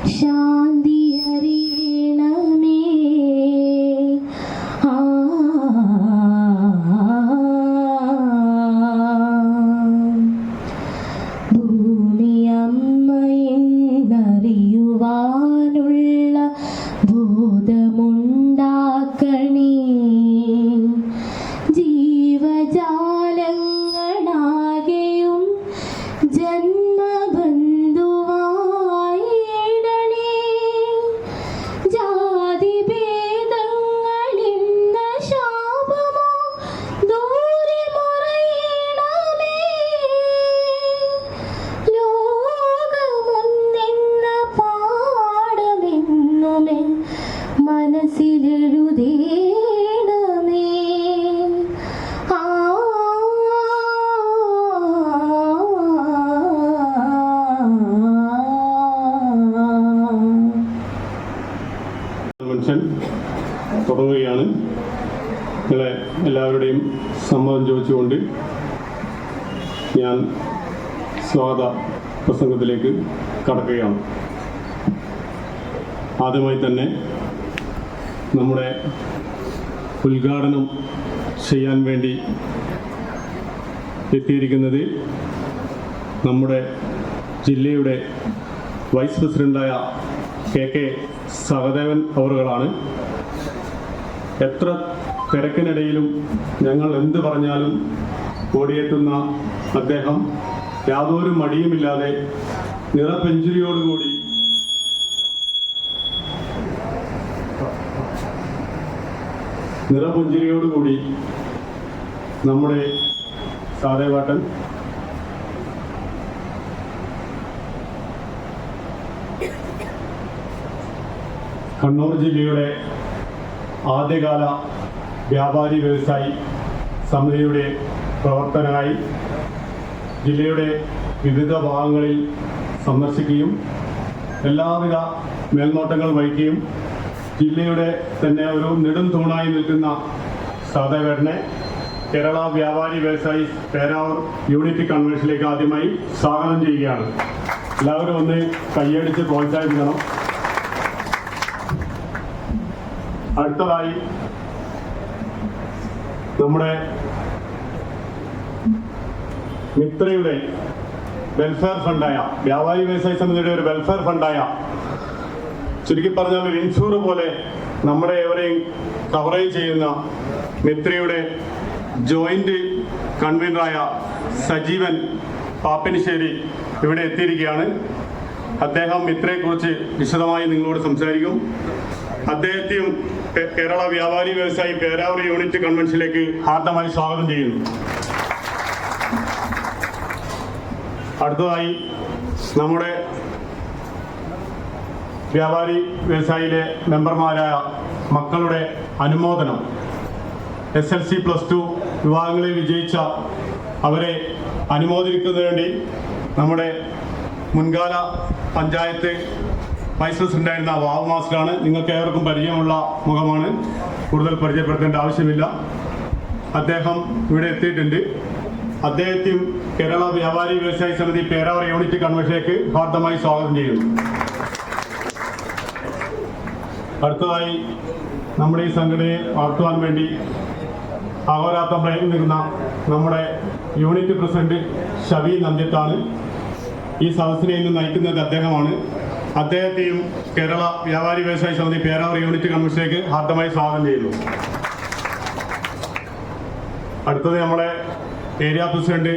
ശാന്തി അറിയണമേ. ഭൂമി അമ്മയെന്നറിയുവാനുള്ള ബോധമുണ്ടാക്കണേ. ജീവജാലങ്ങളാകെയും ജന്മബന്ധുവായിടണേ. ജാതിഭേദങ്ങളെന്ന ശാപമോ ദൂരെ മറയണമേ. ലോകമൊന്നെന്ന പാഠമെന്നുമേ മനസ്സിലെഴുതേണമേ. കൺവെൻഷൻ തുടങ്ങുകയാണ്. നിങ്ങളെ എല്ലാവരുടെയും സമ്മതം ചോദിച്ചുകൊണ്ട് ഞാൻ സ്വാഗത പ്രസംഗത്തിലേക്ക് കടക്കുകയാണ്. ആദ്യമായി തന്നെ നമ്മുടെ ഉദ്ഘാടനം ചെയ്യാൻ വേണ്ടി എത്തിയിരിക്കുന്നത് നമ്മുടെ ജില്ലയുടെ വൈസ് പ്രസിഡൻ്റായ KK സഹദേവൻ അവറുകളാണ്. എത്ര തിരക്കിനിടയിലും ഞങ്ങൾ എന്ത് പറഞ്ഞാലും ഓടിയെത്തുന്ന അദ്ദേഹം യാതൊരു മടിയുമില്ലാതെ നിറപുഞ്ചിരിയോടുകൂടി നമ്മുടെ സഹദേവേട്ടൻ കണ്ണൂർ ജില്ലയുടെ ആദ്യകാല വ്യാപാരി വ്യവസായി സമിതിയുടെ പ്രവർത്തകനായി ജില്ലയുടെ വിവിധ ഭാഗങ്ങളിൽ സന്ദർശിക്കുകയും എല്ലാവിധ മേൽനോട്ടങ്ങൾ വഹിക്കുകയും ജില്ലയുടെ തന്നെ ഒരു നെടും തൂണായി നിൽക്കുന്ന സഹദേവേട്ടനെ കേരള വ്യാപാരി വ്യവസായി പേരാവൂർ യൂണിറ്റ് കൺവെൻഷനിലേക്ക് ആദ്യമായി സ്വാഗതം ചെയ്യുകയാണ്. എല്ലാവരും ഒന്ന് കൈയടിച്ച് പ്രോത്സാഹിപ്പിക്കണം. അടുത്തതായി നമ്മുടെ മിത്രയുടെ വെൽഫെയർ ഫണ്ടായ വ്യാപാരി വ്യവസായ സമിതിയുടെ ഒരു വെൽഫെയർ ഫണ്ടായ, ചുരുക്കി പറഞ്ഞാൽ ഒരു ഇൻഷൂർ പോലെ നമ്മുടെ എവരെയും കവറേജ് ചെയ്യുന്ന മിത്രയുടെ ജോയിന്റ് കൺവീനറായ സജീവൻ പാപ്പനിശ്ശേരി ഇവിടെ എത്തിയിരിക്കുകയാണ്. അദ്ദേഹം മിത്രയെക്കുറിച്ച് വിശദമായി നിങ്ങളോട് സംസാരിക്കും. അദ്ദേഹത്തെയും കേരള വ്യാപാരി വ്യവസായി പേരാവൂർ യൂണിറ്റ് കൺവെൻഷനിലേക്ക് ഹാർദമായി സ്വാഗതം ചെയ്യുന്നു. അടുത്തതായി നമ്മുടെ വ്യാപാരി വ്യവസായിയിലെ മെമ്പർമാരായ മക്കളുടെ അനുമോദനം, SLC+2 വിഭാഗങ്ങളിൽ വിജയിച്ച അവരെ അനുമോദിക്കുന്നതിന് വേണ്ടി നമ്മുടെ മുൻകാല പഞ്ചായത്ത് വൈസ് പ്രസിഡന്റായിരുന്ന വാവു മാസ്റ്ററാണ്. നിങ്ങൾക്ക് ഏവർക്കും പരിചയമുള്ള മുഖമാണ്, കൂടുതൽ പരിചയപ്പെടുത്തേണ്ട ആവശ്യമില്ല. അദ്ദേഹം ഇവിടെ എത്തിയിട്ടുണ്ട്. അദ്ദേഹത്തെയും കേരള വ്യാപാരി വ്യവസായി സമിതി പേരാവൂർ യൂണിറ്റ് കൺവെൻഷനിലേക്ക് ഹാർദമായി സ്വാഗതം ചെയ്യുന്നു. അടുത്തതായി നമ്മുടെ ഈ സംഘടനയെ വളർത്തുവാൻ വേണ്ടി അഹോരാത്രം പ്രയത്നിക്കുന്ന നമ്മുടെ യൂണിറ്റ് പ്രസിഡന്റ് ഷവി നന്ദ്യത്താണ്. ഈ സദസ്സിനെ ഇന്ന് നയിക്കുന്നത് അദ്ദേഹമാണ്. അദ്ദേഹത്തെയും കേരള വ്യാപാരി വ്യവസായി സമിതി പേരാവൂർ യൂണിറ്റ് കൺവെൻഷനിലേക്ക് ഹാർദമായി സ്വാഗതം ചെയ്യുന്നു. അടുത്തത് നമ്മുടെ ഏരിയ പ്രസിഡന്റ്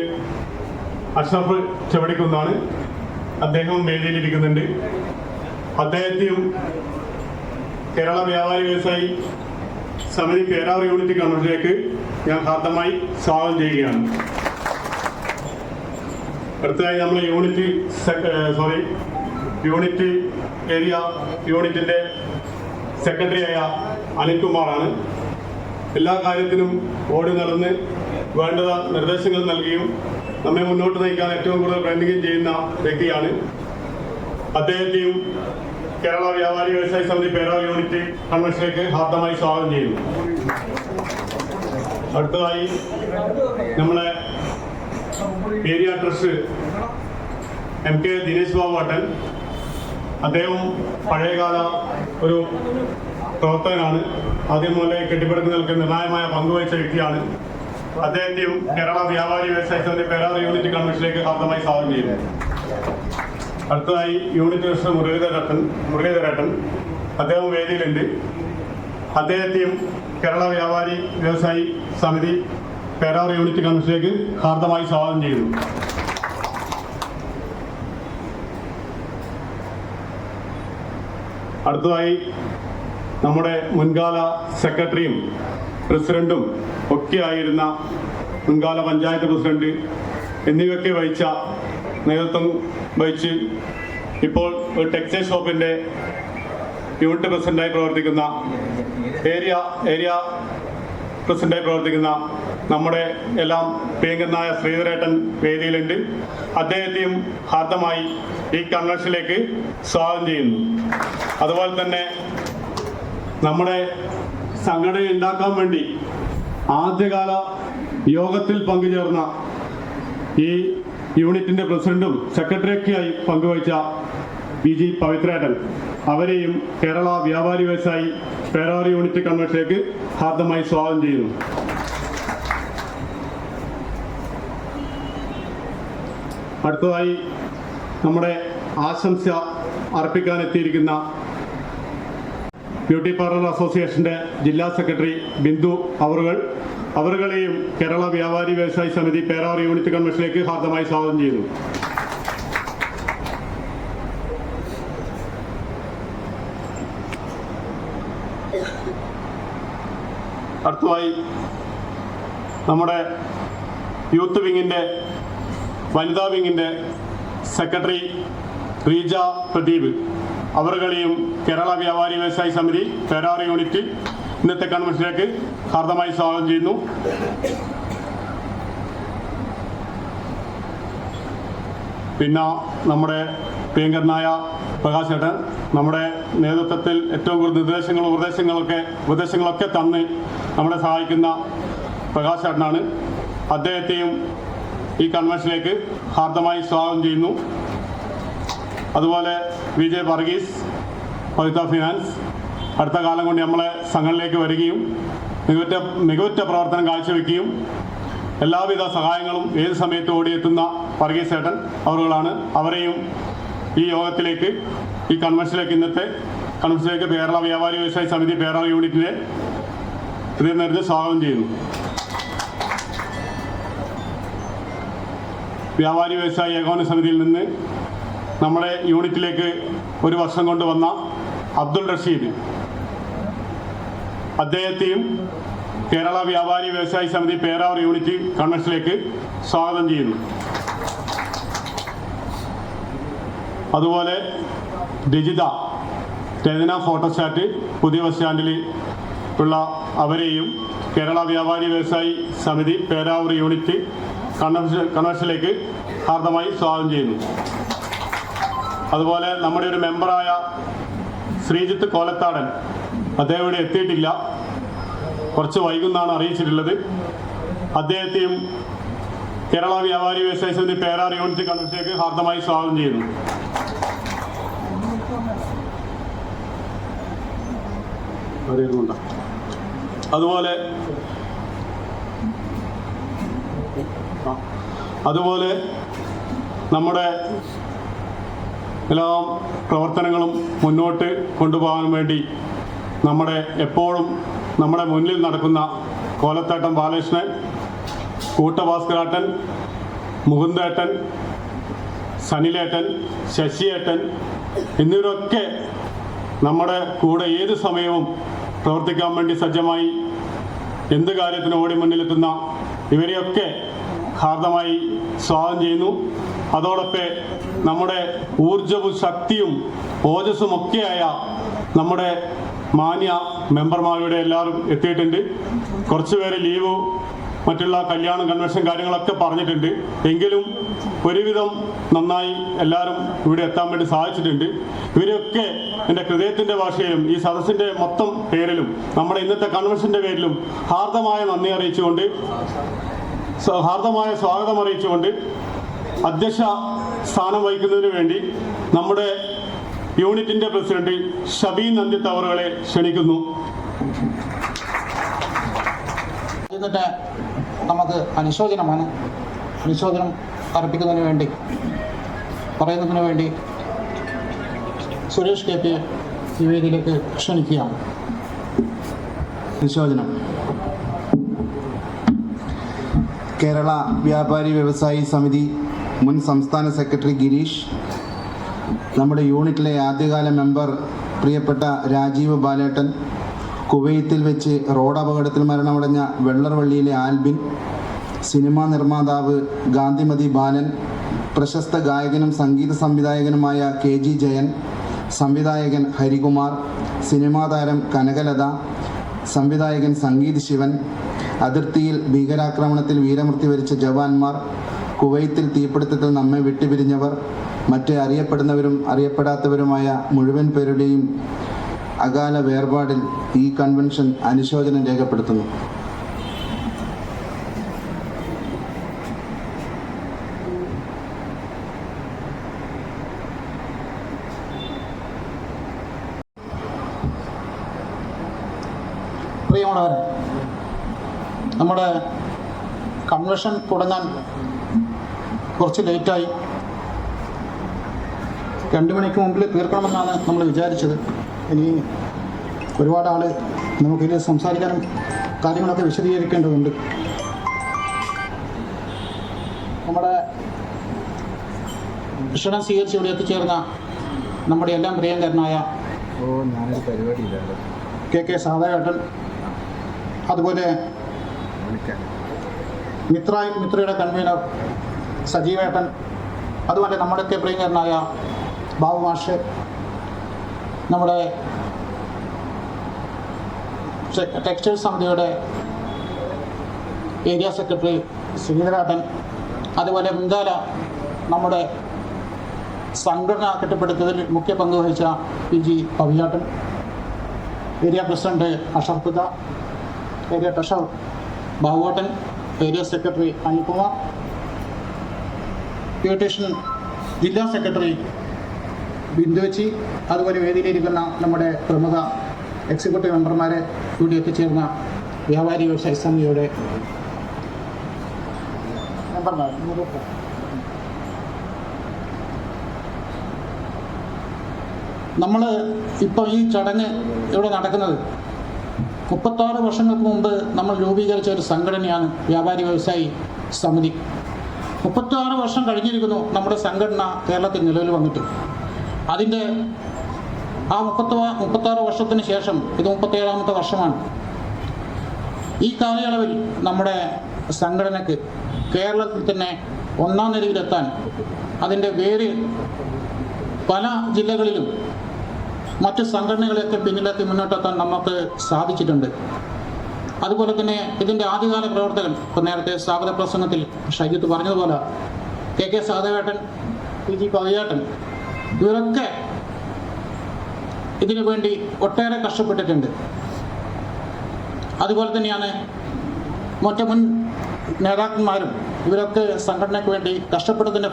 അഷ്റഫ് ചെവടിക്കുന്നാണ്. അദ്ദേഹം വേദിയിലിരിക്കുന്നുണ്ട്. അദ്ദേഹത്തെയും കേരള വ്യാപാരി വ്യവസായി സമിതി പേരാവൂർ യൂണിറ്റ് കൺവെൻഷനിലേക്ക് ഞാൻ ഹാർദമായി സ്വാഗതം ചെയ്യുകയാണ്. അടുത്തതായി നമ്മളെ യൂണിറ്റ് ഏരിയ യൂണിറ്റിന്റെ സെക്രട്ടറിയായ അനിൽകുമാറാണ്. എല്ലാ കാര്യത്തിനും ഓടി നടന്ന് വേണ്ട നിർദ്ദേശങ്ങൾ നൽകിയും നമ്മെ മുന്നോട്ട് നയിക്കാൻ ഏറ്റവും കൂടുതൽ പ്രയത്നിക്കുകയും ചെയ്യുന്ന വ്യക്തിയാണ്. അദ്ദേഹത്തെയും കേരള വ്യാപാരി വ്യവസായി സമിതി പേരാവൂർ യൂണിറ്റ് കൺവെൻഷനിലേക്ക് ഹാർദമായി സ്വാഗതം ചെയ്യുന്നു. അടുത്തതായി നമ്മളെ area trust MK Dinesh Babu ഏട്ടൻ അദ്ദേഹം പഴയകാല ഒരു പ്രവർത്തകനാണ്. ആദ്യം മുതലേ കെട്ടിപ്പടുക്കുന്നതിൽ നിർണായകമായ പങ്കുവഹിച്ച വ്യക്തിയാണ്. അദ്ദേഹത്തെയും കേരള വ്യാപാരി വ്യവസായ സമിതി പേരാർ യൂണിറ്റ് കൺവെൻഷനിലേക്ക് ഹാർദമായി സ്വാഗതം ചെയ്യുന്നു. അടുത്തതായി യൂണിറ്റ് പ്രസിഡന്റ് മുരളീധരേട്ടൻ അദ്ദേഹം വേദിയിലുണ്ട്. അദ്ദേഹത്തെയും കേരള വ്യാപാരി വ്യവസായി സമിതി പേരാർ യൂണിറ്റ് കൺവെൻഷനിലേക്ക് ഹാർദമായി സ്വാഗതം ചെയ്യുന്നു. അടുത്തതായി നമ്മുടെ മുൻകാല സെക്രട്ടറിയും പ്രസിഡന്റും ഒക്കെ ആയിരുന്ന മുൻകാല പഞ്ചായത്ത് പ്രസിഡന്റ് എന്നിവയൊക്കെ വഹിച്ച നേതൃത്വം വഹിച്ച് ഇപ്പോൾ ഒരു ടെക്സ്റ്റൈൽ ഷോപ്പിൻ്റെ യൂണിറ്റ് പ്രസിഡന്റായി പ്രവർത്തിക്കുന്ന ഏരിയ പ്രസിഡന്റായി പ്രവർത്തിക്കുന്ന നമ്മുടെ എല്ലാം പ്രിയങ്കരനായ ശ്രീധരേട്ടൻ വേദിയിലുണ്ട്. അദ്ദേഹത്തെയും ഹാർദമായി ഈ കൺവെൻഷനിലേക്ക് സ്വാഗതം ചെയ്യുന്നു. അതുപോലെ തന്നെ നമ്മുടെ സംഘടന ഉണ്ടാക്കാൻ വേണ്ടി ആദ്യകാല യോഗത്തിൽ പങ്കുചേർന്ന ഈ യൂണിറ്റിന്റെ പ്രസിഡന്റും സെക്രട്ടറിയൊക്കെയായി പങ്കുവഹിച്ച ജി പവിത്രേട്ടൻ അവരെയും കേരള വ്യാപാരി വ്യവസായി പേരാർ യൂണിറ്റ് കൺവെൻഷനിലേക്ക് ഹാർദമായി സ്വാഗതം ചെയ്യുന്നു. അടുത്തതായി നമ്മുടെ ആശംസ അർപ്പിക്കാനെത്തിയിരിക്കുന്ന ബ്യൂട്ടി പാർലർ അസോസിയേഷന്റെ ജില്ലാ സെക്രട്ടറി ബിന്ദു അവരുകളെയും കേരള വ്യാപാരി വ്യവസായി സമിതി പേരാർ യൂണിറ്റ് കൺവെൻഷനിലേക്ക് ഹാർദമായി സ്വാഗതം ചെയ്യുന്നു. അടുത്തതായി നമ്മുടെ യൂത്ത് വിങ്ങിന്റെ വനിതാ വിങ്ങിന്റെ സെക്രട്ടറി റീജ പ്രദീപ് അവരുകളെയും കേരള വ്യാപാരി വ്യവസായി സമിതി പേരാർ യൂണിറ്റ് ഇന്നത്തെ കൺവെൻഷനിലേക്ക് ഹാർദമായി സ്വാഗതം ചെയ്യുന്നു. പിന്നെ നമ്മുടെ പ്രിയങ്കരനായ പ്രകാശ് ചേട്ടൻ നമ്മുടെ നേതൃത്വത്തിൽ ഏറ്റവും കൂടുതൽ ഉപദേശങ്ങളൊക്കെ തന്ന് നമ്മളെ സഹായിക്കുന്ന പ്രകാശ് ചേട്ടനാണ്. അദ്ദേഹത്തെയും ഈ കൺവെൻഷനിലേക്ക് ഹാർദമായി സ്വാഗതം ചെയ്യുന്നു. അതുപോലെ വിജയ് വർഗീസ് പവിത്ര ഫിനാൻസ് അടുത്ത കാലം കൊണ്ട് നമ്മളെ സംഘടനയിലേക്ക് വരികയും മികവുറ്റ പ്രവർത്തനം കാഴ്ചവെക്കുകയും എല്ലാവിധ സഹായങ്ങളും ഏത് സമയത്ത് ഓടിയെത്തുന്ന വർഗീസ് ചേട്ടൻ അവരുകളാണ്. അവരെയും ഈ യോഗത്തിലേക്ക് ഈ ഇന്നത്തെ കൺവെൻഷനിലേക്ക് കേരള വ്യാപാരി വ്യവസായി സമിതി പേരാർ യൂണിറ്റിനെ ഹൃദയം സ്വാഗതം ചെയ്യുന്നു. വ്യാപാരി വ്യവസായി ഏകോപന സമിതിയിൽ നിന്ന് നമ്മുടെ യൂണിറ്റിലേക്ക് ഒരു വർഷം കൊണ്ട് വന്ന അബ്ദുൾ റഷീദ് അദ്ദേഹത്തെയും കേരള വ്യാപാരി വ്യവസായി സമിതി പേരാർ യൂണിറ്റ് കൺവെൻഷനിലേക്ക് സ്വാഗതം ചെയ്യുന്നു. അതുപോലെ രചന ഫോട്ടോസ്റ്റാറ്റ് പുതിയ ബസ് സ്റ്റാൻഡിൽ ഉള്ള അവരെയും കേരള വ്യാപാരി വ്യവസായി സമിതി പേരാവൂർ യൂണിറ്റ് കൺവെൻഷനിലേക്ക് ഹാർദമായി സ്വാഗതം ചെയ്യുന്നു. അതുപോലെ നമ്മുടെ ഒരു മെമ്പറായ ശ്രീജിത്ത് കോലത്താടൻ അദ്ദേഹം ഇവിടെ എത്തിയിട്ടില്ല, കുറച്ച് വൈകുന്നാണ് അറിയിച്ചിട്ടുള്ളത്. അദ്ദേഹത്തെയും കേരള വ്യാപാരി വ്യവസായ സമിതി പേരാർ യൂണിറ്റ് കൺവെൻഷനിലേക്ക് ഹാർദമായി സ്വാഗതം ചെയ്യുന്നു. അതുപോലെ നമ്മുടെ എല്ലാ പ്രവർത്തനങ്ങളും മുന്നോട്ട് കൊണ്ടുപോകാൻ വേണ്ടി എപ്പോഴും നമ്മുടെ മുന്നിൽ നടക്കുന്ന കോലത്തേട്ടൻ ബാലകൃഷ്ണൻ, കൂട്ടഭാസ്കരാട്ടൻ, മുകുന്ദേട്ടൻ, സനിലേട്ടൻ, ശശിയേട്ടൻ എന്നിവരൊക്കെ നമ്മുടെ കൂടെ ഏത് സമയവും പ്രവർത്തിക്കാൻ വേണ്ടി സജ്ജമായി എന്ത് കാര്യത്തിനും ഓടി മുന്നിലെത്തുന്ന ഇവരെയൊക്കെ ഹാർദമായി സ്വാഗതം ചെയ്യുന്നു. അതോടൊപ്പം നമ്മുടെ ഊർജവും ശക്തിയും ഓജസ്സും ഒക്കെയായ നമ്മുടെ മാന്യ മെമ്പർമാരുടെ എല്ലാവരും എത്തിയിട്ടുണ്ട്. കുറച്ചുപേര് ലീവ് മറ്റുള്ള കല്യാണം കൺവെൻഷൻ കാര്യങ്ങളൊക്കെ പറഞ്ഞിട്ടുണ്ട്. എങ്കിലും ഒരുവിധം നന്നായി എല്ലാവരും ഇവിടെ എത്താൻ വേണ്ടി സാധിച്ചിട്ടുണ്ട്. ഇവരൊക്കെ എൻ്റെ ഹൃദയത്തിൻ്റെ ഭാഷയിലും ഈ സദസ്സിൻ്റെ മൊത്തം പേരിലും നമ്മുടെ ഇന്നത്തെ കൺവെൻഷൻ്റെ പേരിലും ഹാർദമായ നന്ദി അറിയിച്ചുകൊണ്ട്, ഹാർദമായ സ്വാഗതം അറിയിച്ചുകൊണ്ട് അധ്യക്ഷ സ്ഥാനം വഹിക്കുന്നതിന് വേണ്ടി നമ്മുടെ യൂണിറ്റിന്റെ പ്രസിഡന്റ് ഷബീൻ നന്ദിത്ത് അവറുകളെ ക്ഷണിക്കുന്നു. എന്നിട്ട് നമുക്ക് അനുശോചനം അർപ്പിക്കുന്നതിന് വേണ്ടി പറയുന്നതിന് വേണ്ടി സുരേഷ് കെ പി ഈ വേദിയിലേക്ക് ക്ഷണിക്കുകയാണ്. അനുശോചനം. കേരള വ്യാപാരി വ്യവസായി സമിതി മുൻ സംസ്ഥാന സെക്രട്ടറി ഗിരീഷ്, നമ്മുടെ യൂണിറ്റിലെ ആദ്യകാല മെമ്പർ പ്രിയപ്പെട്ട രാജീവ് ബാലേട്ടൻ, കുവൈത്തിൽ വെച്ച് റോഡ് അപകടത്തിൽ മരണമടഞ്ഞ വെള്ളർവള്ളിയിലെ ആൽബിൻ, സിനിമാ നിർമ്മാതാവ് ഗാന്ധിമതി ബാലൻ, പ്രശസ്ത ഗായകനും സംഗീത സംവിധായകനുമായ KG ജയൻ, സംവിധായകൻ ഹരികുമാർ, സിനിമാ താരം കനകലത, സംവിധായകൻ സംഗീത് ശിവൻ, അതിർത്തിയിൽ ഭീകരാക്രമണത്തിൽ വീരമൃത്യു വരിച്ച ജവാന്മാർ, കുവൈത്തിൽ തീപിടുത്തത്തിൽ നമ്മെ വിട്ടുപിരിഞ്ഞവർ, മറ്റ് അറിയപ്പെടുന്നവരും അറിയപ്പെടാത്തവരുമായ മുഴുവൻ പേരുടെയും അകാല വേർപാടിൽ ഈ കൺവെൻഷൻ അനുശോചനം രേഖപ്പെടുത്തുന്നു. പ്രിയമുള്ളവരെ, നമ്മുടെ കൺവെൻഷൻ തുടങ്ങാൻ കുറച്ച് ലേറ്റായി. 2 മണിക്ക് മുമ്പിൽ തീർക്കണമെന്നാണ് നമ്മൾ വിചാരിച്ചത്. ഇനി ഒരുപാട് ആൾ നമുക്കിതിൽ സംസാരിക്കാനും കാര്യങ്ങളൊക്കെ വിശദീകരിക്കേണ്ടതുണ്ട്. നമ്മുടെ ക്ഷണം സ്വീകരിച്ച് ഇവിടെ എത്തിച്ചേർന്ന നമ്മുടെ എല്ലാം പ്രിയങ്കരനായ KK സാദാവേട്ടൻ, അതുപോലെ മിത്രയുടെ കൺവീനർ സജീവേട്ടൻ, അതുപോലെ നമ്മുടെയൊക്കെ പ്രിയങ്കരനായ ബാബു മാഷ്, നമ്മുടെ ടെക്സ്റ്റൈൽ സമിതിയുടെ ഏരിയ സെക്രട്ടറി ശ്രീധരാട്ടൻ, അതുപോലെ മുൻകാല നമ്മുടെ സംഘടന കെട്ടിപ്പടുത്തതിൽ മുഖ്യ പങ്ക് വഹിച്ച PG പവിയാട്ടൻ, area president Asharfuda, area treasurer ബാബുവേട്ടൻ, ഏരിയ സെക്രട്ടറി അനിൽകുമാർ, പ്യൂട്ടേഷൻ ജില്ലാ സെക്രട്ടറി ബിന്ദുവച്ചി, അതുപോലെ വേദിയിലിരിക്കുന്ന നമ്മുടെ പ്രമുഖ എക്സിക്യൂട്ടീവ് മെമ്പർമാരെ കൂടി എത്തിച്ചേർന്ന വ്യാപാരി വ്യവസായ സമിതിയുടെ മെമ്പർമാർ, നമ്മൾ ഇപ്പോൾ ഈ ചടങ്ങ് ഇവിടെ നടക്കുന്നത് 36 വർഷങ്ങൾക്ക് മുമ്പ് നമ്മൾ രൂപീകരിച്ച ഒരു സംഘടനയാണ് വ്യാപാരി വ്യവസായി സമിതി. 36 വർഷം കഴിഞ്ഞിരിക്കുന്നു നമ്മുടെ സംഘടന കേരളത്തിൽ നിലവിൽ വന്നിട്ട്. അതിൻ്റെ ആ 36 വർഷത്തിന് ശേഷം ഇത് 37ാമത്തെ വർഷമാണ്. ഈ കാലയളവിൽ നമ്മുടെ സംഘടനയ്ക്ക് കേരളത്തിൽ തന്നെ 1ാം നിരയിലെത്താൻ അതിൻ്റെ വേര് പല ജില്ലകളിലും മറ്റ് സംഘടനകളെയൊക്കെ പിന്നിലെത്തി മുന്നോട്ടെത്താൻ നമുക്ക് സാധിച്ചിട്ടുണ്ട്. അതുപോലെ തന്നെ ഇതിൻ്റെ ആദ്യകാല പ്രവർത്തകൻ, ഇപ്പോൾ നേരത്തെ സ്വാഗത പ്രസംഗത്തിൽ ഷൈജിത്ത് പറഞ്ഞതുപോലെ KK സാദാവേട്ടൻ, PG പവിയാട്ടൻ, ഇവരൊക്കെ ഇതിനു വേണ്ടി ഒട്ടേറെ കഷ്ടപ്പെട്ടിട്ടുണ്ട്. അതുപോലെ തന്നെയാണ് മറ്റു മുൻ നേതാക്കന്മാരും. ഇവരൊക്കെ സംഘടനയ്ക്ക് വേണ്ടി കഷ്ടപ്പെട്ടതിൻ്റെ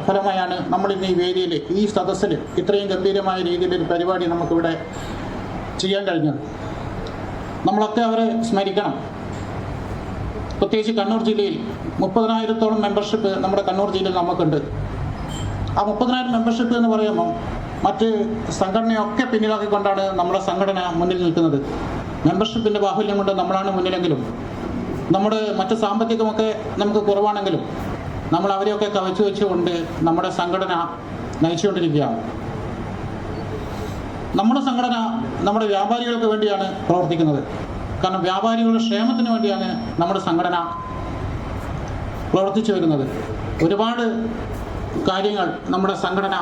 ഫലമായാണ് നമ്മളിന്ന് ഈ വേദിയിൽ, ഈ സദസ്സിൽ ഇത്രയും ഗംഭീരമായ രീതിയിലൊരു പരിപാടി നമുക്കിവിടെ ചെയ്യാൻ കഴിഞ്ഞത്. നമ്മളൊക്കെ അവരെ സ്മരിക്കണം. പ്രത്യേകിച്ച് കണ്ണൂർ ജില്ലയിൽ 30,000-ഓളം മെമ്പർഷിപ്പ് നമ്മുടെ കണ്ണൂർ ജില്ലയിൽ നമുക്കുണ്ട്. ആ 30,000 മെമ്പർഷിപ്പ് എന്ന് പറയുമ്പോൾ മറ്റ് സംഘടനയൊക്കെ പിന്നിലാക്കിക്കൊണ്ടാണ് നമ്മുടെ സംഘടന മുന്നിൽ നിൽക്കുന്നത്. മെമ്പർഷിപ്പിൻ്റെ ബാഹുല്യം കൊണ്ട് നമ്മളാണ് മുന്നിലെങ്കിലും, നമ്മുടെ മറ്റ് സാമ്പത്തികമൊക്കെ നമുക്ക് കുറവാണെങ്കിലും നമ്മൾ അവരെയൊക്കെ കവച്ചു വെച്ചുകൊണ്ട് നമ്മുടെ സംഘടന നയിച്ചുകൊണ്ടിരിക്കുകയാണ്. നമ്മുടെ സംഘടന നമ്മുടെ വ്യാപാരികൾക്ക് വേണ്ടിയാണ് പ്രവർത്തിക്കുന്നത്. കാരണം വ്യാപാരികളുടെ ക്ഷേമത്തിന് വേണ്ടിയാണ് നമ്മുടെ സംഘടന പ്രവർത്തിച്ചു വരുന്നത്. ഒരുപാട് കാര്യങ്ങൾ നമ്മുടെ സംഘടന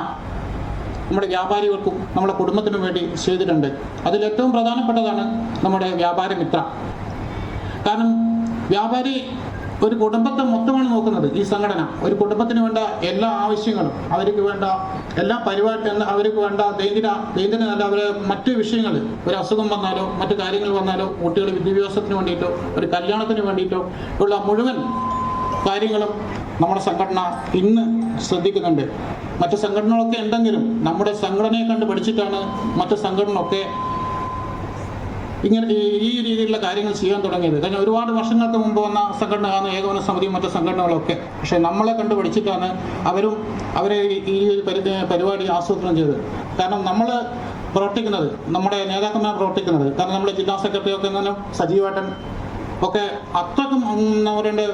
നമ്മുടെ വ്യാപാരികൾക്കും നമ്മുടെ കുടുംബത്തിനും വേണ്ടി ചെയ്തിട്ടുണ്ട്. അതിലേറ്റവും പ്രധാനപ്പെട്ടതാണ് നമ്മുടെ വ്യാപാര മിത്ര. കാരണം വ്യാപാരി ഒരു കുടുംബത്തെ മൊത്തമാണ് നോക്കുന്നത്. ഈ സംഘടന ഒരു കുടുംബത്തിന് വേണ്ട എല്ലാ ആവശ്യങ്ങളും, അവർക്ക് വേണ്ട എല്ലാ പരിപാടി, അവർക്ക് വേണ്ട ദൈനംദിന അവരെ മറ്റു വിഷയങ്ങൾ, ഒരു അസുഖം വന്നാലോ മറ്റു കാര്യങ്ങൾ വന്നാലോ, കുട്ടികളുടെ വിദ്യാഭ്യാസത്തിന് വേണ്ടിയിട്ടോ ഒരു കല്യാണത്തിന് വേണ്ടിയിട്ടോ ഉള്ള മുഴുവൻ കാര്യങ്ങളും നമ്മുടെ സംഘടന ഇന്ന് ശ്രദ്ധിക്കുന്നുണ്ട്. മറ്റ് സംഘടനകളൊക്കെ ഉണ്ടെങ്കിലും നമ്മുടെ സംഘടനയെ കണ്ട് പഠിച്ചിട്ടാണ് മറ്റ് സംഘടനകളൊക്കെ ഇങ്ങനെ ഈ രീതിയിലുള്ള കാര്യങ്ങൾ ചെയ്യാൻ തുടങ്ങിയത്. കാരണം ഒരുപാട് വർഷങ്ങൾക്ക് മുമ്പ് വന്ന സംഘടനയാണ് ഏകോപന സമിതിയും മറ്റ് സംഘടനകളൊക്കെ. പക്ഷേ നമ്മളെ കണ്ട് പഠിച്ചിട്ടാണ് അവരെ ഈ പരിപാടി ആസൂത്രണം ചെയ്തത്. കാരണം നമ്മൾ പ്രവർത്തിക്കുന്നത്, നമ്മുടെ നേതാക്കന്മാർ പ്രവർത്തിക്കുന്നത്, കാരണം നമ്മുടെ ജില്ലാ സെക്രട്ടറി ഒക്കെ തന്നെ സജീവേട്ടൻ ഒക്കെ അത്രക്കും അവരുടെ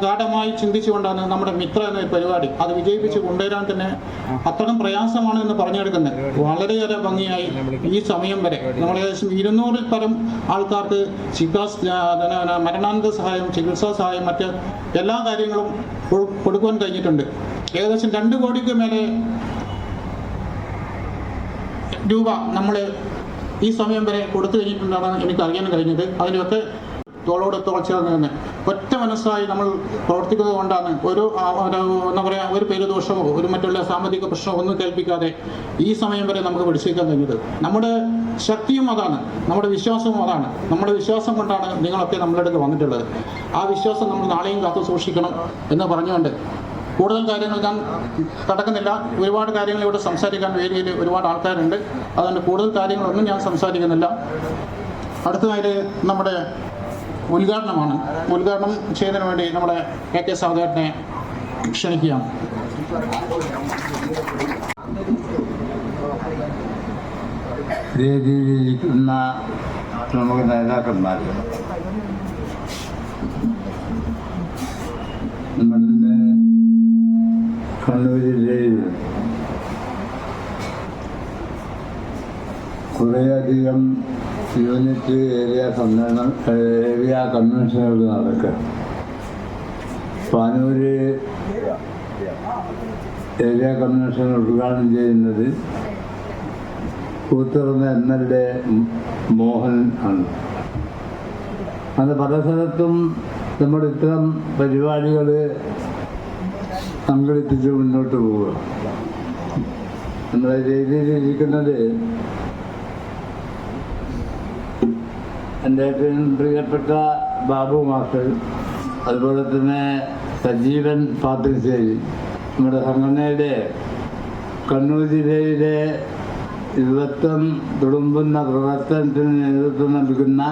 ഗാഢമായി ചിന്തിച്ചുകൊണ്ടാണ് നമ്മുടെ മിത്ര എന്ന പരിപാടി അത് വിജയിപ്പിച്ച് കൊണ്ടുവരാൻ തന്നെ അത്രക്കും പ്രയാസമാണ് എന്ന് പറഞ്ഞെടുക്കുന്നത്. വളരെയേറെ ഭംഗിയായി ഈ സമയം വരെ നമ്മൾ ഏകദേശം 200-ൽ പരം ആൾക്കാർക്ക് മരണാനന്തര സഹായം, ചികിത്സാ സഹായം, മറ്റ് എല്ലാ കാര്യങ്ങളും കൊടുക്കുവാൻ കഴിഞ്ഞിട്ടുണ്ട്. ഏകദേശം 2 കോടിക്ക് മേലെ രൂപ നമ്മൾ ഈ സമയം വരെ കൊടുത്തു കഴിഞ്ഞിട്ടുണ്ടെന്നാണ് എനിക്ക് അറിയാൻ കഴിഞ്ഞത്. അതിനൊക്കെ തോളോട് തോൾ ചേർന്ന് നിന്ന് ഒറ്റ മനസ്സായി നമ്മൾ പ്രവർത്തിക്കുന്നത് കൊണ്ടാണ് എന്താ പറയുക, ഒരു പേരുദോഷമോ ഒരു മറ്റുള്ള സാമ്പത്തിക പ്രശ്നമോ ഒന്നും കേൾപ്പിക്കാതെ ഈ സമയം വരെ നമുക്ക് പിടിച്ചേക്കാൻ കഴിഞ്ഞത്. നമ്മുടെ ശക്തിയും അതാണ്, നമ്മുടെ വിശ്വാസവും അതാണ്. നമ്മുടെ വിശ്വാസം കൊണ്ടാണ് നിങ്ങളൊക്കെ നമ്മളുടെ അടുത്ത് വന്നിട്ടുള്ളത്. ആ വിശ്വാസം നമ്മൾ നാളെയും കാത്തു സൂക്ഷിക്കണം എന്ന് പറഞ്ഞുകൊണ്ട് കൂടുതൽ കാര്യങ്ങൾ ഞാൻ കടക്കുന്നില്ല. ഒരുപാട് കാര്യങ്ങൾ ഇവിടെ സംസാരിക്കാൻ വേദിയിൽ ഒരുപാട് ആൾക്കാരുണ്ട്. അതുകൊണ്ട് കൂടുതൽ കാര്യങ്ങളൊന്നും ഞാൻ സംസാരിക്കുന്നില്ല. അടുത്തതായിട്ട് നമ്മുടെ ഉദ്ഘാടനമാണ്. ഉദ്ഘാടനം ചെയ്യുന്നതിന് വേണ്ടി നമ്മുടെ കെ സാധേട്ടനെ ക്ഷണിക്കുകയാണ്. വേദിയിലിരിക്കുന്ന പ്രമുഖ നേതാക്കന്മാർ, നമ്മളുടെ കണ്ണൂർ ജില്ലയിൽ കുറേയധികം യൂണിറ്റ് ഏരിയ കൺവെൻഷനുകൾ നടക്കുക. പാനൂര് ഏരിയ കൺവെൻഷൻ ഉദ്ഘാടനം ചെയ്യുന്നത് കൂത്തുറന്ന MLA മോഹൻ ആണ്. അത് പല സ്ഥലത്തും നമ്മൾ ഇത്തരം പരിപാടികൾ സംഘടിപ്പിച്ച് മുന്നോട്ട് പോവുക. നമ്മുടെ രീതിയിലിരിക്കുന്നത് എൻ്റെ പ്രിയപ്പെട്ട ബാബു മാസ്റ്റർ, അതുപോലെ തന്നെ സജീവൻ പാത്രശ്ശേരി, നമ്മുടെ സംഘടനയുടെ കണ്ണൂർ ജില്ലയിലെ യുവത്വം തുളുമ്പുന്ന പ്രവർത്തനത്തിന് നേതൃത്വം നൽകുന്ന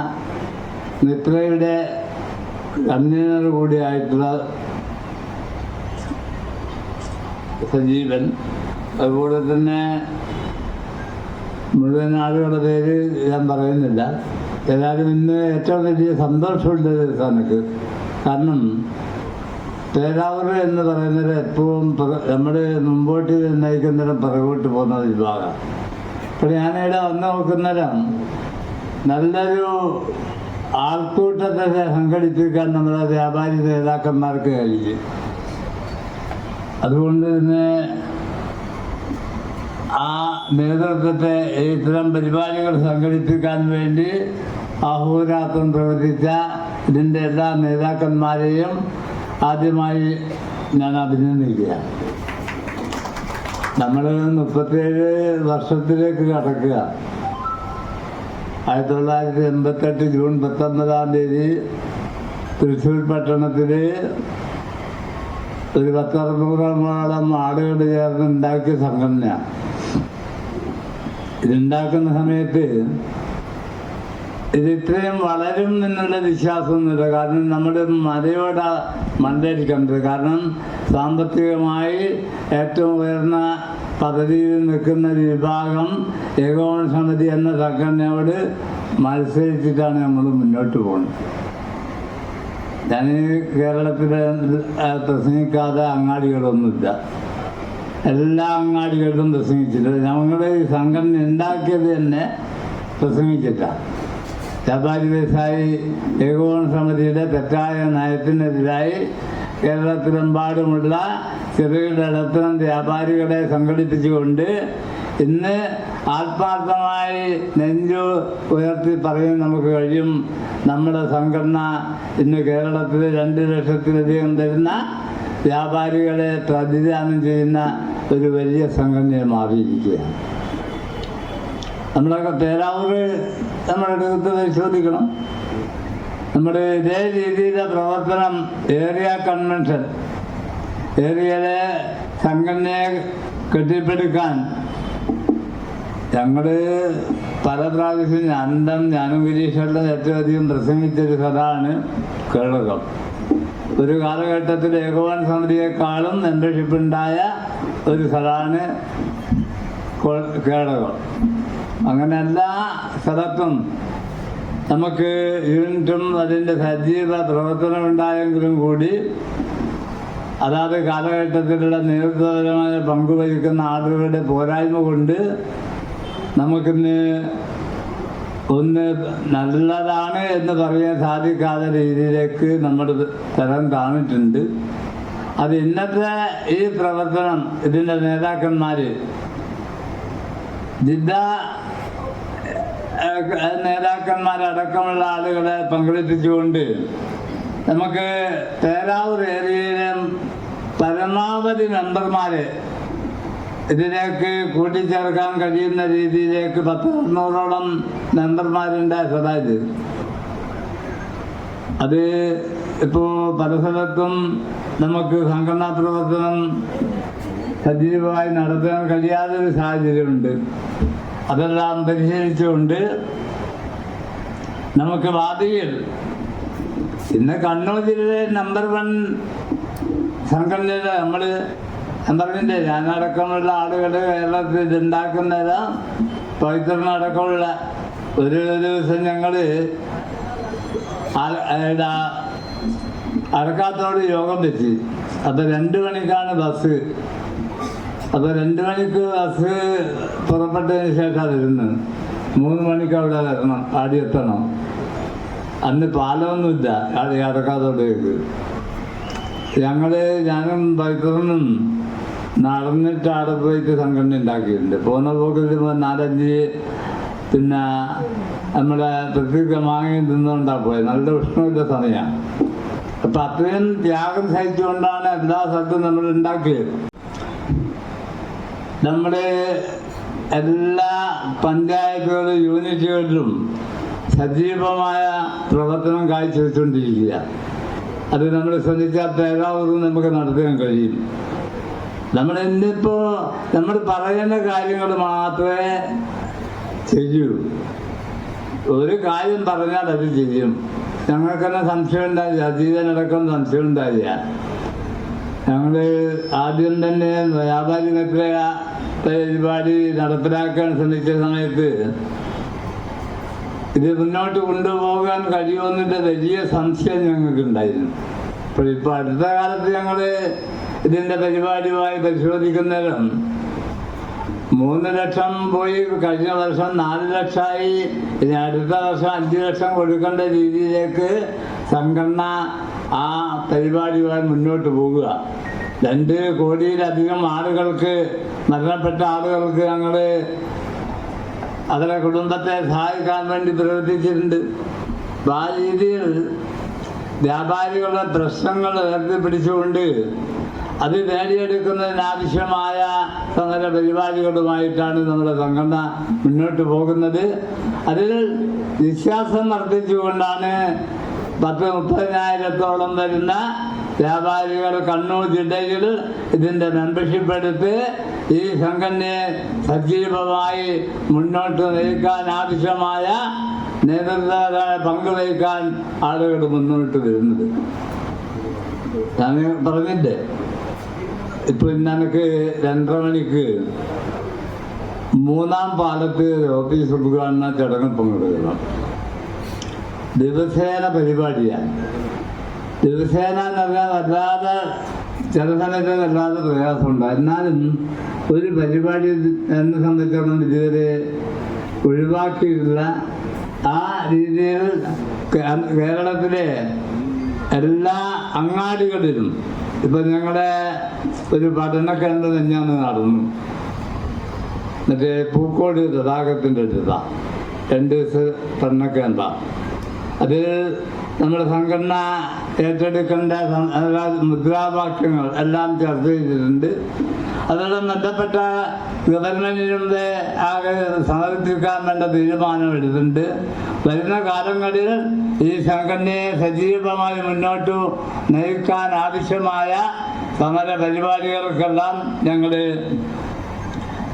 മിത്രയുടെ കൺവീനർ കൂടിയായിട്ടുള്ള സജീവൻ, അതുപോലെ തന്നെ മുഴുവൻ ആളുകളുടെ പേര് ഞാൻ പറയുന്നില്ല. ഏതായാലും ഇന്ന് ഏറ്റവും വലിയ സന്തോഷമുണ്ട് എനിക്ക്. കാരണം പേരാവൂർ എന്ന് പറയുന്നത് എപ്പോഴും നമ്മുടെ മുമ്പോട്ട് നയിക്കുന്നതിനും പുറകോട്ട് പോകുന്ന വിഭാഗം. അപ്പോൾ ഞാനിവിടെ വന്ന് നോക്കുന്നേരം നല്ലൊരു ആൾക്കൂട്ടത്തെ സംഘടിപ്പിക്കാൻ നമ്മുടെ വ്യാപാരി നേതാക്കന്മാർക്ക് കഴിയും. അതുകൊണ്ട് തന്നെ ആ നേതൃത്വത്തെ ഇത്തരം പരിപാടികൾ സംഘടിപ്പിക്കാൻ വേണ്ടി അഹോരാത്രം പ്രവർത്തിച്ച ഇതിൻ്റെ എല്ലാ നേതാക്കന്മാരെയും ആദ്യമായി ഞാൻ അഭിനന്ദിക്കുകയാണ്. നമ്മൾ 37 വർഷത്തിലേക്ക് കടക്കുക. 1988 ജൂൺ 19-ാം തീയതി തൃശ്ശൂർ പട്ടണത്തിൽ ഒരു 10-60-ഓളം ആളുകൾ ചേർന്ന് ഉണ്ടാക്കിയ സംഘടനയാണ്. ഇതുണ്ടാക്കുന്ന സമയത്ത് ഇതിത്രയും വളരും എന്നുള്ള വിശ്വാസമൊന്നുമില്ല. കാരണം നമ്മുടെ മലയോട് മണ്ടരിക്കുന്നത്. കാരണം സാമ്പത്തികമായി ഏറ്റവും ഉയർന്ന പദവിയിൽ നിൽക്കുന്ന ഒരു വിഭാഗം ഏകോപന സമിതി എന്ന സംഘടനയോട് മത്സരിച്ചിട്ടാണ് നമ്മൾ മുന്നോട്ട് പോകുന്നത്. ഞാൻ കേരളത്തിൽ പ്രസംഗിക്കാതെ അങ്ങാടികളൊന്നുമില്ല. എല്ലാ അങ്ങാടികളിലും പ്രസംഗിച്ചിട്ടുണ്ട്. ഞങ്ങളുടെ ഈ സംഘടന ഉണ്ടാക്കിയത് തന്നെ പ്രസംഗിച്ചിട്ടാണ്. വ്യാപാരി വ്യവസായി ഏകോപന സമിതിയുടെ തെറ്റായ നയത്തിനെതിരായി കേരളത്തിലെമ്പാടുമുള്ള ചെറുകിട ഇടത്തരം വ്യാപാരികളെ സംഘടിപ്പിച്ചുകൊണ്ട് ഇന്ന് ആത്മാർത്ഥമായി നെഞ്ചു ഉയർത്തി പറയാൻ നമുക്ക് കഴിയും. നമ്മുടെ സംഘടന ഇന്ന് കേരളത്തിൽ 2 ലക്ഷത്തിലധികം വരുന്ന വ്യാപാരികളെ പ്രതിദാനം ചെയ്യുന്ന ഒരു വലിയ സംഘടനയെ മാറിയിരിക്കുകയാണ്. നമ്മളൊക്കെ പേരാവൂർ നമ്മുടെ അടുത്ത് പരിശോധിക്കണം. നമ്മുടെ ഇതേ രീതിയിലെ പ്രവർത്തനം ഏരിയ കൺവെൻഷൻ ഏരിയയിലെ സംഘടനയെ കെട്ടിപ്പടുക്കാൻ ഞങ്ങൾ പല പ്രാവശ്യം ഞാനും ഗിരീഷെല്ലാം ഏറ്റവും അധികം പ്രസംഗിച്ചൊരു സ്ഥലമാണ് കേരളം. ഒരു കാലഘട്ടത്തിൽ ഏകോപന സമിതിയെക്കാളും മെമ്പർഷിപ്പ് ഉണ്ടായ ഒരു സ്ഥലമാണ് കേരളം. അങ്ങനെ എല്ലാ സ്ഥലത്തും നമുക്ക് യൂണിറ്റും അതിൻ്റെ സജീവ പ്രവർത്തനം ഉണ്ടായെങ്കിലും കൂടി അതാത് കാലഘട്ടത്തിലുള്ള നേതൃത്വപരമായ പങ്കുവഹിക്കുന്ന ആളുകളുടെ പോരായ്മ കൊണ്ട് നമുക്കിന്ന് ഒന്ന് നല്ലതാണ് എന്ന് പറയാൻ സാധിക്കാത്ത രീതിയിലേക്ക് നമ്മൾ തരം താണിട്ടുണ്ട്. അത് ഇന്നത്തെ ഈ പ്രവർത്തനം ഇതിൻ്റെ നേതാക്കന്മാർ ജിദ്ദ നേതാക്കന്മാരടക്കമുള്ള ആളുകളെ പങ്കെടുപ്പിച്ചുകൊണ്ട് നമുക്ക് പേരാവൂർ ഏരിയയിലെ പരമാവധി മെമ്പർമാരെ ഇതിലേക്ക് കൂട്ടിച്ചേർക്കാൻ കഴിയുന്ന രീതിയിലേക്ക് 100-200ഓളം മെമ്പർമാരുണ്ട് സദായത്. അത് ഇപ്പോൾ പല സ്ഥലത്തും നമുക്ക് സംഘടനാ പ്രവർത്തനം സജീവമായി നടത്താൻ കഴിയാത്തൊരു സാഹചര്യമുണ്ട്. അതെല്ലാം പരിശീലിച്ചുകൊണ്ട് നമുക്ക് വാദികൾ ഇന്ന് കണ്ണൂർ ജില്ലയിലെ നമ്പർ 1 സംഘടനയുടെ ഞാൻ പറഞ്ഞില്ലേ, ഞാനടക്കമുള്ള ആളുകൾ കേരളത്തിൽ ഇതുണ്ടാക്കുന്നതാ പവിത്രനടക്കമുള്ള ഒരു ദിവസം ഞങ്ങൾ അടക്കാത്തോട് യോഗം വെച്ച്. അപ്പോൾ 2 മണിക്കാണ് ബസ്. അപ്പോൾ 2 മണിക്ക് ബസ് പുറപ്പെട്ടതിന് ശേഷം വരുന്നത്. 3 മണിക്ക് അവിടെ വരണം, ആടി എത്തണം. അന്ന് പാലമൊന്നുമില്ല അടക്കാത്തോടേക്ക്. ഞാനും പവിത്രനും നടന്നിട്ട് അവിടെ പോയിട്ട് സംഘടന ഉണ്ടാക്കിയിട്ടുണ്ട്. പോകുന്ന പോക്കിൽ 4-5 പിന്നെ നമ്മുടെ പ്രത്യേക മാങ്ങയും തിന്നുകൊണ്ടാണ് പോയത്. നല്ല ഉഷ്ണമില്ല സമയമാണ്. അപ്പം അത്രയും ത്യാഗം സഹിച്ചുകൊണ്ടാണ് എല്ലാ സ്ഥലത്തും നമ്മൾ ഉണ്ടാക്കിയത്. നമ്മുടെ എല്ലാ പഞ്ചായത്തുകളും യൂണിറ്റുകളിലും സജീവമായ പ്രവർത്തനം കാഴ്ചവെച്ചുകൊണ്ടിരിക്കുക. അത് നമ്മൾ ശ്രദ്ധിച്ചാൽ പേരാവൂരും നമുക്ക് നടത്താൻ കഴിയും. നമ്മൾ ഇന്നിപ്പോൾ നമ്മൾ പറയുന്ന കാര്യങ്ങൾ മാത്രമേ ചെയ്യൂ. ഒരു കാര്യം പറഞ്ഞാൽ അത് ചെയ്യും. ഞങ്ങൾക്കെന്നെ സംശയം ഉണ്ടായില്ല, അജീവനടക്കം സംശയം ഉണ്ടായില്ല. ഞങ്ങൾ ആദ്യം തന്നെ വ്യാപാരി മേഖല പരിപാടി നടപ്പിലാക്കാൻ ശ്രമിച്ച സമയത്ത് ഇത് മുന്നോട്ട് കൊണ്ടുപോകാൻ കഴിയുമെന്നിട്ട് വലിയ സംശയം ഞങ്ങൾക്കുണ്ടായിരുന്നു. ഇപ്പോൾ അടുത്ത കാലത്ത് ഞങ്ങൾ ഇതിൻ്റെ പരിപാടിയുമായി പരിശോധിക്കുന്നേരം 3 ലക്ഷം പോയി, കഴിഞ്ഞ വർഷം 4 ലക്ഷമായി. ഇനി അടുത്ത വർഷം 5 ലക്ഷം കൊടുക്കേണ്ട രീതിയിലേക്ക് സംഘടന ആ പരിപാടിയുമായി മുന്നോട്ട് പോകുക. 2 കോടിയിലധികം ആളുകൾക്ക്, മരണപ്പെട്ട ആളുകൾക്ക് ഞങ്ങൾ അവരുടെ കുടുംബത്തെ സഹായിക്കാൻ വേണ്ടി പ്രവർത്തിച്ചിട്ടുണ്ട്. ആ രീതിയിൽ വ്യാപാരികളുടെ പ്രശ്നങ്ങൾ ഉയർത്തിപ്പിടിച്ചുകൊണ്ട് അത് നേടിയെടുക്കുന്നതിനാവശ്യമായ സമര പരിപാടികളുമായിട്ടാണ് നമ്മുടെ സംഘടന മുന്നോട്ട് പോകുന്നത്. അതിൽ വിശ്വാസം വർദ്ധിച്ചുകൊണ്ടാണ് 10-30,000-ഓളം വരുന്ന വ്യാപാരികൾ കണ്ണൂർ ജില്ലയിൽ ഇതിൻ്റെ മെമ്പർഷിപ്പ് എടുത്ത് ഈ സംഘടനയെ സജീവമായി മുന്നോട്ട് നയിക്കാൻ ആവശ്യമായ നേതൃത്വ പങ്കുവഹിക്കാൻ ആളുകൾ മുന്നോട്ട് വരുന്നത്. ഞാൻ പറഞ്ഞില്ലേ, ഇപ്പോൾ ഇന്നെനിക്ക് 2:30 മണിക്ക് 3-ാം പാലത്ത് ഓഫീസ് ഉദ്ഘാടന ചടങ്ങിൽ പങ്കെടുക്കണം. ദിവസേന പരിപാടിയാണ്. ദിവസേന എന്ന് പറഞ്ഞാൽ വല്ലാതെ ചില സമയത്ത് വല്ലാതെ പ്രയാസമുണ്ട്. എന്നാലും ഒരു പരിപാടി എന്നെ സംബന്ധിച്ചിടത്തോളം ഇതുവരെ ഒഴിവാക്കിയിട്ടുള്ള ആ രീതിയിൽ കേരളത്തിലെ എല്ലാ അങ്ങാടികളിലും ഇപ്പം ഞങ്ങളുടെ ഒരു പഠന കേന്ദ്രം ഞാൻ നടന്നു. മറ്റേ പൂക്കോട് തടാകത്തിൻ്റെ അടുത്താണ് 2 ദിവസം പഠന കേന്ദ്രം. അത് നമ്മുടെ സംഘടന ഏറ്റെടുക്കേണ്ട മുദ്രാവാക്യങ്ങൾ എല്ലാം ചർച്ച ചെയ്തിട്ടുണ്ട്. അതോടെ ബന്ധപ്പെട്ട ഗവൺമെൻറ്റിൻ്റെ ആകെ സമർപ്പിക്കാൻ വേണ്ട തീരുമാനം എടുത്തിട്ടുണ്ട്. വരുന്ന കാലങ്ങളിൽ ഈ സംഘടനയെ സജീവമായി മുന്നോട്ട് നയിക്കാൻ ആവശ്യമായ സമര പരിപാടികൾക്കെല്ലാം ഞങ്ങൾ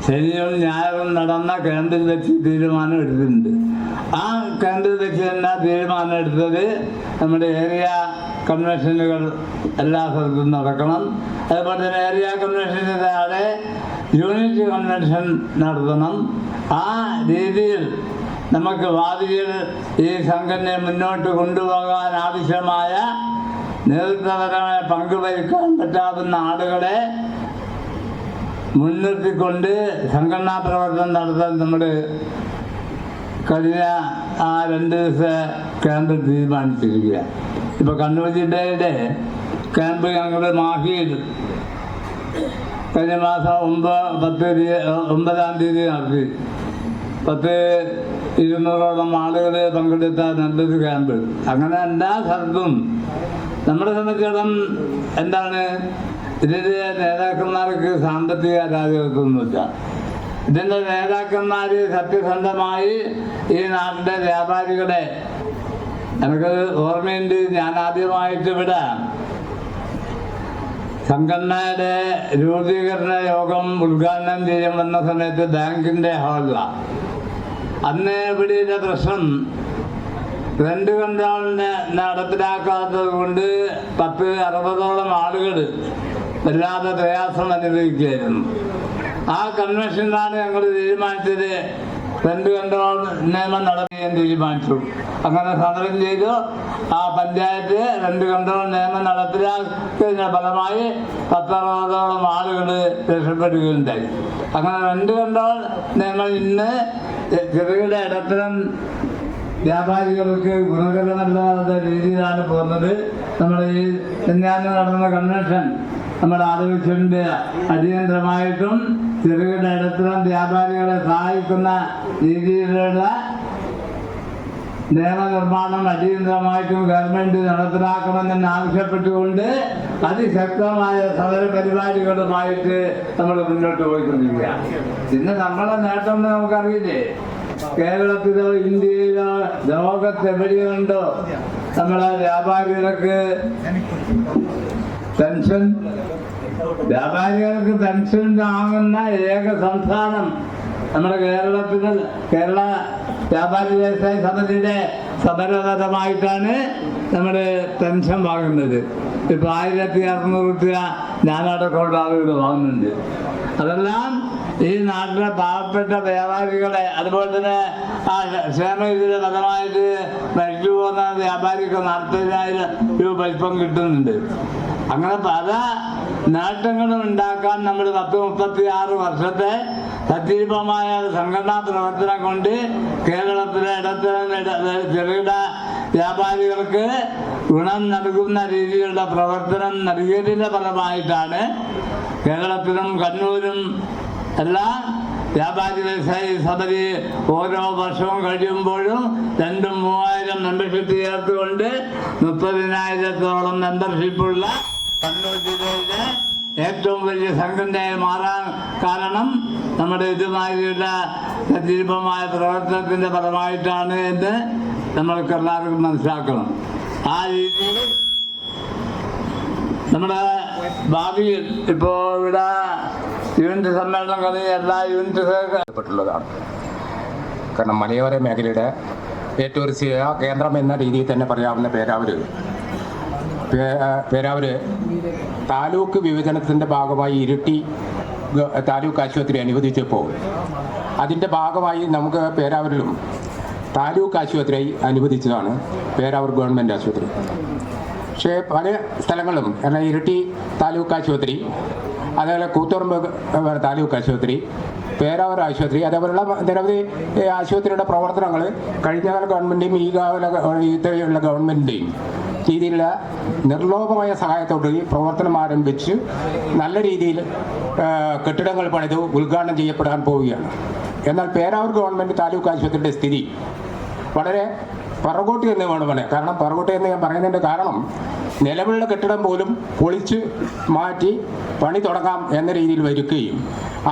ശനിയും ഞായറും നടന്ന ക്യാമ്പിൽ വെച്ച് തീരുമാനം എടുത്തിട്ടുണ്ട്. ആ ക്യാമ്പിൽ വെച്ച് തന്നെ തീരുമാനം എടുത്തത് നമ്മുടെ ഏരിയ കൺവെൻഷനുകൾ എല്ലാ സ്ഥലത്തും നടക്കണം. അതുപോലെ തന്നെ ഏരിയ കൺവെൻഷന് താഴെ യൂണിറ്റ് കൺവെൻഷൻ നടത്തണം. ആ രീതിയിൽ നമുക്ക് ഭാവിയിൽ ഈ സംഘടനയെ മുന്നോട്ട് കൊണ്ടുപോകാൻ ആവശ്യമായ നേതൃത്വപരമായ പങ്കുവഹിക്കാൻ പറ്റാവുന്ന ആളുകളെ മുൻനിർത്തിക്കൊണ്ട് സംഘടനാ പ്രവർത്തനം നടത്താൻ നമ്മൾ കഴിഞ്ഞ ആ 2 ദിവസ ക്യാമ്പിൽ തീരുമാനിച്ചിരിക്കുക. ഇപ്പോൾ കണ്ണൂർ ജില്ലയുടെ ക്യാമ്പ് ഞങ്ങൾ മാഹിയിൽ കഴിഞ്ഞ മാസം 9-ാം തീയതി നടത്തി. 200ഓളം ആളുകൾ പങ്കെടുത്ത നല്ലൊരു ക്യാമ്പ്. അങ്ങനെ എല്ലാ സ്ഥലത്തും നമ്മളെ സംബന്ധിച്ചിടത്തോളം എന്താണ്, ഇതിൻ്റെ നേതാക്കന്മാർക്ക് സാമ്പത്തിക അരാജകത്വമൊന്നുമില്ല. ഇതിൻ്റെ നേതാക്കന്മാർ സത്യസന്ധമായി ഈ നാട്ടിലെ വ്യാപാരികളെ, എനിക്ക് ഓർമ്മയുണ്ട്, ഞാൻ ആദ്യമായിട്ട് ഇവിടെ സംഘടനയുടെ രൂപീകരണ യോഗം ഉദ്ഘാടനം ചെയ്യാൻ വന്ന സമയത്ത് ബാങ്കിൻ്റെ ഹാളിലാണ്. അന്ന് ഇവിടെയുള്ള പ്രശ്നം റെന്റ് കൺട്രോളിനെ നടപ്പിലാക്കാത്തത് കൊണ്ട് 10-60ഓളം ആളുകൾ വല്ലാതെ പ്രയാസം അനുഭവിക്കുകയായിരുന്നു. ആ കൺവെൻഷനിലാണ് ഞങ്ങൾ തീരുമാനിച്ചത് റെന്റ് കൺട്രോൾ നിയമം നടത്തിയാൻ തീരുമാനിച്ചു. അങ്ങനെ സമരം ചെയ്തു. ആ പഞ്ചായത്ത് റെന്റ് കൺട്രോൾ നിയമം നടപ്പിലാക്കിയതിന്റെ ഫലമായി 10-60ഓളം ആളുകൾ രക്ഷപ്പെടുകയുണ്ടായി. അങ്ങനെ റെന്റ് കൺട്രോൾ നിയമം ഇന്ന് ചെറുകിട ഇടത്തരം വ്യാപാരികൾക്ക് ഗുണകരമല്ലാത്ത രീതിയിലാണ് പോകുന്നത്. നമ്മുടെ ഈ തെന്നാലിൽ നടന്ന കൺവെൻഷൻ നമ്മുടെ ആലോചിച്ചതിൻ്റെ അടിയന്തരമായിട്ടും ചെറുകിട ഇടത്തരം വ്യാപാരികളെ സഹായിക്കുന്ന രീതിയിലുള്ള നിയമനിർമ്മാണം അടിയന്തരമായിട്ടും ഗവൺമെന്റ് നടപ്പിലാക്കണമെന്ന് ആവശ്യപ്പെട്ടുകൊണ്ട് അതിശക്തമായ സമര പരിപാടികളുമായിട്ട് നമ്മൾ മുന്നോട്ട് പോയിക്കൊണ്ടിരിക്കുക. ഇന്ന് നമ്മളെ നേട്ടം നമുക്കറിയില്ലേ, കേരളത്തിലോ ഇന്ത്യയിലോ ലോകത്തെവിടെയുണ്ടോ നമ്മളെ വ്യാപാരികൾക്ക് പെൻഷൻ വാങ്ങുന്ന ഏക സംസ്ഥാനം നമ്മുടെ കേരള വ്യാപാരി വ്യവസായ സമിതിയുടെ സമരപരമായിട്ടാണ് നമ്മൾ പെൻഷൻ വാങ്ങുന്നത്. ഇപ്പൊ 1600 രൂപ ഞാനടക്കമുള്ള ആളുകൾ വാങ്ങുന്നുണ്ട്. അതെല്ലാം ഈ നാട്ടിലെ പാവപ്പെട്ട വ്യാപാരികളെ, അതുപോലെ തന്നെ ആ ക്ഷേമനിധിയുടെ ഫലമായിട്ട് മരിച്ചു പോകുന്ന വ്യാപാരിക്ക് 40,000 രൂപ ഇപ്പം കിട്ടുന്നുണ്ട്. അങ്ങനെ പല നേട്ടങ്ങളും ഉണ്ടാക്കാൻ നമ്മൾ 36 വർഷത്തെ സജീവമായ സംഘടനാ പ്രവർത്തനം കൊണ്ട് കേരളത്തിലെ ഇടത്തരം ചെറുകിട വ്യാപാരികൾക്ക് ഗുണം നൽകുന്ന രീതിയിലുള്ള പ്രവർത്തനം നൽകിയതിൻ്റെ ഫലമായിട്ടാണ് കേരളത്തിലും കണ്ണൂരും എല്ലാ വ്യാപാരി വ്യവസായി സമിതി ഓരോ വർഷവും കഴിയുമ്പോഴും 2,000-3,000 മെമ്പർഷിപ്പ് ചേർത്തുകൊണ്ട് 30,000-ഓളം മെമ്പർഷിപ്പുള്ള കണ്ണൂർ ജില്ലയിലെ ഏറ്റവും വലിയ സംഘടനയായി മാറാൻ കാരണം നമ്മുടെ ഇതുമാതിരിയുള്ള സജീവമായ പ്രവർത്തനത്തിൻ്റെ ഫലമായിട്ടാണ് എന്ന് നമ്മൾക്ക് എല്ലാവർക്കും മനസ്സിലാക്കണം. ആ രീതിയിൽ നമ്മുടെ ഭാവിയിൽ ഇപ്പോൾ ഇവിടെ യൂണിറ്റ് സമ്മേളനം കഴിഞ്ഞ് എല്ലാ യൂണിറ്റുകളും കാരണം മലയോര മേഖലയുടെ ഏറ്റവും ഒരു കേന്ദ്രം എന്ന രീതിയിൽ തന്നെ പറയാവുന്ന പേരാവൂര് താലൂക്ക് വിഭജനത്തിൻ്റെ ഭാഗമായി ഇരിട്ടി താലൂക്ക് ആശുപത്രി അനുവദിച്ചപ്പോൾ അതിൻ്റെ ഭാഗമായി നമുക്ക് പേരാവൂരിലും താലൂക്ക് ആശുപത്രി അനുവദിച്ചതാണ് പേരാവൂർ ഗവൺമെൻറ് ആശുപത്രി. പക്ഷേ പല സ്ഥലങ്ങളും കാരണം ഇരിട്ടി താലൂക്ക് ആശുപത്രി, അതേപോലെ കൂത്തുപറമ്പ് താലൂക്ക് ആശുപത്രി, പേരാവൂർ ആശുപത്രി, അതേപോലുള്ള നിരവധി ആശുപത്രിയുടെ പ്രവർത്തനങ്ങൾ കഴിഞ്ഞ കാല ഗവൺമെൻറ്റിൻ്റെയും ഈ ഗവൺമെൻറ്റിൻ്റെയും രീതിയിലുള്ള നിർലോഭമായ സഹായത്തോടെ പ്രവർത്തനം ആരംഭിച്ച് നല്ല രീതിയിൽ കെട്ടിടങ്ങൾ പണിത് ഉദ്ഘാടനം ചെയ്യപ്പെടാൻ പോവുകയാണ്. എന്നാൽ പേരാവൂർ ഗവൺമെൻറ് താലൂക്ക് ആശുപത്രിയുടെ സ്ഥിതി വളരെ പറകോട്ടി എന്ന് വേണം പറയാം. കാരണം പറകോട്ടി എന്ന് ഞാൻ പറയുന്നതിൻ്റെ കാരണം നിലവിലുള്ള കെട്ടിടം പോലും പൊളിച്ച് മാറ്റി പണി തുടങ്ങാം എന്ന രീതിയിൽ വരികയും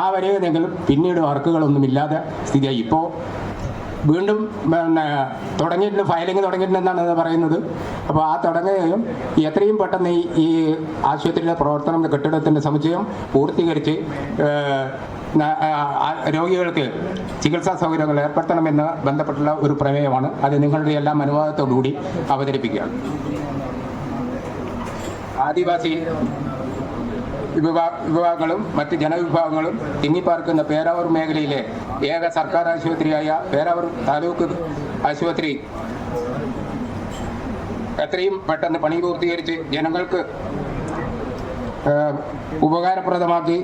ആ വരെയെങ്കിലും പിന്നീട് വർക്കുകളൊന്നുമില്ലാതെ സ്ഥിതിയായി. ഇപ്പോൾ വീണ്ടും പിന്നെ തുടങ്ങിയിട്ടുണ്ട്, ഫയലിംഗ് തുടങ്ങിയിട്ടുണ്ടെന്നാണ് പറയുന്നത്. അപ്പോൾ ആ തുടങ്ങുകയും എത്രയും പെട്ടെന്ന് ഈ ആശുപത്രിയുടെ പ്രവർത്തനം, കെട്ടിടത്തിൻ്റെ സമുച്ചയം പൂർത്തീകരിച്ച് രോഗികൾക്ക് ചികിത്സാ സൗകര്യങ്ങൾ ഏർപ്പെടുത്തണമെന്ന് ബന്ധപ്പെട്ടുള്ള ഒരു പ്രമേയമാണ്. അത് നിങ്ങളുടെ എല്ലാം അനുവാദത്തോടുകൂടി അവതരിപ്പിക്കുകയാണ്. ആദിവാസി വിഭാഗങ്ങളും മറ്റ് ജനവിഭാഗങ്ങളും തിങ്ങിപ്പാർക്കുന്ന പേരാവൂർ മേഖലയിലെ ഏക സർക്കാർ ആശുപത്രിയായ പേരാവൂർ താലൂക്ക് ആശുപത്രി എത്രയും പെട്ടെന്ന് പണി പൂർത്തീകരിച്ച് ജനങ്ങൾക്ക് ഉപകാരപ്രദമാക്കി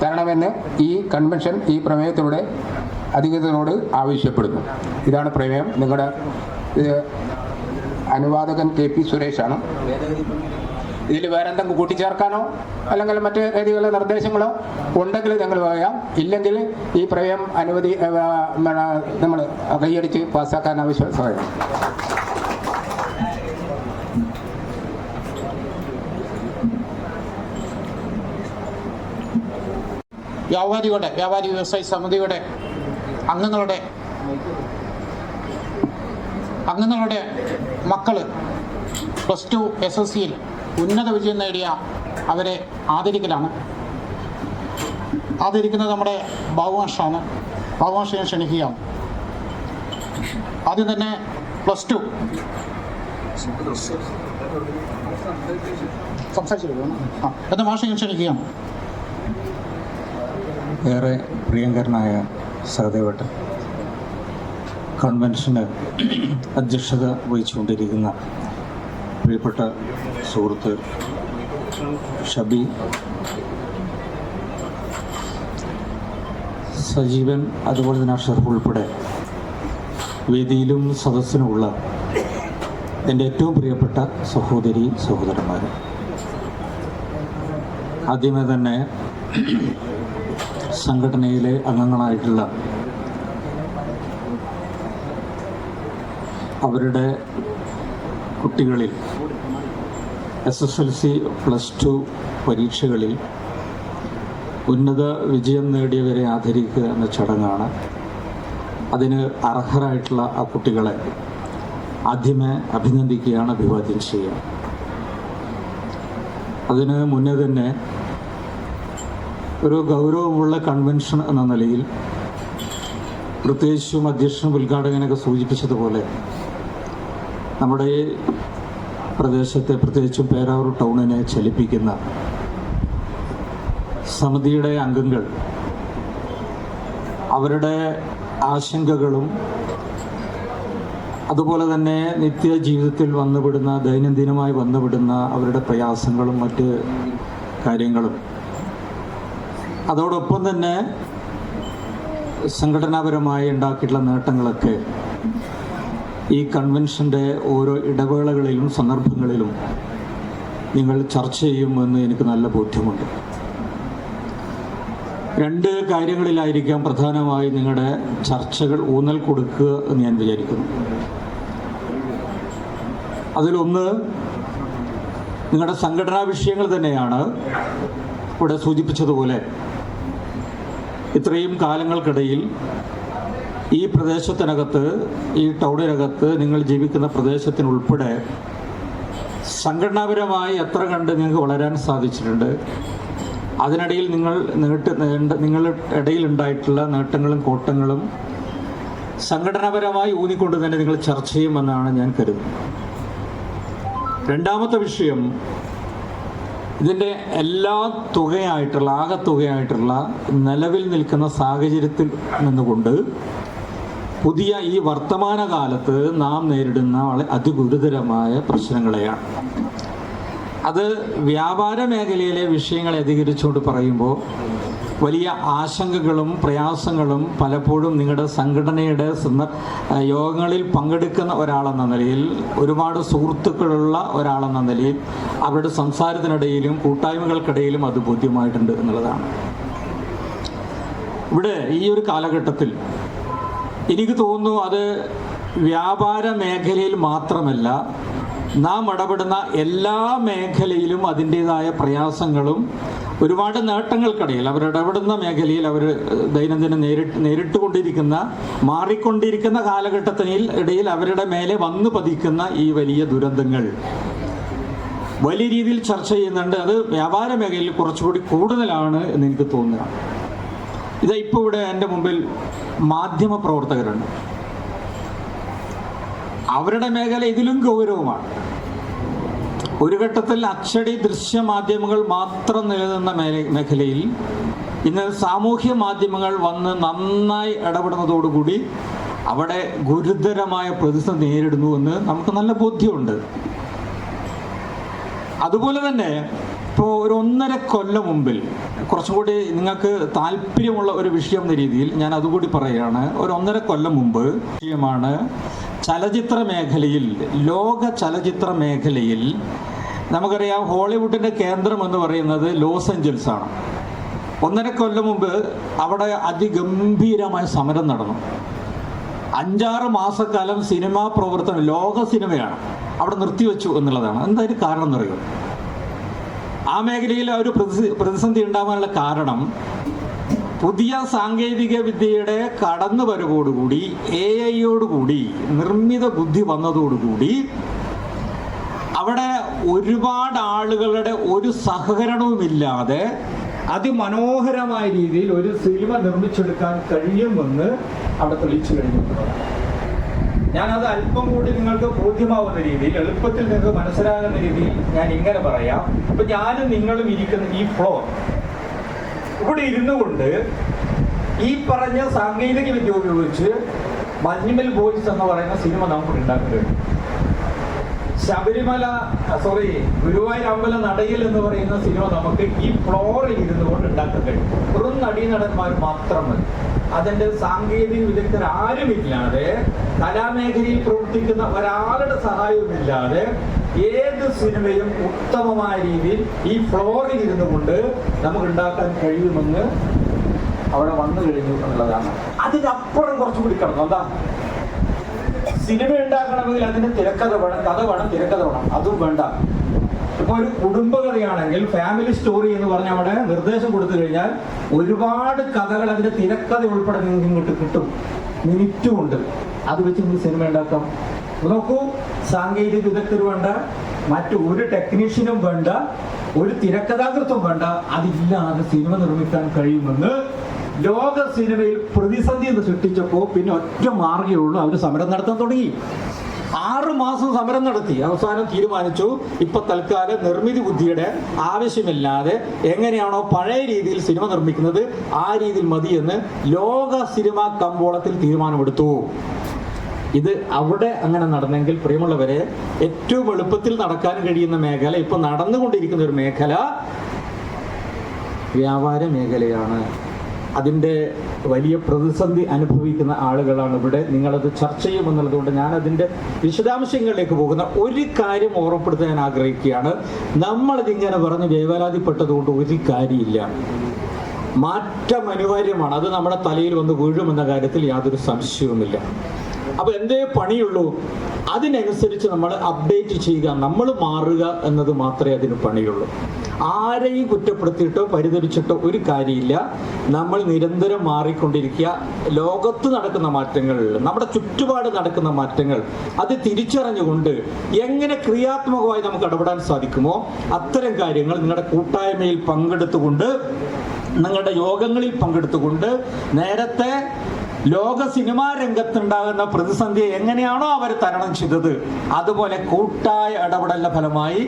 തരണമെന്ന് ഈ കൺവെൻഷൻ ഈ പ്രമേയത്തിലൂടെ അധികൃതരോട് ആവശ്യപ്പെടുന്നു. ഇതാണ് പ്രമേയം. നിങ്ങളുടെ അനുവാദകൻ KP സുരേഷാണ്. ഇതിൽ വേറെ എന്തെങ്കിലും കൂട്ടിച്ചേർക്കാനോ അല്ലെങ്കിൽ മറ്റ് രീതിയിലുള്ള നിർദ്ദേശങ്ങളോ ഉണ്ടെങ്കിൽ ഞങ്ങൾ പറയാം. ഇല്ലെങ്കിൽ ഈ പ്രമേയം നമ്മൾ കൈയടിച്ച് പാസ്സാക്കാൻ ആവശ്യം സഹായം. വ്യാപാരി വ്യവസായി സമിതിയുടെ അംഗങ്ങളുടെ മക്കൾ +2 SSCയിൽ ഉന്നത വിജയം നേടിയ അവരെ ആദരിക്കുന്നത് നമ്മുടെ ബാബുമാഷാണ്. ബാബുമാഷിനെ ക്ഷണിക്കുകയാണ്. ആദ്യം തന്നെ +2 എന്ന മാഷിനെ ക്ഷണിക്കുകയാണ്. ഏറെ പ്രിയങ്കരനായ സഹദേവട്ടൻ, കൺവെൻഷന് അധ്യക്ഷത വഹിച്ചുകൊണ്ടിരിക്കുന്ന പ്രിയപ്പെട്ട സുഹൃത്ത് ഷബി, സജീവൻ, അതുപോലെ തന്നെ അഷറഫ് ഉൾപ്പെടെ വേദിയിലും സദസ്സിനുമുള്ള എൻ്റെ ഏറ്റവും പ്രിയപ്പെട്ട സഹോദരി സഹോദരന്മാർ, ആദ്യമേ തന്നെ സംഘടനയിലെ അംഗങ്ങളായിട്ടുള്ള അവരുടെ കുട്ടികളിൽ SSLC +2 പരീക്ഷകളിൽ ഉന്നത വിജയം നേടിയവരെ ആദരിക്കുക എന്ന ചടങ്ങാണ്. അതിന് അർഹരായിട്ടുള്ള ആ കുട്ടികളെ ആദ്യമേ അഭിനന്ദിക്കുകയാണ്, അഭിവാദ്യം ചെയ്യുക. അതിന് മുന്നേ തന്നെ ഒരു ഗൗരവമുള്ള കൺവെൻഷൻ എന്ന നിലയിൽ പ്രത്യേകിച്ചും അധ്യക്ഷനും ഉദ്ഘാടകനൊക്കെ സൂചിപ്പിച്ചതുപോലെ നമ്മുടെ ഈ പ്രദേശത്തെ, പ്രത്യേകിച്ചും പേരാവൂർ ടൗണിനെ ചലിപ്പിക്കുന്ന സമിതിയുടെ അംഗങ്ങൾ അവരുടെ ആശങ്കകളും അതുപോലെ തന്നെ നിത്യജീവിതത്തിൽ ദൈനംദിനമായി വന്നുപെടുന്ന അവരുടെ പ്രയാസങ്ങളും മറ്റ് കാര്യങ്ങളും, അതോടൊപ്പം തന്നെ സംഘടനാപരമായി ഉണ്ടാക്കിയിട്ടുള്ള നേട്ടങ്ങളൊക്കെ ഈ കൺവെൻഷൻ്റെ ഓരോ ഇടവേളകളിലും സന്ദർഭങ്ങളിലും നിങ്ങൾ ചർച്ച ചെയ്യുമെന്ന് എനിക്ക് നല്ല ബോധ്യമുണ്ട്. 2 കാര്യങ്ങളിലായിരിക്കാം പ്രധാനമായി നിങ്ങളുടെ ചർച്ചകൾ ഊന്നൽ കൊടുക്കുക എന്ന് ഞാൻ വിചാരിക്കുന്നു. അതിലൊന്ന് നിങ്ങളുടെ സംഘടനാ വിഷയങ്ങൾ തന്നെയാണ്. ഇവിടെ സൂചിപ്പിച്ചതുപോലെ ഇത്രയും കാലങ്ങൾക്കിടയിൽ ഈ പ്രദേശത്തിനകത്ത്, ഈ ടൗണിനകത്ത്, നിങ്ങൾ ജീവിക്കുന്ന പ്രദേശത്തിനുൾപ്പെടെ സംഘടനാപരമായി എത്ര കണ്ട് നിങ്ങൾക്ക് വളരാൻ സാധിച്ചിട്ടുണ്ട്, അതിനിടയിൽ നിങ്ങളുടെ ഇടയിലുണ്ടായിട്ടുള്ള നേട്ടങ്ങളും കോട്ടങ്ങളും സംഘടനാപരമായി ഊന്നിക്കൊണ്ട് തന്നെ നിങ്ങൾ ചർച്ച ചെയ്യുമെന്നാണ് ഞാൻ കരുതുന്നത്. രണ്ടാമത്തെ വിഷയം, ഇതിൻ്റെ ആകെത്തുകയായിട്ടുള്ള നിലവിൽ നിൽക്കുന്ന സാഹചര്യത്തിൽ നിന്നുകൊണ്ട് പുതിയ ഈ വർത്തമാനകാലത്ത് നാം നേരിടുന്ന വളരെ അതിഗുരുതരമായ പ്രശ്നങ്ങളെയാണ്. അത് വ്യാപാര മേഖലയിലെ വിഷയങ്ങളെ അധികരിച്ചുകൊണ്ട് പറയുമ്പോൾ വലിയ ആശങ്കകളും പ്രയാസങ്ങളും പലപ്പോഴും നിങ്ങളുടെ സംഘടനയുടെ യോഗങ്ങളിൽ പങ്കെടുക്കുന്ന ഒരാളെന്ന നിലയിൽ, ഒരുപാട് സുഹൃത്തുക്കളുള്ള ഒരാളെന്ന നിലയിൽ അവരുടെ സംസാരത്തിനിടയിലും കൂട്ടായ്മകൾക്കിടയിലും അത് ബോധ്യമായിട്ടുണ്ട് എന്നുള്ളതാണ്. ഇവിടെ ഈ ഒരു കാലഘട്ടത്തിൽ എനിക്ക് തോന്നുന്നു അത് വ്യാപാര മേഖലയിൽ മാത്രമല്ല, നാം ഇടപെടുന്ന എല്ലാ മേഖലയിലും അതിൻ്റേതായ പ്രയാസങ്ങളും ഒരുപാട് നേട്ടങ്ങൾക്കിടയിൽ അവരിടപെടുന്ന മേഖലയിൽ അവർ ദൈനംദിനം നേരിട്ടുകൊണ്ടിരിക്കുന്ന മാറിക്കൊണ്ടിരിക്കുന്ന കാലഘട്ടത്തിൽ ഇടയിൽ അവരുടെ മേലെ വന്നു പതിക്കുന്ന ഈ വലിയ ദുരന്തങ്ങൾ വലിയ രീതിയിൽ ചർച്ച ചെയ്യുന്നുണ്ട്. അത് വ്യാപാര മേഖലയിൽ കുറച്ചുകൂടി കൂടുതലാണ് എന്ന് എനിക്ക് തോന്നുക. ഇപ്പോൾ ഇവിടെ എൻ്റെ മുമ്പിൽ മാധ്യമ പ്രവർത്തകരുണ്ട്. അവരുടെ മേഖല ഇതിലും ഗൗരവമാണ്. ഒരു ഘട്ടത്തിൽ അച്ചടി ദൃശ്യമാധ്യമങ്ങൾ മാത്രം നിലനിന്ന മേഖലയിൽ ഇന്ന് സാമൂഹ്യ മാധ്യമങ്ങൾ വന്ന് നന്നായി ഇടപെടുന്നതോടുകൂടി അവിടെ ഗുരുതരമായ പ്രതിസന്ധി നേരിടുന്നുവെന്ന് നമുക്ക് നല്ല ബോധ്യമുണ്ട്. അതുപോലെ തന്നെ ഇപ്പോൾ ഒരു 1.5 കൊല്ലം മുമ്പിൽ കുറച്ചും കൂടി നിങ്ങൾക്ക് താല്പര്യമുള്ള ഒരു വിഷയം എന്ന രീതിയിൽ ഞാൻ അതുകൂടി പറയുകയാണ്. ഒരു 1.5 കൊല്ലം മുമ്പ് വിഷയമാണ് ചലച്ചിത്ര മേഖലയിൽ, ലോക ചലച്ചിത്ര മേഖലയിൽ നമുക്കറിയാം ഹോളിവുഡിൻ്റെ കേന്ദ്രം എന്ന് പറയുന്നത് ലോസ് ഏഞ്ചൽസ് ആണ്. 1.5 കൊല്ലം മുമ്പ് അവിടെ അതിഗംഭീരമായ സമരം നടന്നു. 5-6 മാസക്കാലം സിനിമാ പ്രവർത്തനം, ലോക സിനിമയാണ്, അവിടെ നിർത്തിവെച്ചു എന്നുള്ളതാണ്. എന്തായാലും കാരണം എന്നറിയോ? ആ മേഖലയിൽ ഒരു പ്രതിസന്ധി ഉണ്ടാകാനുള്ള കാരണം പുതിയ സാങ്കേതിക വിദ്യയുടെ കടന്നുവരവോടുകൂടി AI നിർമ്മിത ബുദ്ധി വന്നതോടുകൂടി അവിടെ ഒരുപാട് ആളുകളുടെ ഒരു സഹകരണവുമില്ലാതെ അതിമനോഹരമായ രീതിയിൽ ഒരു സിനിമ നിർമ്മിച്ചെടുക്കാൻ കഴിയുമെന്ന് അവിടെ തെളിയിച്ചു കഴിഞ്ഞു. ഞാനത് അല്പം കൂടി നിങ്ങൾക്ക് ബോധ്യമാവുന്ന രീതിയിൽ, എളുപ്പത്തിൽ നിങ്ങൾക്ക് മനസ്സിലാകുന്ന രീതിയിൽ ഞാൻ ഇങ്ങനെ പറയാം. ഇപ്പൊ ഞാനും നിങ്ങളും ഇരിക്കുന്ന ഈ ഫ്ലോർ, ഇവിടെ ഇരുന്നു കൊണ്ട് ഈ പറഞ്ഞ സാങ്കേതിക വിദ്യ ഉപയോഗിച്ച് മഞ്ഞുമൽ ബോയ്സ് എന്ന് പറയുന്ന സിനിമ നമുക്ക് ഉണ്ടാക്കാൻ കഴിയും. ഗുരുവായൂർ അമ്പല നടയിൽ എന്ന് പറയുന്ന സിനിമ നമുക്ക് ഈ ഫ്ലോറിൽ ഇരുന്നു കൊണ്ട് ഉണ്ടാക്കാൻ കഴിയും. വെറും നടീനടന്മാർ മാത്രം മതി. അതിൻ്റെ സാങ്കേതിക വിദഗ്ധർ ആരുമില്ലാതെ, കലാമേഖലയിൽ പ്രവർത്തിക്കുന്ന ഒരാളുടെ സഹായവുമില്ലാതെ ഏത് സിനിമയും ഉത്തമമായ രീതിയിൽ ഈ ഫ്ലോറിൽ ഇരുന്നു കൊണ്ട് നമുക്ക് ഉണ്ടാക്കാൻ കഴിയുമെന്ന് അവിടെ വന്നു കഴിഞ്ഞു എന്നുള്ളതാണ്. അതിനപ്പുറം കുറച്ചുകൂടി കടന്നു. എന്താ? സിനിമ ഉണ്ടാക്കണമെങ്കിൽ അതിന് തിരക്കഥ വേണം, കഥ വേണം, തിരക്കഥ വേണം. അതും വേണ്ട. ഇപ്പൊ ഒരു കുടുംബകഥയാണെങ്കിൽ ഫാമിലി സ്റ്റോറി എന്ന് പറഞ്ഞ അവിടെ നിർദ്ദേശം കൊടുത്തു കഴിഞ്ഞാൽ ഒരുപാട് കഥകൾ അതിന്റെ തിരക്കഥ ഉൾപ്പെടെ നിങ്ങൾക്ക് ഇങ്ങോട്ട് കിട്ടും. മിനിറ്റും ഉണ്ട്. അത് വെച്ച് നിങ്ങൾക്ക് സിനിമ ഉണ്ടാക്കാം. നോക്കൂ, സാങ്കേതിക വിദഗ്ധർ വേണ്ട, ഒരു ടെക്നീഷ്യനും വേണ്ട, ഒരു തിരക്കഥാകൃത്തും വേണ്ട. അതില്ലാതെ സിനിമ നിർമ്മിക്കാൻ കഴിയുമെന്ന് ലോക സിനിമയിൽ പ്രതിസന്ധി എന്ന് സൃഷ്ടിച്ചപ്പോൾ പിന്നെ ഒറ്റ മാർഗ്ഗമേ ഉള്ളൂ, അവർ സമരം നടത്താൻ തുടങ്ങി. 6 മാസം സമരം നടത്തി അവസാനം തീരുമാനിച്ചു, ഇപ്പൊ തൽക്കാലം നിർമ്മിതി ബുദ്ധിയുടെ ആവശ്യമില്ലാതെ എങ്ങനെയാണോ പഴയ രീതിയിൽ സിനിമ നിർമ്മിക്കുന്നത് ആ രീതിയിൽ മതിയെന്ന് ലോക സിനിമാ കമ്പോളത്തിൽ തീരുമാനമെടുത്തു. ഇത് അവിടെ അങ്ങനെ നടന്നെങ്കിൽ പ്രിയമുള്ളവരെ, ഏറ്റവും എളുപ്പത്തിൽ നടക്കാൻ കഴിയുന്ന മേഖല, ഇപ്പൊ നടന്നുകൊണ്ടിരിക്കുന്ന ഒരു മേഖല വ്യാപാര മേഖലയാണ്. അതിൻ്റെ വലിയ പ്രതിസന്ധി അനുഭവിക്കുന്ന ആളുകളാണ് ഇവിടെ. നിങ്ങളത് ചർച്ച ചെയ്യുമെന്നുള്ളതുകൊണ്ട് ഞാൻ അതിൻ്റെ വിശദാംശങ്ങളിലേക്ക് പോകുന്ന ഒരു കാര്യം ഓർമ്മപ്പെടുത്താൻ ഞാൻ ആഗ്രഹിക്കുകയാണ്. നമ്മളതിങ്ങനെ പറഞ്ഞ് വേവലാതിപ്പെട്ടതുകൊണ്ട് ഒരു കാര്യമില്ല. മാറ്റം അനിവാര്യമാണ്. അത് നമ്മുടെ തലയിൽ വന്ന് വീഴുമെന്ന കാര്യത്തിൽ യാതൊരു സംശയവുമില്ല. അപ്പൊ എന്തേ പണിയുള്ളൂ? അതിനനുസരിച്ച് നമ്മൾ അപ്ഡേറ്റ് ചെയ്യുക, നമ്മൾ മാറുക എന്നത് മാത്രമേ അതിന് പണിയുള്ളൂ. ആരെയും കുറ്റപ്പെടുത്തിയിട്ടോ പരിധരിച്ചിട്ടോ ഒരു കാര്യമില്ല. നമ്മൾ നിരന്തരം മാറിക്കൊണ്ടിരിക്കുക. ലോകത്ത് നടക്കുന്ന മാറ്റങ്ങൾ, നമ്മുടെ ചുറ്റുപാട് നടക്കുന്ന മാറ്റങ്ങൾ, അത് തിരിച്ചറിഞ്ഞുകൊണ്ട് എങ്ങനെ ക്രിയാത്മകമായി നമുക്ക് ഇടപെടാൻ സാധിക്കുമോ അത്തരം കാര്യങ്ങൾ നിങ്ങളുടെ കൂട്ടായ്മയിൽ പങ്കെടുത്തുകൊണ്ട്, നിങ്ങളുടെ യോഗങ്ങളിൽ പങ്കെടുത്തുകൊണ്ട്, നേരത്തെ ലോക സിനിമാ രംഗത്തുണ്ടാകുന്ന പ്രതിസന്ധിയെ എങ്ങനെയാണോ അവർ തരണം ചെയ്തത് അതുപോലെ കൂട്ടായ ഇടപെടലിന്റെ ഫലമായി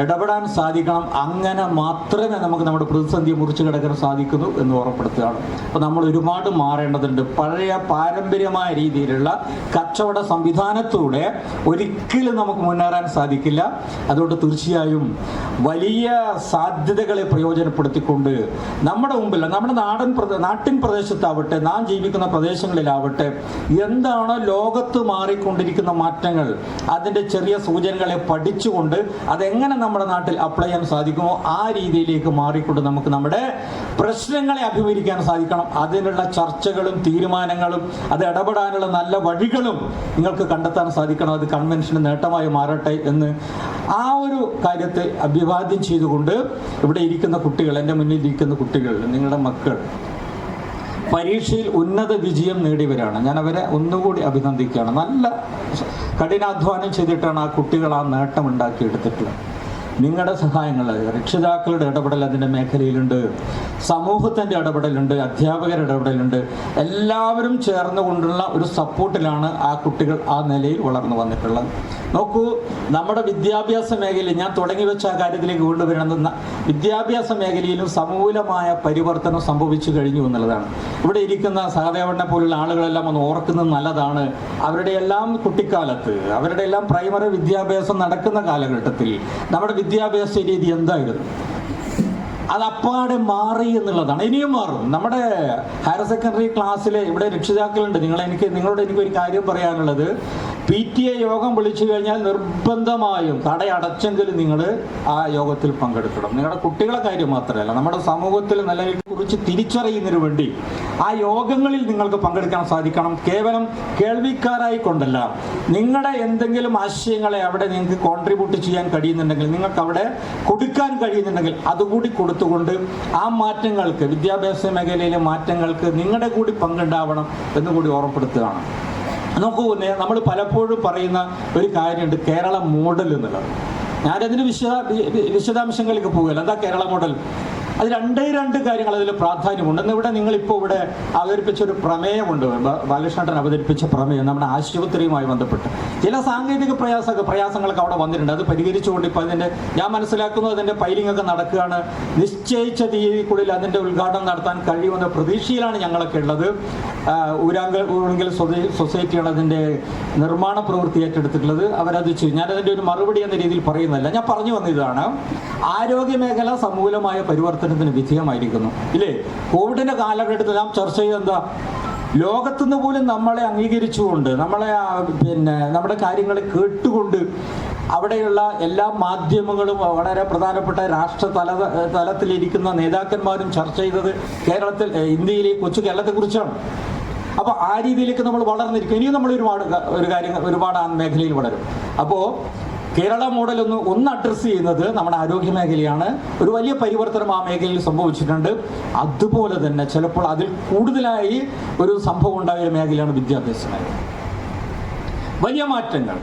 ഇടപെടാൻ സാധിക്കണം. അങ്ങനെ മാത്രമേ നമുക്ക് നമ്മുടെ പ്രതിസന്ധിയെ മുറിച്ചു കിടക്കാൻ സാധിക്കുന്നു എന്ന് ഓർമ്മപ്പെടുത്തുകയാണ്. അപ്പോൾ നമ്മൾ ഒരുപാട് മാറേണ്ടതുണ്ട്. പഴയ പാരമ്പര്യമായ രീതിയിലുള്ള കച്ചവട സംവിധാനത്തിലൂടെ ഒരിക്കലും നമുക്ക് മുന്നേറാൻ സാധിക്കില്ല. അതുകൊണ്ട് തീർച്ചയായും വലിയ സാധ്യതകളെ പ്രയോജനപ്പെടുത്തിക്കൊണ്ട് നമ്മുടെ മുമ്പിൽ, നമ്മുടെ നാട്ടിൻ പ്രദേശത്താവട്ടെ, നാം ജീവിക്കുന്ന പ്രദേശം പ്രദേശങ്ങളിലാവട്ടെ, എന്താണോ ലോകത്ത് മാറിക്കൊണ്ടിരിക്കുന്ന മാറ്റങ്ങൾ, അതിൻ്റെ ചെറിയ സൂചനകളെ പഠിച്ചുകൊണ്ട് അതെങ്ങനെ നമ്മുടെ നാട്ടിൽ അപ്ലൈ ചെയ്യാൻ സാധിക്കുമോ ആ രീതിയിലേക്ക് മാറിക്കൊണ്ട് നമുക്ക് നമ്മുടെ പ്രശ്നങ്ങളെ അഭിമുഖീകരിക്കാൻ സാധിക്കണം. അതിനുള്ള ചർച്ചകളും തീരുമാനങ്ങളും അത് ഇടപെടാനുള്ള നല്ല വഴികളും നിങ്ങൾക്ക് കണ്ടെത്താൻ സാധിക്കണം. അത് കൺവെൻഷന് നേട്ടമായി മാറട്ടെ എന്ന് ആ ഒരു കാര്യത്തെ അഭിവാദ്യം ചെയ്തുകൊണ്ട് ഇവിടെ ഇരിക്കുന്ന കുട്ടികൾ, എൻ്റെ മുന്നിൽ ഇരിക്കുന്ന കുട്ടികൾ, നിങ്ങളുടെ മക്കൾ പരീക്ഷയിൽ ഉന്നത വിജയം നേടിയവരാണ്. ഞാൻ അവരെ ഒന്നുകൂടി അഭിനന്ദിക്കുകയാണ്. നല്ല കഠിനാധ്വാനം ചെയ്തിട്ടാണ് ആ കുട്ടികൾ ആ നേട്ടം ഉണ്ടാക്കിയെടുത്തിട്ടുള്ളത്. നിങ്ങളുടെ സഹായങ്ങൾ, രക്ഷിതാക്കളുടെ ഇടപെടൽ അതിൻ്റെ മേഖലയിലുണ്ട്, സമൂഹത്തിൻ്റെ ഇടപെടലുണ്ട്, അധ്യാപകരുടെ ഇടപെടലുണ്ട്. എല്ലാവരും ചേർന്നുകൊണ്ടുള്ള ഒരു സപ്പോർട്ടിലാണ് ആ കുട്ടികൾ ആ നിലയിൽ വളർന്നു വന്നിട്ടുള്ളത്. നോക്കൂ, നമ്മുടെ വിദ്യാഭ്യാസ മേഖലയിൽ ഞാൻ തുടങ്ങി വെച്ച ആ കാര്യത്തിലേക്ക് കൊണ്ടുവരണമെന്ന വിദ്യാഭ്യാസ മേഖലയിലും സമൂലമായ പരിവർത്തനം സംഭവിച്ചു കഴിഞ്ഞു എന്നുള്ളതാണ്. ഇവിടെ ഇരിക്കുന്ന സഹദേവനെ പോലുള്ള ആളുകളെല്ലാം ഒന്ന് ഓർക്കുന്നത് നല്ലതാണ്. അവരുടെ എല്ലാം കുട്ടിക്കാലത്ത്, അവരുടെ എല്ലാം പ്രൈമറി വിദ്യാഭ്യാസം നടക്കുന്ന കാലഘട്ടത്തിൽ നമ്മുടെ വിദ്യാഭ്യാസ രീതി എന്തായിരുന്നു? അത് അപ്പാടെ മാറി എന്നുള്ളതാണ്. ഇനിയും മാറും. നമ്മുടെ ഹയർ സെക്കൻഡറി ക്ലാസ്സിൽ ഇവിടെ രക്ഷിതാക്കളുണ്ട്. നിങ്ങളോട് എനിക്കൊരു കാര്യം പറയാനുള്ളത്, PTA യോഗം വിളിച്ചു കഴിഞ്ഞാൽ നിർബന്ധമായും കടയടച്ചെങ്കിലും നിങ്ങൾ ആ യോഗത്തിൽ പങ്കെടുക്കണം. നിങ്ങളുടെ കുട്ടികളെ കാര്യം മാത്രമല്ല, നമ്മുടെ സമൂഹത്തിൽ നിലയെ കുറിച്ച് തിരിച്ചറിയുന്നതിന് വേണ്ടി ആ യോഗങ്ങളിൽ നിങ്ങൾക്ക് പങ്കെടുക്കാൻ സാധിക്കണം. കേവലം കേൾവിക്കാരായി കൊണ്ടല്ല, നിങ്ങളുടെ എന്തെങ്കിലും ആശയങ്ങളെ അവിടെ നിങ്ങൾക്ക് കോൺട്രിബ്യൂട്ട് ചെയ്യാൻ കഴിയുന്നുണ്ടെങ്കിൽ, നിങ്ങൾക്ക് അവിടെ കൊടുക്കാൻ കഴിയുന്നുണ്ടെങ്കിൽ അതുകൂടി കൊടുത്തുകൊണ്ട് ആ മാറ്റങ്ങൾക്ക്, വിദ്യാഭ്യാസ മേഖലയിലെ മാറ്റങ്ങൾക്ക് നിങ്ങളുടെ കൂടി പങ്കുണ്ടാവണം എന്നുകൂടി ഓർമ്മപ്പെടുത്തുകയാണ്. നോക്കൂ, നമ്മൾ പലപ്പോഴും പറയുന്ന ഒരു കാര്യമുണ്ട്, കേരള മോഡൽ എന്നുള്ളത്. ഞാനതിന് വിശദാംശങ്ങളിലേക്ക് പോകുകയല്ല. എന്താ കേരള മോഡൽ? അത് രണ്ട് കാര്യങ്ങൾ അതിൽ പ്രാധാന്യമുണ്ട്. ഇന്നിവിടെ നിങ്ങളിപ്പോൾ ഇവിടെ അവതരിപ്പിച്ച ഒരു പ്രമേയമുണ്ട്, ബാലകൃഷ്ണൻ അവതരിപ്പിച്ച പ്രമേയം നമ്മുടെ ആശുപത്രിയുമായി ബന്ധപ്പെട്ട് ചില സാങ്കേതിക പ്രയാസങ്ങളൊക്കെ അവിടെ വന്നിട്ടുണ്ട്. അത് പരിഹരിച്ചുകൊണ്ട് ഇപ്പോൾ അതിൻ്റെ ഞാൻ മനസ്സിലാക്കുന്നത് അതിൻ്റെ ഫയലിംഗ് ഒക്കെ നടക്കുകയാണ്. നിശ്ചയിച്ച തീയതിക്കുള്ളിൽ അതിൻ്റെ ഉദ്ഘാടനം നടത്താൻ കഴിയുമെന്ന പ്രതീക്ഷയിലാണ് ഞങ്ങളൊക്കെ ഉള്ളത്. ഊരാങ്കൽ സൊസൈറ്റിയാണ് അതിൻ്റെ നിർമ്മാണ പ്രവൃത്തി ഏറ്റെടുത്തിട്ടുള്ളത്. അവരത് ചെയ്യും. ഞാനതിൻ്റെ ഒരു മറുപടി എന്ന രീതിയിൽ പറയുന്നില്ല. ഞാൻ പറഞ്ഞു വന്നതാണ്, ആരോഗ്യ മേഖല സമൂലമായ പരിവർത്തനത്തിന് വിധേയമായിരിക്കുന്നു ഇല്ലേ? കോവിഡിന്റെ കാലഘട്ടത്തിൽ നാം ചർച്ച ചെയ്ത് എന്താ, ലോകത്തുനിന്ന് പോലും നമ്മളെ അംഗീകരിച്ചുകൊണ്ട്, നമ്മുടെ കാര്യങ്ങളെ കേട്ടുകൊണ്ട് അവിടെയുള്ള എല്ലാ മാധ്യമങ്ങളും വളരെ പ്രധാനപ്പെട്ട രാഷ്ട്ര തലത്തിലിരിക്കുന്ന നേതാക്കന്മാരും ചർച്ച ചെയ്തത് ഇന്ത്യയിലെ കൊച്ചു കേരളത്തെക്കുറിച്ചാണ്. അപ്പോൾ ആ രീതിയിലേക്ക് നമ്മൾ വളർന്നിരിക്കും. ഇനിയും നമ്മൾ ഒരുപാട് ആ മേഖലയിൽ വളരും. അപ്പോൾ കേരള മോഡൽ ഒന്ന് അഡ്രസ്സ് ചെയ്യുന്നത് നമ്മുടെ ആരോഗ്യ മേഖലയാണ്. ഒരു വലിയ പരിവർത്തനം ആ മേഖലയിൽ സംഭവിച്ചിട്ടുണ്ട്. അതുപോലെ തന്നെ ചിലപ്പോൾ അതിൽ കൂടുതലായി ഒരു സംഭവം ഉണ്ടായ മേഖലയാണ് വിദ്യാഭ്യാസ മേഖല. വലിയ മാറ്റങ്ങൾ.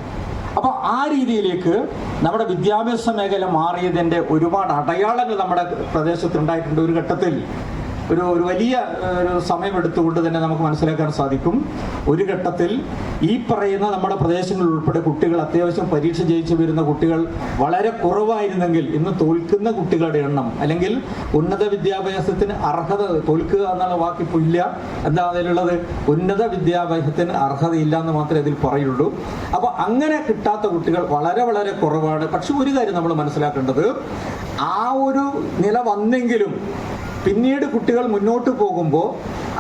അപ്പോൾ ആ രീതിയിലേക്ക് നമ്മുടെ വിദ്യാഭ്യാസ മേഖല മാറിയതിൻ്റെ ഒരുപാട് അടയാളങ്ങൾ നമ്മുടെ പ്രദേശത്തുണ്ടായിട്ടുണ്ട്. ഒരു ഘട്ടത്തിൽ ഒരു വലിയ സമയമെടുത്തുകൊണ്ട് തന്നെ നമുക്ക് മനസ്സിലാക്കാൻ സാധിക്കും. ഒരു ഘട്ടത്തിൽ ഈ പറയുന്ന നമ്മുടെ പ്രദേശങ്ങളിൽ ഉൾപ്പെടെ കുട്ടികൾ, അത്യാവശ്യം പരീക്ഷ ജയിച്ചു വരുന്ന കുട്ടികൾ വളരെ കുറവായിരുന്നെങ്കിൽ ഇന്ന് തോൽക്കുന്ന കുട്ടികളുടെ എണ്ണം, അല്ലെങ്കിൽ ഉന്നത വിദ്യാഭ്യാസത്തിന് അർഹത, തോൽക്കുക എന്നുള്ള വാക്കിപ്പോൾ ഇല്ല, എന്താ അതിലുള്ളത്, ഉന്നത വിദ്യാഭ്യാസത്തിന് അർഹതയില്ല എന്ന് മാത്രമേ അതിൽ പറയുള്ളൂ. അപ്പോൾ അങ്ങനെ കിട്ടാത്ത കുട്ടികൾ വളരെ വളരെ കുറവാണ്. പക്ഷെ ഒരു കാര്യം നമ്മൾ മനസ്സിലാക്കേണ്ടത്, ആ ഒരു നില വന്നെങ്കിലും പിന്നീട് കുട്ടികൾ മുന്നോട്ട് പോകുമ്പോൾ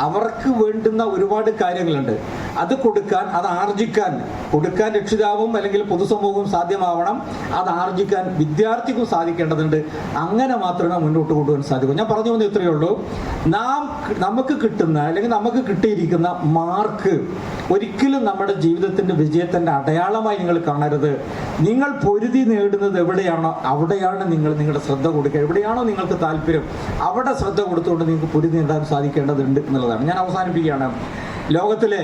അവർക്ക് വേണ്ടുന്ന ഒരുപാട് കാര്യങ്ങളുണ്ട്. അത് അത് ആർജിക്കാൻ രക്ഷിതാവും അല്ലെങ്കിൽ പൊതുസമൂഹവും സാധ്യമാവണം. അത് ആർജിക്കാൻ വിദ്യാർത്ഥിക്കും സാധിക്കേണ്ടതുണ്ട്. അങ്ങനെ മാത്രമേ മുന്നോട്ട് കൊണ്ടുപോകാൻ സാധിക്കൂ. ഞാൻ പറഞ്ഞു വന്നത് ഇത്രയേ ഉള്ളൂ. നമുക്ക് കിട്ടുന്ന അല്ലെങ്കിൽ നമുക്ക് കിട്ടിയിരിക്കുന്ന മാർക്ക് ഒരിക്കലും നമ്മുടെ ജീവിതത്തിൻ്റെ വിജയത്തിൻ്റെ അടയാളമായി നിങ്ങൾ കാണരുത്. നിങ്ങൾ പൊരുതി നേടുന്നത് എവിടെയാണോ അവിടെയാണ് നിങ്ങളുടെ ശ്രദ്ധ കൊടുക്കുക. എവിടെയാണോ നിങ്ങൾക്ക് താല്പര്യം അവിടെ ശ്രദ്ധ കൊടുത്തുകൊണ്ട് നിങ്ങൾക്ക് പൊരുതി നേടാൻ സാധിക്കേണ്ടതുണ്ട് എന്നുള്ളതാണ്. ഞാൻ അവസാനിപ്പിക്കുകയാണ്. ലോകത്തിലെ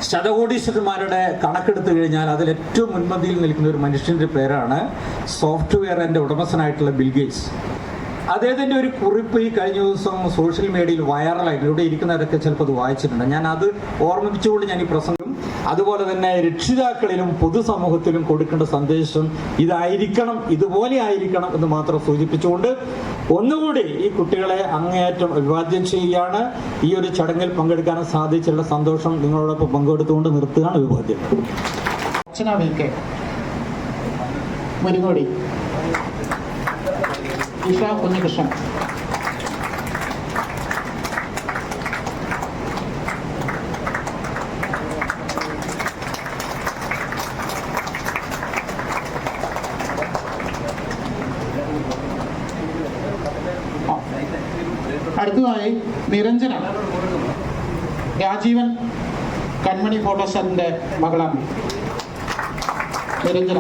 ശതകോടീശ്വരന്മാരുടെ കണക്കെടുത്തു കഴിഞ്ഞാൽ അതിൽ ഏറ്റവും മുൻപന്തിയിൽ നിൽക്കുന്ന ഒരു മനുഷ്യൻ്റെ പേരാണ് സോഫ്റ്റ്വെയറിൻ്റെ ഉടമസ്ഥനായിട്ടുള്ള ബിൽ ഗേറ്റ്സ്. അദ്ദേഹത്തിൻ്റെ ഒരു കുറിപ്പ് ഈ കഴിഞ്ഞ ദിവസം സോഷ്യൽ മീഡിയയിൽ വൈറലായിട്ട്, ഇവിടെ ഇരിക്കുന്നവരൊക്കെ ചിലപ്പോൾ അത് വായിച്ചിട്ടുണ്ട്. ഞാൻ അത് ഓർമ്മിപ്പിച്ചുകൊണ്ട് ഞാൻ ഈ പ്രസംഗം, അതുപോലെ തന്നെ രക്ഷിതാക്കളിലും പൊതുസമൂഹത്തിലും കൊടുക്കേണ്ട സന്ദേശം ഇതായിരിക്കണം, ഇതുപോലെ ആയിരിക്കണം എന്ന് മാത്രം സൂചിപ്പിച്ചുകൊണ്ട് ഒന്നുകൂടി ഈ കുട്ടികളെ അങ്ങേയറ്റം അഭിവാദ്യം ചെയ്യുകയാണ്. ഈ ഒരു ചടങ്ങിൽ പങ്കെടുക്കാൻ സാധിച്ചുള്ള സന്തോഷം നിങ്ങളോടൊപ്പം പങ്കെടുത്തുകൊണ്ട് നിർത്തുകയാണ്. അഭിവാദ്യം. മുരിങ്ങോടി ഇഷ കുഞ്ഞികൃഷ്ണൻ. നിരഞ്ജന രാജീവൻ കൺമണി ഫോട്ടോസാറിൻ്റെ മകളാണ്. നിരഞ്ജന.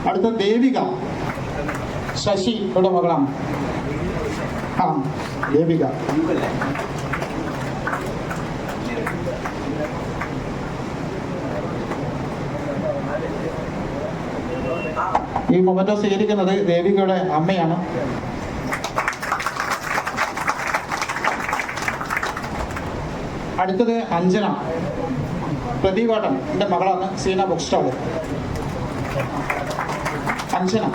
അടുത്ത ദേവിക ശശിയുടെ മകളാണ്. ദേവിക. ഈ മൊമെന്റോ സ്വീകരിക്കുന്നത് ദേവികയുടെ അമ്മയാണ്. അടുത്തത് അഞ്ജന പ്രദീപാട്ടൻ എൻ്റെ മകളാണ്. Seena book stall. അഞ്ജന.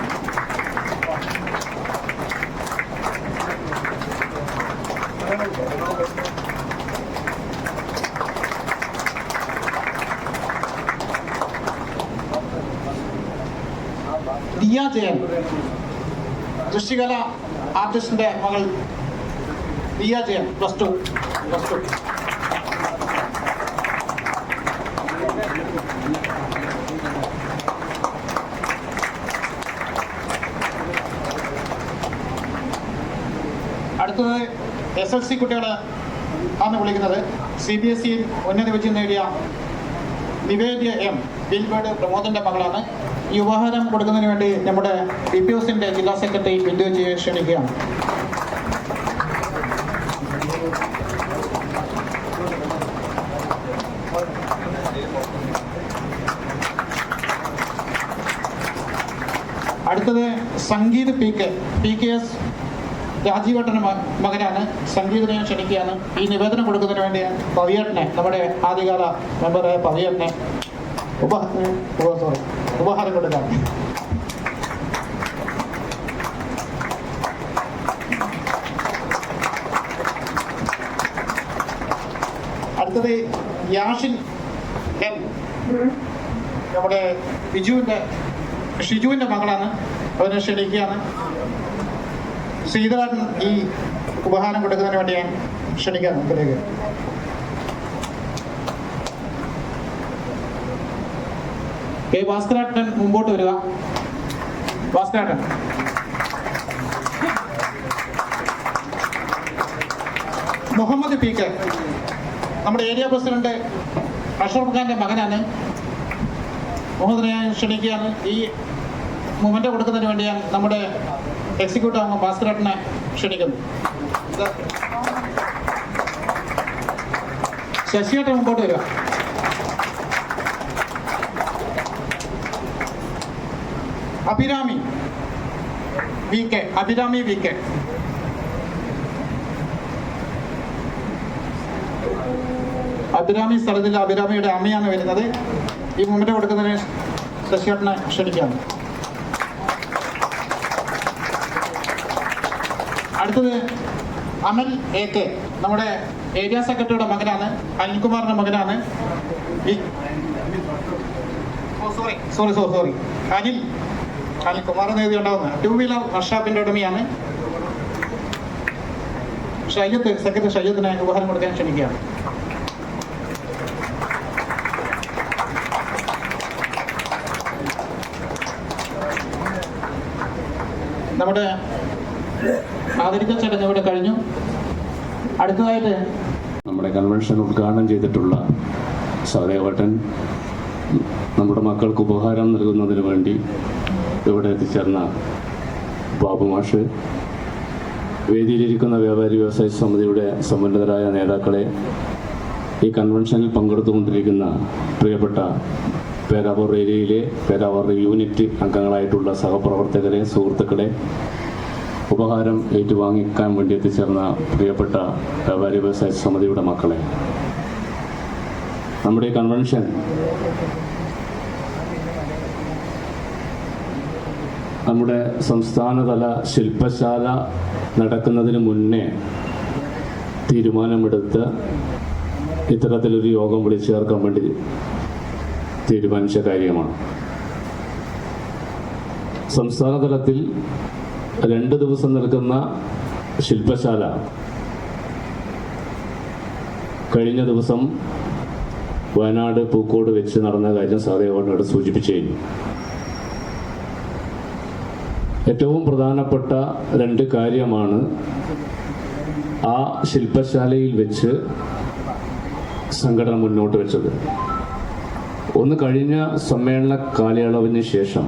ദിയ ജയൻ ദൃശ്യകല ആർട്ടിസ്റ്റിന്റെ മകൾ ദിയ ജയൻ +2. അടുത്തത് SLC കുട്ടികളെ ആണ് വിളിക്കുന്നത്. CBSE ഉന്നത വിജയം നേടിയ നിവേദ്യ M ബിൽബേർഡ് പ്രമോദിന്റെ മകളാണ്. ഈ ഉപഹാരം കൊടുക്കുന്നതിന് വേണ്ടി നമ്മുടെ BPOസിന്റെ ജില്ലാ സെക്രട്ടറി ബിന്ദുജിയെ ക്ഷണിക്കുകയാണ്. അടുത്തത് സംഗീത് PKS രാജീവേട്ടൻ്റെ മകനാണ്. സംഗീതനെ ക്ഷണിക്കുകയാണ്. ഈ നിവേദനം കൊടുക്കുന്നതിന് വേണ്ടി പവിയേട്ടനെ, നമ്മുടെ ആദ്യകാല മെമ്പറായ പവിയേട്ടനെ ഉപഹാരം കൊടുക്കാം. അടുത്തത് യാഷിൻ M നമ്മുടെ ഷിജുവിൻ്റെ മകളാണ്. അവനെ ക്ഷണിക്കുകയാണ്. ശ്രീധരൻ ഈ ഉപഹാരം കൊടുക്കുന്നതിന് വേണ്ടി ഞാൻ ക്ഷണിക്കാം. മുമ്പിലേക്ക് ഭാസ്കരേട്ടൻ മുമ്പോട്ട് വരിക. ഭാസ്കരേട്ടൻ. മുഹമ്മദ് PK നമ്മുടെ ഏരിയ പ്രസിഡന്റ് അഷ്റഫ് ഖാന്റെ മകനാണ്. മുഹമ്മദിനെ ഞാൻ ക്ഷണിക്കുകയാണ്. ഈ മൊമെന്റ് കൊടുക്കുന്നതിന് വേണ്ടി ഞാൻ നമ്മുടെ എക്സിക്യൂട്ടീവ് അംഗം ഭാസ്കരേട്ടനെ ക്ഷണിക്കുന്നു. ശശിയേട്ടൻ മുമ്പോട്ട് വരിക. അഭിരാമി VK. അഭിരാമി സ്ഥലത്തിൽ അഭിരാമിയുടെ അമ്മയാണ് വരുന്നത്. ഈ മൊമെന്റ് കൊടുക്കുന്നതിന് ശശിയേട്ടനെ ക്ഷണിക്കുകയാണ്. അടുത്തത് അമൽ AK നമ്മുടെ ഏരിയ സെക്രട്ടറിയുടെ മകനാണ്. അനിൽകുമാറിന്റെ മകനാണ്. സോറി അനിൽകുമാർ നേതി ഉണ്ടാവുന്ന 2 വീലർ വർക്ക്ഷോപ്പിന്റെ ഉടമയാണ്. സെക്രട്ടറി ഷയ്യത്തിനെ ഉപഹാരം കൊടുക്കാൻ ക്ഷണിക്കുകയാണ്. നമ്മുടെ ആദരിക്കൽ ചടങ്ങ് ഇവിടെ കഴിഞ്ഞു. അടുത്തതായിട്ട് നമ്മുടെ കൺവെൻഷൻ ഉദ്ഘാടനം ചെയ്തിട്ടുള്ള സഹദേവട്ടൻ നമ്മുടെ മക്കൾക്ക് ഉപഹാരം നൽകുന്നതിന് വേണ്ടി ഇവിടെ എത്തിച്ചേർന്ന ബാബു മാഷ്, വേദിയിലിരിക്കുന്ന വ്യാപാരി വ്യവസായ സമിതിയുടെ സമുന്നതരായ നേതാക്കളെ, ഈ കൺവെൻഷനിൽ പങ്കെടുത്തുകൊണ്ടിരിക്കുന്ന പ്രിയപ്പെട്ട പേരാവൂർ ഏരിയയിലെ പേരാവൂർ യൂണിറ്റ് അംഗങ്ങളായിട്ടുള്ള സഹപ്രവർത്തകരെ, സുഹൃത്തുക്കളെ, ഉപഹാരം ഏറ്റുവാങ്ങിക്കാൻ വേണ്ടി എത്തിച്ചേർന്ന പ്രിയപ്പെട്ട വ്യാപാരി വ്യവസായ സമിതിയുടെ മക്കളെ, നമ്മുടെ ഈ കൺവെൻഷൻ നമ്മുടെ സംസ്ഥാനതല ശില്പശാല നടക്കുന്നതിന് മുന്നേ തീരുമാനമെടുത്ത് ഇത്തരത്തിലൊരു യോഗം വിളിച്ചു ചേർക്കാൻ വേണ്ടി തീരുമാനിച്ച കാര്യമാണ്. സംസ്ഥാന തലത്തിൽ 2 ദിവസം നിൽക്കുന്ന ശില്പശാല കഴിഞ്ഞ ദിവസം വയനാട് പൂക്കോട് വെച്ച് നടന്ന കാര്യം സഹദേവനോട് സൂചിപ്പിച്ചു കഴിഞ്ഞു. ഏറ്റവും പ്രധാനപ്പെട്ട 2 കാര്യമാണ് ആ ശില്പശാലയിൽ വെച്ച് സംഘടന മുന്നോട്ട് വെച്ചത്. ഒന്ന്, കഴിഞ്ഞ സമ്മേളന കാലയളവിന് ശേഷം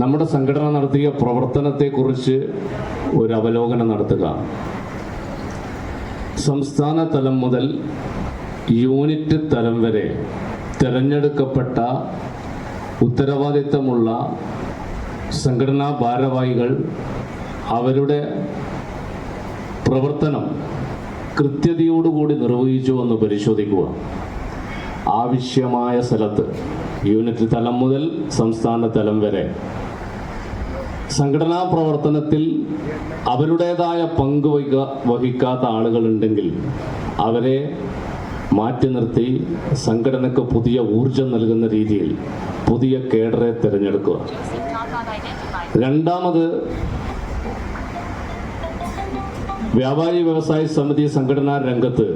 നമ്മുടെ സംഘടന നടത്തിയ പ്രവർത്തനത്തെക്കുറിച്ച് ഒരു അവലോകനം നടത്തുക. സംസ്ഥാന തലം മുതൽ യൂണിറ്റ് തലം വരെ തിരഞ്ഞെടുക്കപ്പെട്ട ഉത്തരവാദിത്തമുള്ള സംഘടനാ ഭാരവാഹികൾ അവരുടെ പ്രവർത്തനം കൃത്യതയോടുകൂടി നിർവഹിച്ചു എന്ന് പരിശോധിക്കുക. ആവശ്യമായ സ്ഥലത്ത് യൂണിറ്റ് തലം മുതൽ സംസ്ഥാന തലം വരെ സംഘടനാ പ്രവർത്തനത്തിൽ അവരുടേതായ പങ്ക് വഹിക്കാത്ത ആളുകളുണ്ടെങ്കിൽ അവരെ മാറ്റി നിർത്തി സംഘടനയ്ക്ക് പുതിയ ഊർജം നൽകുന്ന രീതിയിൽ പുതിയ കേഡറെ തിരഞ്ഞെടുക്കുക. രണ്ടാമത്, വ്യാപാരി വ്യവസായ സമിതി സംഘടനാ രംഗത്ത്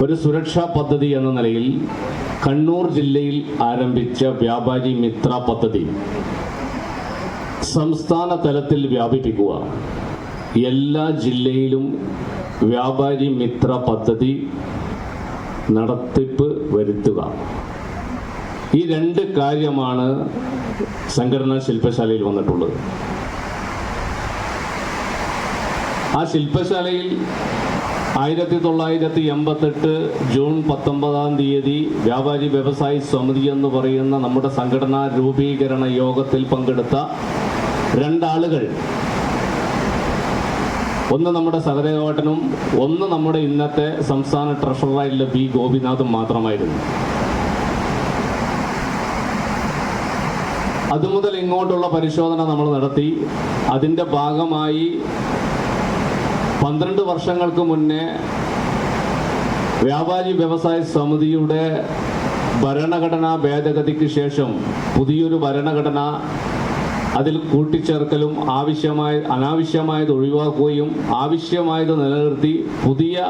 ഒരു സുരക്ഷാ പദ്ധതി എന്ന നിലയിൽ കണ്ണൂർ ജില്ലയിൽ ആരംഭിച്ച വ്യാപാരി മിത്ര പദ്ധതി സംസ്ഥാന തലത്തിൽ വ്യാപിപ്പിക്കുക. എല്ലാ ജില്ലയിലും വ്യാപാരി മിത്ര പദ്ധതി നടത്തിപ്പ് വരുത്തുക. ഈ 2 കാര്യമാണ് സംഘടനാ ശില്പശാലയിൽ വന്നിട്ടുള്ളത്. ആ ശില്പശാലയിൽ 1988 ജൂൺ 19 വ്യാപാരി വ്യവസായി സമിതി എന്ന് പറയുന്ന നമ്മുടെ സംഘടനാ രൂപീകരണ യോഗത്തിൽ പങ്കെടുത്ത 2 ആളുകൾ, ഒന്ന് നമ്മുടെ സഹദേവേട്ടനും ഒന്ന് നമ്മുടെ ഇന്നത്തെ സംസ്ഥാന ട്രഷററായിട്ടുള്ള പി ഗോപിനാഥും മാത്രമായിരുന്നു. അതുമുതൽ ഇങ്ങോട്ടുള്ള പരിശോധന നമ്മൾ നടത്തി. അതിൻ്റെ ഭാഗമായി 12 വർഷങ്ങൾക്ക് മുന്നേ വ്യാപാരി വ്യവസായ സമിതിയുടെ ഭരണഘടനാ ഭേദഗതിക്ക് ശേഷം പുതിയൊരു ഭരണഘടന അതിൽ കൂട്ടിച്ചേർക്കലും അനാവശ്യമായത് ഒഴിവാക്കുകയും ആവശ്യമായത് നിലനിർത്തി പുതിയ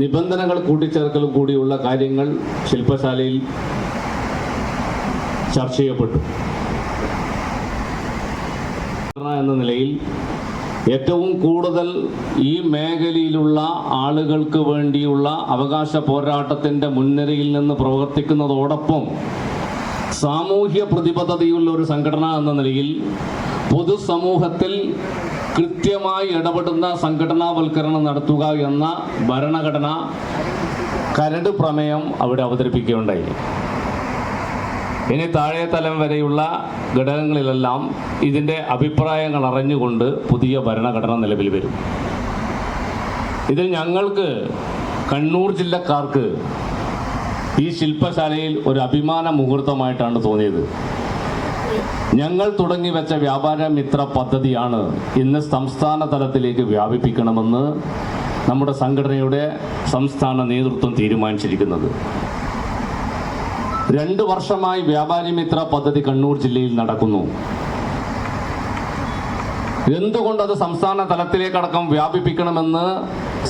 നിബന്ധനകൾ കൂട്ടിച്ചേർക്കലും കൂടിയുള്ള കാര്യങ്ങൾ ശില്പശാലയിൽ ചർച്ച ചെയ്യപ്പെട്ടു. എന്ന നിലയിൽ ഏറ്റവും കൂടുതൽ ഈ മേഖലയിലുള്ള ആളുകൾക്ക് വേണ്ടിയുള്ള അവകാശ പോരാട്ടത്തിൻ്റെ മുൻനിരയിൽ നിന്ന് പ്രവർത്തിക്കുന്നതോടൊപ്പം സാമൂഹ്യ പ്രതിബദ്ധതയുള്ള ഒരു സംഘടന എന്ന നിലയിൽ പൊതുസമൂഹത്തിൽ കൃത്യമായി ഇടപെടുന്ന സംഘടനാവൽക്കരണം നടത്തുക എന്ന ഭരണഘടന കരട് പ്രമേയം അവിടെ അവതരിപ്പിക്കുകയുണ്ടായി. ഇനി താഴെ തലം വരെയുള്ള ഘടകങ്ങളിലെല്ലാം ഇതിൻ്റെ അഭിപ്രായങ്ങൾ അറിഞ്ഞുകൊണ്ട് പുതിയ ഭരണഘടന നിലവിൽ വരും. ഇതിൽ ഞങ്ങൾക്ക് കണ്ണൂർ ജില്ലക്കാർക്ക് ഈ ശില്പശാലയിൽ ഒരു അഭിമാന മുഹൂർത്തമായിട്ടാണ് തോന്നിയത്. ഞങ്ങൾ തുടങ്ങി വെച്ച വ്യാപാര മിത്ര പദ്ധതിയാണ് ഇന്ന് സംസ്ഥാന തലത്തിലേക്ക് വ്യാപിപ്പിക്കണമെന്ന് നമ്മുടെ സംഘടനയുടെ സംസ്ഥാന നേതൃത്വം തീരുമാനിച്ചിരിക്കുന്നത്. 2 വർഷമായി വ്യാപാരി മിത്ര പദ്ധതി കണ്ണൂർ ജില്ലയിൽ നടക്കുന്നു. എന്തുകൊണ്ടത് സംസ്ഥാന തലത്തിലേക്കടക്കം വ്യാപിപ്പിക്കണമെന്ന്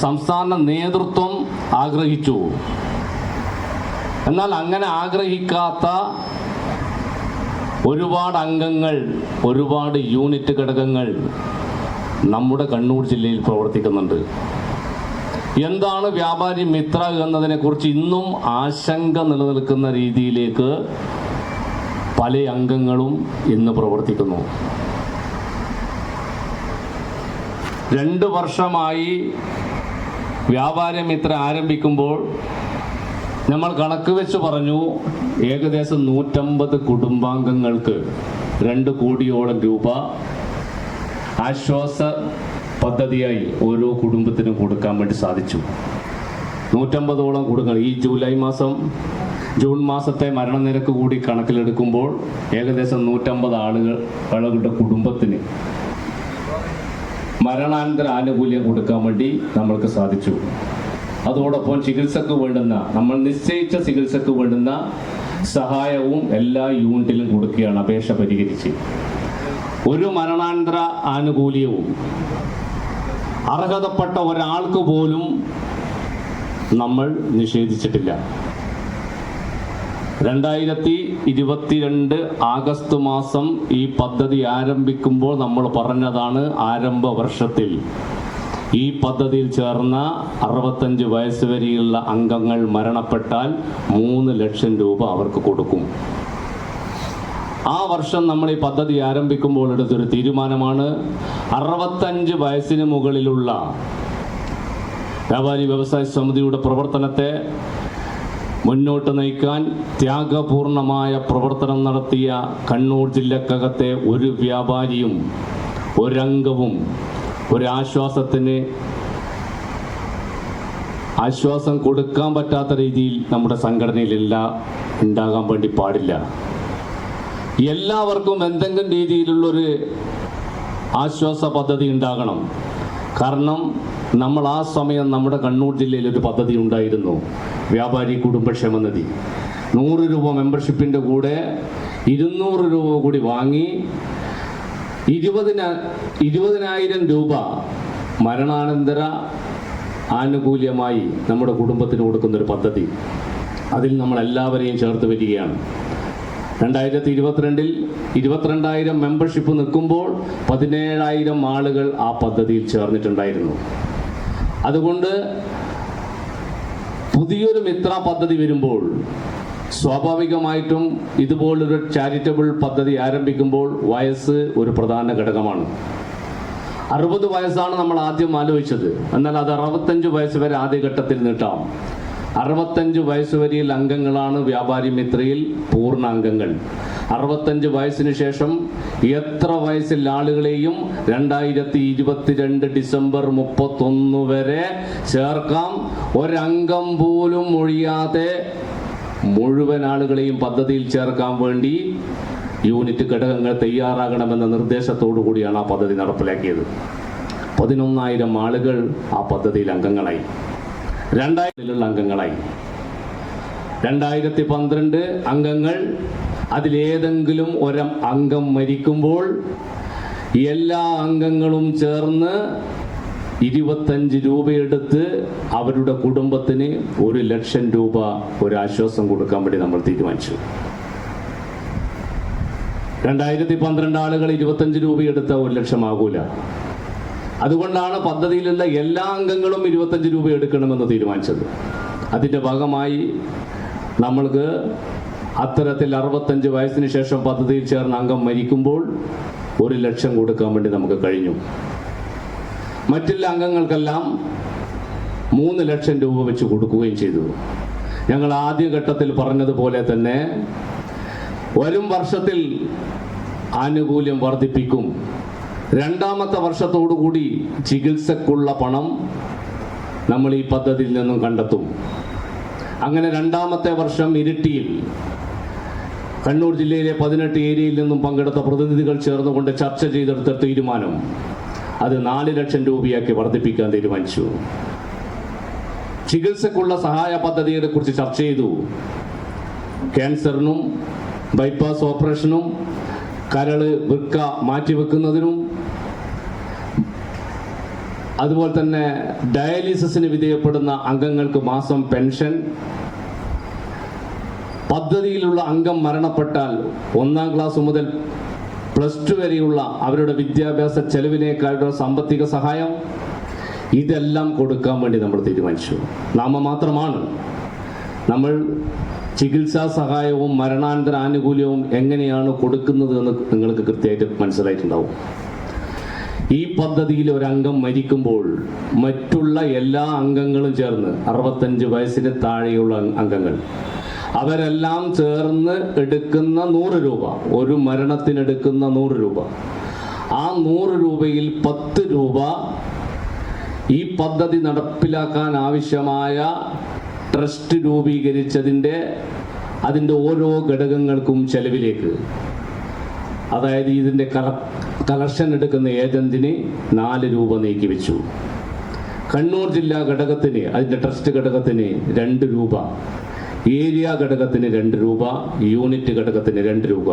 സംസ്ഥാന നേതൃത്വം ആഗ്രഹിച്ചു. എന്നാൽ അങ്ങനെ ആഗ്രഹിക്കാത്ത ഒരുപാട് അംഗങ്ങൾ, ഒരുപാട് യൂണിറ്റ് ഘടകങ്ങൾ നമ്മുടെ കണ്ണൂർ ജില്ലയിൽ പ്രവർത്തിക്കുന്നുണ്ട്. എന്താണ് വ്യാപാരി മിത്ര എന്നതിനെക്കുറിച്ച് ഇന്നും ആശങ്ക നിലനിൽക്കുന്ന രീതിയിലേക്ക് പല അംഗങ്ങളും ഇന്ന് പ്രവർത്തിക്കുന്നു. 2 വർഷമായി വ്യാപാരി മിത്ര ആരംഭിക്കുമ്പോൾ നമ്മൾ കണക്ക് വെച്ച് പറഞ്ഞു, ഏകദേശം 150 കുടുംബാംഗങ്ങൾക്ക് 2 കോടിയോളം രൂപ ആശ്വാസ പദ്ധതിയായി ഓരോ കുടുംബത്തിനും കൊടുക്കാൻ വേണ്ടി സാധിച്ചു. 150ഓളം കുടുംബങ്ങൾ ഈ ജൂൺ മാസത്തെ മരണനിരക്ക് കൂടി കണക്കിലെടുക്കുമ്പോൾ ഏകദേശം 150 ആളുകളുടെ കുടുംബത്തിന് മരണാനന്തര ആനുകൂല്യം കൊടുക്കാൻ വേണ്ടി നമ്മൾക്ക് സാധിച്ചു. അതോടൊപ്പം ചികിത്സക്ക് വേണ്ടുന്ന, നമ്മൾ നിശ്ചയിച്ച ചികിത്സക്ക് വേണ്ടുന്ന സഹായവും എല്ലാ യൂണിറ്റിലും കൊടുക്കുകയാണ് അപേക്ഷ പരിഹരിച്ച്. ഒരു മരണാനന്തര ആനുകൂല്യവും അർഹതപ്പെട്ട ഒരാൾക്ക് പോലും നമ്മൾ നിഷേധിച്ചിട്ടില്ല. 2022 ആഗസ്റ്റ് മാസം ഈ പദ്ധതി ആരംഭിക്കുമ്പോൾ നമ്മൾ പറഞ്ഞതാണ്, ആരംഭ വർഷത്തിൽ ഈ പദ്ധതിയിൽ ചേർന്ന 65 വയസ്സ് വരെയുള്ള അംഗങ്ങൾ മരണപ്പെട്ടാൽ 3 ലക്ഷം രൂപ അവർക്ക് കൊടുക്കും. ആ വർഷം നമ്മൾ ഈ പദ്ധതി ആരംഭിക്കുമ്പോൾ എടുത്തൊരു തീരുമാനമാണ്, 65 വയസ്സിന് മുകളിലുള്ള വ്യാപാരി വ്യവസായ സമിതിയുടെ പ്രവർത്തനത്തെ മുന്നോട്ട് നയിക്കാൻ ത്യാഗപൂർണമായ പ്രവർത്തനം നടത്തിയ കണ്ണൂർ ജില്ലക്കകത്തെ ഒരു വ്യാപാരിയും ഒരംഗവും ആശ്വാസം കൊടുക്കാൻ പറ്റാത്ത രീതിയിൽ നമ്മുടെ സംഘടനയിലില്ല, ഉണ്ടാകാൻ വേണ്ടി പാടില്ല. എല്ലാവർക്കും എന്തെങ്കിലും രീതിയിലുള്ളൊരു ആശ്വാസ പദ്ധതി ഉണ്ടാകണം. കാരണം നമ്മൾ ആ സമയം നമ്മുടെ കണ്ണൂർ ജില്ലയിൽ ഒരു പദ്ധതി ഉണ്ടായിരുന്നു, വ്യാപാരി കുടുംബക്ഷേമ നിധി. 100 രൂപ മെമ്പർഷിപ്പിൻ്റെ കൂടെ 200 രൂപ കൂടി വാങ്ങി 20,000 രൂപ മരണാനന്തര ആനുകൂല്യമായി നമ്മുടെ കുടുംബത്തിന് കൊടുക്കുന്നൊരു പദ്ധതി. അതിൽ നമ്മൾ എല്ലാവരെയും ചേർത്ത് വരികയാണ്. 2022 22,000 മെമ്പർഷിപ്പ് നിൽക്കുമ്പോൾ 17,000 ആളുകൾ ആ പദ്ധതിയിൽ ചേർന്നിട്ടുണ്ടായിരുന്നു. അതുകൊണ്ട് പുതിയൊരു മിത്ര പദ്ധതി വരുമ്പോൾ സ്വാഭാവികമായിട്ടും ഇതുപോലൊരു ചാരിറ്റബിൾ പദ്ധതി ആരംഭിക്കുമ്പോൾ വയസ്സ് ഒരു പ്രധാന ഘടകമാണ്. 60 വയസ്സാണ് നമ്മൾ ആദ്യം ആലോചിച്ചത്. എന്നാൽ അത് 65 വയസ്സ് വരെ ആദ്യഘട്ടത്തിൽ നീട്ടാം. 65 വയസ്സ് വരെയുള്ള അംഗങ്ങളാണ് വ്യാപാരി മിത്രയിൽ പൂർണ്ണ അംഗങ്ങൾ. 65 വയസ്സിന് ശേഷം എത്ര വയസ്സുള്ള ആളുകളെയും 2022 ഡിസംബർ 31 വരെ ചേർക്കാം. ഒരംഗം പോലും ഒഴിയാതെ മുഴുവൻ ആളുകളെയും പദ്ധതിയിൽ ചേർക്കാൻ വേണ്ടി യൂണിറ്റ് ഘടകങ്ങൾ തയ്യാറാകണമെന്ന നിർദ്ദേശത്തോടു കൂടിയാണ് ആ പദ്ധതി നടപ്പിലാക്കിയത്. 11,000 ആളുകൾ ആ പദ്ധതിയിൽ അംഗങ്ങളായി. 2000 അംഗങ്ങളായി. 2012 അംഗങ്ങൾ. അതിലേതെങ്കിലും അംഗം മരിക്കുമ്പോൾ എല്ലാ അംഗങ്ങളും ചേർന്ന് 25 രൂപയെടുത്ത് അവരുടെ കുടുംബത്തിന് 1 ലക്ഷം രൂപ ഒരാശ്വാസം കൊടുക്കാൻ വേണ്ടി നമ്മൾ തീരുമാനിച്ചു. 2012 ആളുകൾ 25 രൂപ എടുത്താൽ 1 ലക്ഷം ആകൂല. അതുകൊണ്ടാണ് പദ്ധതിയിലുള്ള എല്ലാ അംഗങ്ങളും 25 രൂപ എടുക്കണമെന്ന് തീരുമാനിച്ചത്. അതിൻ്റെ ഭാഗമായി നമ്മൾക്ക് അത്തരത്തിൽ 65 വയസ്സിന് ശേഷം പദ്ധതിയിൽ ചേർന്ന അംഗം മരിക്കുമ്പോൾ 1 ലക്ഷം കൊടുക്കാൻ വേണ്ടി നമുക്ക് കഴിഞ്ഞു. മറ്റുള്ള അംഗങ്ങൾക്കെല്ലാം 3 ലക്ഷം രൂപ വെച്ച് കൊടുക്കുകയും ചെയ്തു. ഞങ്ങൾ ആദ്യഘട്ടത്തിൽ പറഞ്ഞതുപോലെ തന്നെ വരും വർഷത്തിൽ ആനുകൂല്യം വർദ്ധിപ്പിക്കും. 2ാമത്തെ വർഷത്തോടുകൂടി ചികിത്സക്കുള്ള പണം നമ്മൾ ഈ പദ്ധതിയിൽ നിന്നും കണ്ടെത്തും. അങ്ങനെ 2ാമത്തെ വർഷം ഇരിട്ടിയിൽ കണ്ണൂർ ജില്ലയിലെ 18 ഏരിയയിൽ നിന്നും പങ്കെടുത്ത പ്രതിനിധികൾ ചേർന്നുകൊണ്ട് ചർച്ച ചെയ്തെടുത്ത തീരുമാനം അത് 4 ലക്ഷം രൂപയാക്കി വർദ്ധിപ്പിക്കാൻ തീരുമാനിച്ചു. ചികിത്സക്കുള്ള സഹായ പദ്ധതിയെ കുറിച്ച് ചർച്ച ചെയ്തു. ക്യാൻസറിനും ബൈപ്പാസ് ഓപ്പറേഷനും കരള് വൃക്ക മാറ്റിവെക്കുന്നതിനും അതുപോലെ തന്നെ ഡയാലിസിസിന് വിധേയപ്പെടുന്ന അംഗങ്ങൾക്ക് മാസം പെൻഷൻ, പദ്ധതിയിലുള്ള അംഗം മരണപ്പെട്ടാൽ 1ാം ക്ലാസ് മുതൽ +2 വരെയുള്ള അവരുടെ വിദ്യാഭ്യാസ ചെലവിനേക്കാളുള്ള സാമ്പത്തിക സഹായം, ഇതെല്ലാം കൊടുക്കാൻ വേണ്ടി നമ്മൾ തീരുമാനിച്ചു. നാമമാത്രമാണ്. നമ്മൾ ചികിത്സാ സഹായവും മരണാനന്തര ആനുകൂല്യവും എങ്ങനെയാണ് കൊടുക്കുന്നത് എന്ന് നിങ്ങൾക്ക് കൃത്യമായിട്ട് മനസ്സിലായിട്ടുണ്ടാവും. ഈ പദ്ധതിയിൽ ഒരംഗം മരിക്കുമ്പോൾ മറ്റുള്ള എല്ലാ അംഗങ്ങളും ചേർന്ന് 65 വയസ്സിന് താഴെയുള്ള അംഗങ്ങൾ അവരെല്ലാം ചേർന്ന് എടുക്കുന്ന 100 രൂപ, ഒരു മരണത്തിനെടുക്കുന്ന 100 രൂപ, ആ 100 രൂപയിൽ 10 രൂപ ഈ പദ്ധതി നടപ്പിലാക്കാൻ ആവശ്യമായ ട്രസ്റ്റ് അതിൻ്റെ ഓരോ ഘടകങ്ങൾക്കും ചെലവിലേക്ക്, അതായത് ഇതിൻ്റെ കളക്ഷൻ എടുക്കുന്ന ഏജന്റിന് 4 രൂപ നീക്കി വെച്ചു. കണ്ണൂർ ജില്ലാ ഘടകത്തിന്, അതിൻ്റെ ട്രസ്റ്റ് ഘടകത്തിന് 2 രൂപ, ഏരിയ ഘടകത്തിന് 2 രൂപ, യൂണിറ്റ് ഘടകത്തിന് 2 രൂപ,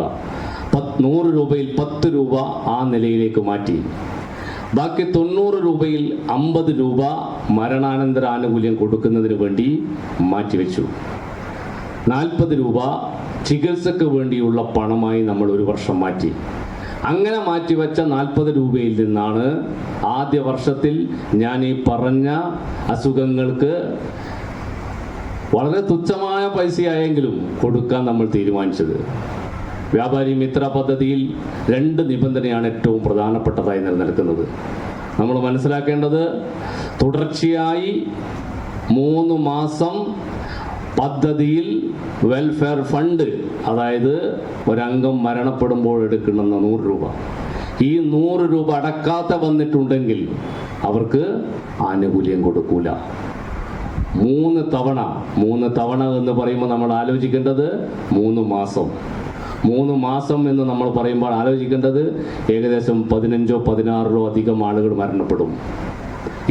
100 രൂപയിൽ 10 രൂപ ആ നിലയിലേക്ക് മാറ്റി. ബാക്കി 90 രൂപയിൽ 50 രൂപ മരണാനന്തര ആനുകൂല്യം കൊടുക്കുന്നതിന് വേണ്ടി മാറ്റിവെച്ചു. 40 രൂപ ചികിത്സക്ക് വേണ്ടിയുള്ള പണമായി നമ്മൾ ഒരു വർഷം മാറ്റി. അങ്ങനെ മാറ്റിവെച്ച 40 രൂപയിൽ നിന്നാണ് ആദ്യ വർഷത്തിൽ ഞാൻ ഈ പറഞ്ഞ അസുഖങ്ങൾക്ക് വളരെ തുച്ഛമായ പൈസയായെങ്കിലും കൊടുക്കാൻ നമ്മൾ തീരുമാനിച്ചത്. വ്യാപാരി മിത്ര പദ്ധതിയിൽ 2 നിബന്ധനയാണ് ഏറ്റവും പ്രധാനപ്പെട്ടതായി നിലനിൽക്കുന്നത്. നമ്മൾ മനസ്സിലാക്കേണ്ടത്, തുടർച്ചയായി 3 മാസം പദ്ധതിയിൽ വെൽഫെയർ ഫണ്ട്, അതായത് ഒരംഗം മരണപ്പെടുമ്പോൾ എടുക്കുന്ന 100 രൂപ, ഈ 100 രൂപ അടക്കാതെ വന്നിട്ടുണ്ടെങ്കിൽ അവർക്ക് ആനുകൂല്യം കൊടുക്കൂല. 3 തവണ എന്ന് പറയുമ്പോൾ നമ്മൾ ആലോചിക്കേണ്ടത് 3 മാസം. 3 മാസം എന്ന് നമ്മൾ പറയുമ്പോൾ ആലോചിക്കേണ്ടത് ഏകദേശം 15 16 അധികം ആളുകൾ മരണപ്പെടും.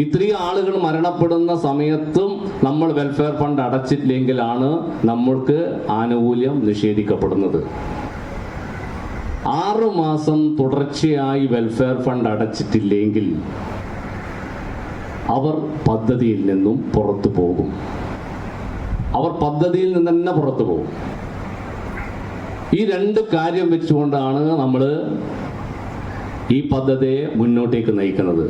ഇത്രയും ആളുകൾ മരണപ്പെടുന്ന സമയത്തും നമ്മൾ വെൽഫെയർ ഫണ്ട് അടച്ചിട്ടില്ലെങ്കിലാണ് നമ്മൾക്ക് ആനുകൂല്യം നിഷേധിക്കപ്പെടുന്നത്. 6 മാസം തുടർച്ചയായി വെൽഫെയർ ഫണ്ട് അടച്ചിട്ടില്ലെങ്കിൽ അവർ പദ്ധതിയിൽ നിന്നും പുറത്തു പോകും. അവർ പദ്ധതിയിൽ നിന്ന് തന്നെ പുറത്തു പോകും. ഈ 2 കാര്യം വെച്ചുകൊണ്ടാണ് നമ്മൾ ഈ പദ്ധതിയെ മുന്നോട്ടേക്ക് നയിക്കുന്നത്.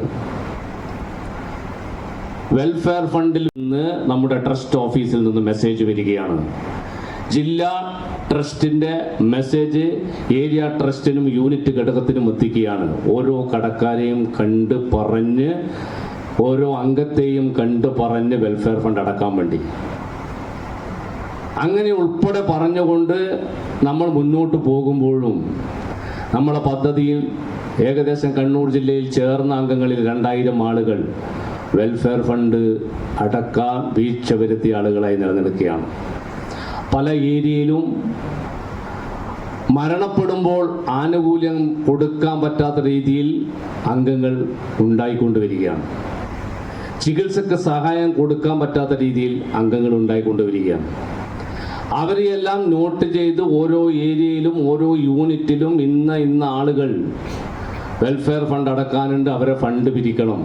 വെൽഫെയർ ഫണ്ടിൽ നിന്ന് നമ്മുടെ ട്രസ്റ്റ് ഓഫീസിൽ നിന്ന് മെസ്സേജ് വരികയാണ്. ജില്ലാ ട്രസ്റ്റിൻ്റെ മെസ്സേജ് ഏരിയ ട്രസ്റ്റിനും യൂണിറ്റ് ഘടകത്തിനും എത്തിക്കുകയാണ്. ഓരോ കടക്കാരെയും കണ്ട് പറഞ്ഞ്, ഓരോ അംഗത്തെയും കണ്ട് പറഞ്ഞ് വെൽഫെയർ ഫണ്ട് അടക്കാൻ വേണ്ടി. അങ്ങനെ ഉൾപ്പെടെ പറഞ്ഞുകൊണ്ട് നമ്മൾ മുന്നോട്ട് പോകുമ്പോഴും നമ്മളെ പദ്ധതിയിൽ ഏകദേശം കണ്ണൂർ ജില്ലയിൽ ചേർന്ന അംഗങ്ങളിൽ 2000 ആളുകൾ വെൽഫെയർ ഫണ്ട് അടക്കാൻ വീഴ്ച വരുത്തിയ ആളുകളായി നിലനിൽക്കുകയാണ്. പല ഏരിയയിലും മരണപ്പെടുമ്പോൾ ആനുകൂല്യം കൊടുക്കാൻ പറ്റാത്ത രീതിയിൽ അംഗങ്ങൾ ഉണ്ടായിക്കൊണ്ടുവരികയാണ്. ചികിത്സക്ക് സഹായം കൊടുക്കാൻ പറ്റാത്ത രീതിയിൽ അംഗങ്ങൾ ഉണ്ടായിക്കൊണ്ടുവരികയാണ്. അവരെയെല്ലാം നോട്ട് ചെയ്ത് ഓരോ ഏരിയയിലും ഓരോ യൂണിറ്റിലും ഇന്ന ആളുകൾ വെൽഫെയർ ഫണ്ട് അടക്കാനുണ്ട്, അവരെ ഫണ്ട് പിരിക്കണം.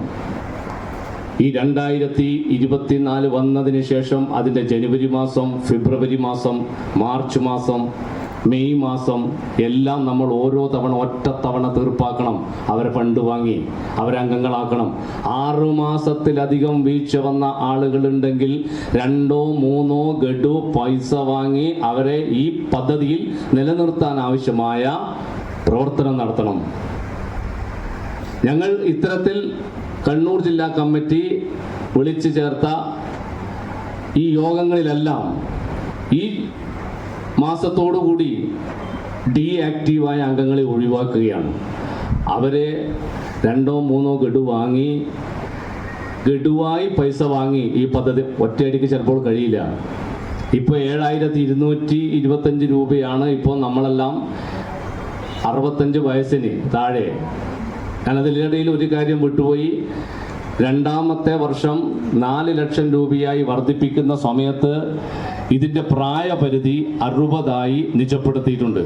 ഈ 2024 വന്നതിന് ശേഷം അതിൻ്റെ ജനുവരി മാസം, ഫെബ്രുവരി മാസം, മാർച്ച് മാസം, മെയ് മാസം എല്ലാം നമ്മൾ ഓരോ തവണ ഒറ്റത്തവണ തീർപ്പാക്കണം. അവരെ ഫണ്ട് വാങ്ങി അവരെ അംഗങ്ങളാക്കണം. 6 മാസത്തിലധികം വീഴ്ച വന്ന ആളുകളുണ്ടെങ്കിൽ 2 3 ഗഡു പൈസ വാങ്ങി അവരെ ഈ പദ്ധതിയിൽ നിലനിർത്താൻ ആവശ്യമായ പ്രവർത്തനം നടത്തണം. ഞങ്ങൾ ഇത്തരത്തിൽ കണ്ണൂർ ജില്ലാ കമ്മിറ്റി വിളിച്ചു ചേർത്ത ഈ യോഗങ്ങളിലെല്ലാം ഈ മാസത്തോടുകൂടി ഡീആക്റ്റീവായ അംഗങ്ങളെ ഒഴിവാക്കുകയാണ്. അവരെ 2 3 ഗഡു വാങ്ങി, ഗഡുവായി പൈസ വാങ്ങി ഈ പദ്ധതി ഒറ്റയടിക്ക് ചിലപ്പോൾ കഴിയില്ല. ഇപ്പോൾ 7225 രൂപയാണ് ഇപ്പോൾ നമ്മളെല്ലാം 65 വയസ്സിന് താഴെ. ഞാനതിനിടയിൽ ഒരു കാര്യം വിട്ടുപോയി. 2ാമത്തെ വർഷം 4 ലക്ഷം രൂപയായി വർദ്ധിപ്പിക്കുന്ന സമയത്ത് ഇതിൻ്റെ പ്രായപരിധി 60 നിജപ്പെടുത്തിയിട്ടുണ്ട്.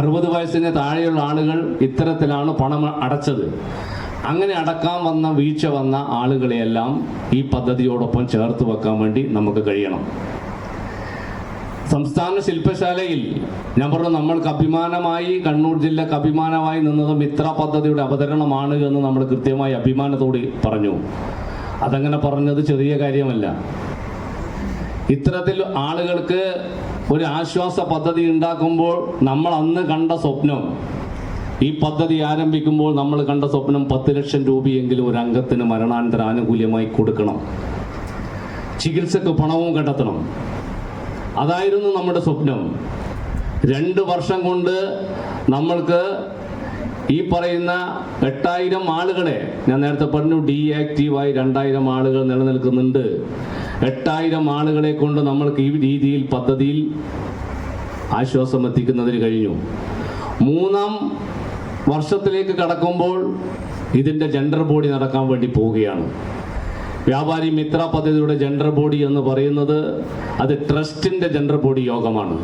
60 വയസ്സിന് താഴെയുള്ള ആളുകൾ ഇത്തരത്തിലാണ് പണം അടച്ചത്. അങ്ങനെ അടക്കാൻ വന്ന വീഴ്ച വന്ന ആളുകളെയെല്ലാം ഈ പദ്ധതിയോടൊപ്പം ചേർത്ത് വെക്കാൻ വേണ്ടി നമുക്ക് കഴിയണം. സംസ്ഥാന ശില്പശാലയിൽ ഞാൻ പറഞ്ഞു, നമ്മൾക്ക് അഭിമാനമായി, കണ്ണൂർ ജില്ലക്ക് അഭിമാനമായി നിന്നത് മിത്ര പദ്ധതിയുടെ അവതരണമാണ് എന്ന് നമ്മൾ കൃത്യമായി അഭിമാനത്തോടെ പറഞ്ഞു. അതങ്ങനെ പറഞ്ഞത് ചെറിയ കാര്യമല്ല. ഇത്തരത്തിൽ ആളുകൾക്ക് ഒരു ആശ്വാസ പദ്ധതി ഉണ്ടാക്കുമ്പോൾ നമ്മൾ അന്ന് കണ്ട സ്വപ്നം, ഈ പദ്ധതി ആരംഭിക്കുമ്പോൾ നമ്മൾ കണ്ട സ്വപ്നം 10 ലക്ഷം രൂപയെങ്കിലും ഒരു അംഗത്തിന് മരണാനന്തര ആനുകൂല്യമായി കൊടുക്കണം, ചികിത്സക്ക് പണവും കണ്ടെത്തണം. അതായിരുന്നു നമ്മുടെ സ്വപ്നം. 2 വർഷം കൊണ്ട് നമ്മൾക്ക് ഈ പറയുന്ന 8000 ആളുകളെ, ഞാൻ നേരത്തെ പറഞ്ഞു ഡീആക്റ്റീവായി 2000 ആളുകൾ നിലനിൽക്കുന്നുണ്ട്. 8000 ആളുകളെ കൊണ്ട് നമ്മൾക്ക് ഈ രീതിയിൽ പദ്ധതിയിൽ ആശ്വാസം എത്തിക്കുന്നതിന് കഴിഞ്ഞു. 3ാം വർഷത്തിലേക്ക് കടക്കുമ്പോൾ ഇതിൻ്റെ ജെൻഡർ ബോഡി നടക്കാൻ വേണ്ടി പോവുകയാണ്. വ്യാപാരി മിത്ര പദ്ധതിയുടെ ജെൻഡർ ബോഡി എന്ന് പറയുന്നത് അത് ട്രസ്റ്റിൻ്റെ ജെൻഡർ ബോഡി യോഗമാണ്.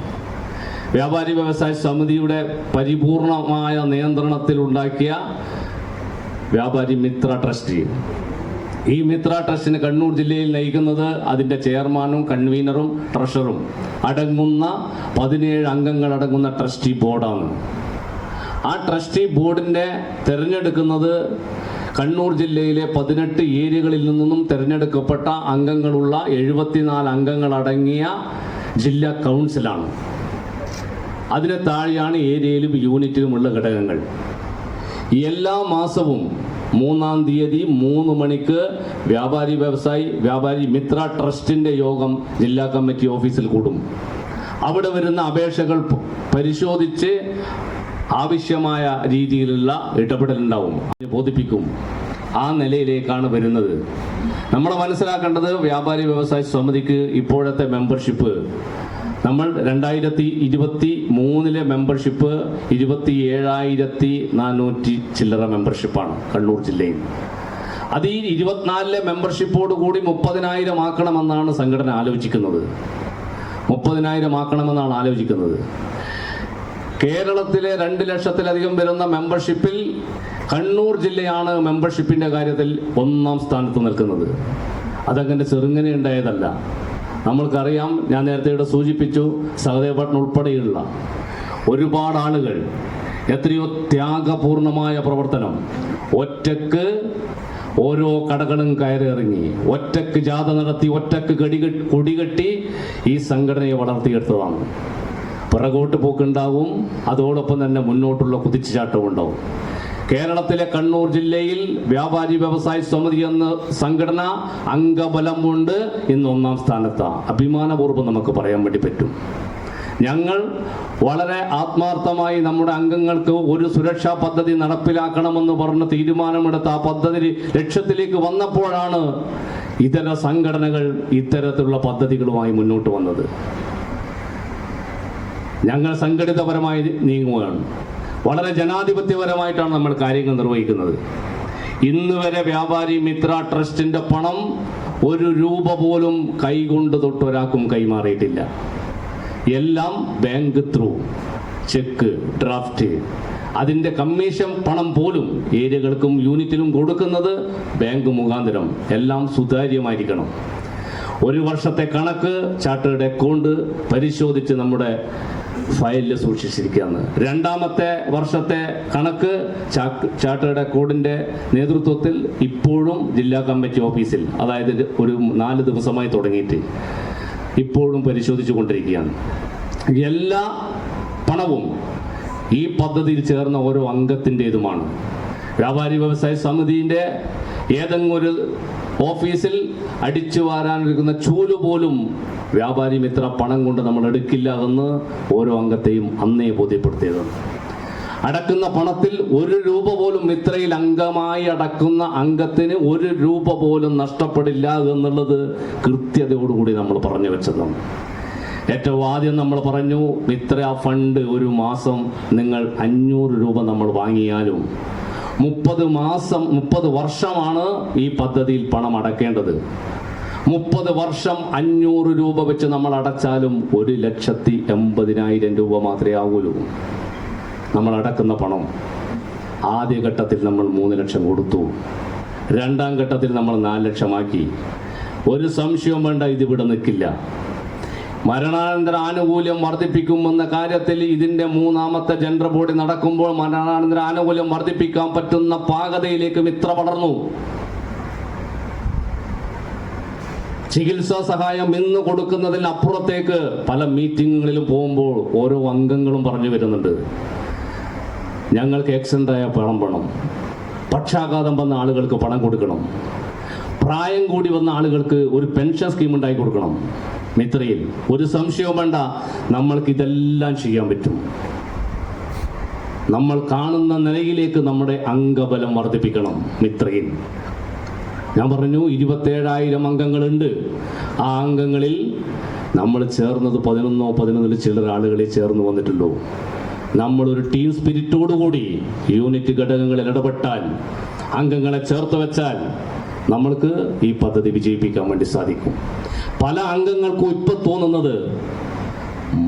വ്യാപാരി വ്യവസായ സമിതിയുടെ പരിപൂർണമായ നിയന്ത്രണത്തിൽ ഉണ്ടാക്കിയ വ്യാപാരി മിത്ര ട്രസ്റ്റ്. ഈ മിത്ര ട്രസ്റ്റിന് കണ്ണൂർ ജില്ലയിൽ നയിക്കുന്നത് അതിൻ്റെ ചെയർമാനും കൺവീനറും ട്രഷറും അടങ്ങുന്ന 17 അംഗങ്ങളടങ്ങുന്ന ട്രസ്റ്റി ബോർഡാണ്. ആ ട്രസ്റ്റി ബോർഡിൻ്റെ തിരഞ്ഞെടുക്കുന്നത് കണ്ണൂർ ജില്ലയിലെ 18 ഏരിയകളിൽ നിന്നും തിരഞ്ഞെടുക്കപ്പെട്ട അംഗങ്ങളുള്ള 74 അംഗങ്ങളടങ്ങിയ ജില്ലാ കൗൺസിലാണ്. അതിന് താഴെയാണ് ഏരിയയിലും യൂണിറ്റിലുമുള്ള ഘടകങ്ങൾ. എല്ലാ മാസവും 3-ാം തീയതി 3 മണിക്ക് വ്യാപാരി മിത്ര ട്രസ്റ്റിൻ്റെ യോഗം ജില്ലാ കമ്മിറ്റി ഓഫീസിൽ കൂടും. അവിടെ വരുന്ന അപേക്ഷകൾ പരിശോധിച്ച് ആവശ്യമായ രീതിയിലുള്ള ഇടപെടലുണ്ടാവും, ബോധിപ്പിക്കും. ആ നിലയിലേക്കാണ് വരുന്നത്. നമ്മൾ മനസ്സിലാക്കേണ്ടത് വ്യാപാരി വ്യവസായ സമിതിക്ക് ഇപ്പോഴത്തെ മെമ്പർഷിപ്പ്, നമ്മൾ 2023 മെമ്പർഷിപ്പ് 27,400 ചില്ലറ മെമ്പർഷിപ്പാണ് കണ്ണൂർ ജില്ലയിൽ. അത് ഈ 24 മെമ്പർഷിപ്പോട് കൂടി 30,000 ആക്കണമെന്നാണ് സംഘടന ആലോചിക്കുന്നത്. 30,000 ആക്കണമെന്നാണ് ആലോചിക്കുന്നത്. കേരളത്തിലെ 2 ലക്ഷത്തിലധികം വരുന്ന മെമ്പർഷിപ്പിൽ കണ്ണൂർ ജില്ലയാണ് മെമ്പർഷിപ്പിൻ്റെ കാര്യത്തിൽ 1-ാം സ്ഥാനത്ത് നിൽക്കുന്നത്. അതങ്ങനെ ചെറുങ്ങനെ ഉണ്ടായതല്ല. നമ്മൾക്കറിയാം, ഞാൻ നേരത്തെ ഇവിടെ സൂചിപ്പിച്ചു, സഹദേവപട്ടണം ഉൾപ്പെടെയുള്ള ഒരുപാട് ആളുകൾ എത്രയോ ത്യാഗപൂർണമായ പ്രവർത്തനം, ഒറ്റക്ക് ഓരോ കടകളും കയറിയിറങ്ങി, ഒറ്റക്ക് ജാഥ നടത്തി, ഒറ്റക്ക് കൊടികെട്ടി ഈ സംഘടനയെ വളർത്തിയെടുത്തതാണ്. പിറകോട്ട് പോക്കുണ്ടാവും, അതോടൊപ്പം തന്നെ മുന്നോട്ടുള്ള കുതിച്ചുചാട്ടവും ഉണ്ടാവും. കേരളത്തിലെ കണ്ണൂർ ജില്ലയിൽ വ്യാപാരി വ്യവസായ സമിതി എന്ന സംഘടന അംഗബലം കൊണ്ട് ഇന്ന് 1-ാം സ്ഥാനത്താണ്. അഭിമാനപൂർവ്വം നമുക്ക് പറയാൻ വേണ്ടി പറ്റും. ഞങ്ങൾ വളരെ ആത്മാർത്ഥമായി നമ്മുടെ അംഗങ്ങൾക്ക് ഒരു സുരക്ഷാ പദ്ധതി നടപ്പിലാക്കണമെന്ന് പറഞ്ഞ് തീരുമാനമെടുത്ത ആ പദ്ധതി ലക്ഷ്യത്തിലേക്ക് വന്നപ്പോഴാണ് ഇതര സംഘടനകൾ ഇത്തരത്തിലുള്ള പദ്ധതികളുമായി മുന്നോട്ട് വന്നത്. ഞങ്ങൾ സംഘടിതപരമായി നീങ്ങുകയാണ്. വളരെ ജനാധിപത്യപരമായിട്ടാണ് നമ്മൾ കാര്യങ്ങൾ നിർവഹിക്കുന്നത്. ഇന്ന് വരെ വ്യാപാരി മിത്ര ട്രസ്റ്റിൻ്റെ പണം 1 രൂപ പോലും കൈകൊണ്ട് തൊട്ടൊരാൾക്കും കൈമാറിയിട്ടില്ല. എല്ലാം ബാങ്ക് ത്രൂ, ചെക്ക്, ഡ്രാഫ്റ്റ്, അതിൻ്റെ കമ്മീഷൻ പണം പോലും ഏരിയകൾക്കും യൂണിറ്റിലും കൊടുക്കുന്നത് ബാങ്ക് മുഖാന്തരം. എല്ലാം സുതാര്യമായിരിക്കണം. 1 വർഷത്തെ കണക്ക് ചാർട്ടേഡ് അക്കൗണ്ട് പരിശോധിച്ച് നമ്മുടെ ഫയലിൽ സൂക്ഷിച്ചിരിക്കുകയാണ്. 2ാമത്തെ വർഷത്തെ കണക്ക് ചാർട്ടേഡ് അക്കൗണ്ടിൻ്റെ നേതൃത്വത്തിൽ ഇപ്പോഴും ജില്ലാ കമ്മിറ്റി ഓഫീസിൽ, അതായത് ഒരു 4 ദിവസമായി തുടങ്ങിയിട്ട് ഇപ്പോഴും പരിശോധിച്ചു കൊണ്ടിരിക്കുകയാണ്. എല്ലാ പണവും ഈ പദ്ധതിയിൽ ചേർന്ന ഓരോ അംഗത്തിൻ്റെതുമാണ്. വ്യാപാരി വ്യവസായ സമിതിൻ്റെ ഏതെങ്കിലും ഒരു ഓഫീസിൽ അടിച്ചു വാരാനിരിക്കുന്ന ചൂല് പോലും വ്യാപാരി മിത്ര പണം കൊണ്ട് നമ്മൾ എടുക്കില്ല എന്ന് ഓരോ അംഗത്തെയും അന്നേ ബോധ്യപ്പെടുത്തിയത്. അടക്കുന്ന പണത്തിൽ 1 രൂപ പോലും മിത്രയിൽ അംഗമായി അടക്കുന്ന അംഗത്തിന് 1 രൂപ പോലും നഷ്ടപ്പെടില്ല എന്നുള്ളത് കൃത്യതയോടുകൂടി നമ്മൾ പറഞ്ഞു വെച്ചതാണ്. ഏറ്റവും ആദ്യം നമ്മൾ പറഞ്ഞു, മിത്ര ഫണ്ട് ഒരു മാസം നിങ്ങൾ 500 രൂപ നമ്മൾ വാങ്ങിയാലും 30 വർഷമാണ് ഈ പദ്ധതിയിൽ പണം അടക്കേണ്ടത്. 30 വർഷം 500 രൂപ വെച്ച് നമ്മൾ അടച്ചാലും 1,80,000 രൂപ മാത്രമേ ആകൂലൂ. നമ്മൾ അടക്കുന്ന പണം ആദ്യഘട്ടത്തിൽ നമ്മൾ 3 ലക്ഷം കൊടുത്തു. 2ാം ഘട്ടത്തിൽ നമ്മൾ 4 ലക്ഷമാക്കി. ഒരു സംശയവും വേണ്ട, ഇതിവിടെ നിൽക്കില്ല. മരണാനന്തര ആനുകൂല്യം വർദ്ധിപ്പിക്കുമെന്ന കാര്യത്തിൽ ഇതിൻ്റെ 3ാമത്തെ ജനറൽ ബോഡി നടക്കുമ്പോൾ മരണാനന്തര ആനുകൂല്യം വർദ്ധിപ്പിക്കാൻ പറ്റുന്ന പാകതയിലേക്ക് മിത്ര വളർന്നു. ചികിത്സാ സഹായം ഇന്ന് കൊടുക്കുന്നതിന് അപ്പുറത്തേക്ക് പല മീറ്റിങ്ങുകളിലും പോകുമ്പോൾ ഓരോ അംഗങ്ങളും പറഞ്ഞു വരുന്നുണ്ട്, ഞങ്ങൾക്ക് ആക്സിഡൻ്റായ പണം വേണം, പക്ഷാഘാതം വന്ന ആളുകൾക്ക് പണം കൊടുക്കണം, പ്രായം കൂടി വന്ന ആളുകൾക്ക് ഒരു പെൻഷൻ സ്കീം ഉണ്ടാക്കി കൊടുക്കണം. മിത്രയിൽ ഒരു സംശയവും വേണ്ട, നമ്മൾക്ക് ഇതെല്ലാം ചെയ്യാൻ പറ്റും. നമ്മൾ കാണുന്ന നിലയിലേക്ക് നമ്മുടെ അംഗബലം വർദ്ധിപ്പിക്കണം മിത്രയിൽ. ഞാൻ പറഞ്ഞു 27,000 അംഗങ്ങളുണ്ട്. ആ അംഗങ്ങളിൽ നമ്മൾ ചേർന്നത് 11 ചില്ലറ ആളുകളെ ചേർന്ന് വന്നിട്ടുള്ളൂ. നമ്മളൊരു ടീം സ്പിരിറ്റോടുകൂടി യൂണിറ്റ് ഘടകങ്ങളിൽ ഇടപെട്ടാൽ, അംഗങ്ങളെ ചേർത്ത് വെച്ചാൽ നമ്മൾക്ക് ഈ പദ്ധതി വിജയിപ്പിക്കാൻ വേണ്ടി സാധിക്കും. പല അംഗങ്ങൾക്കും ഇപ്പം തോന്നുന്നത്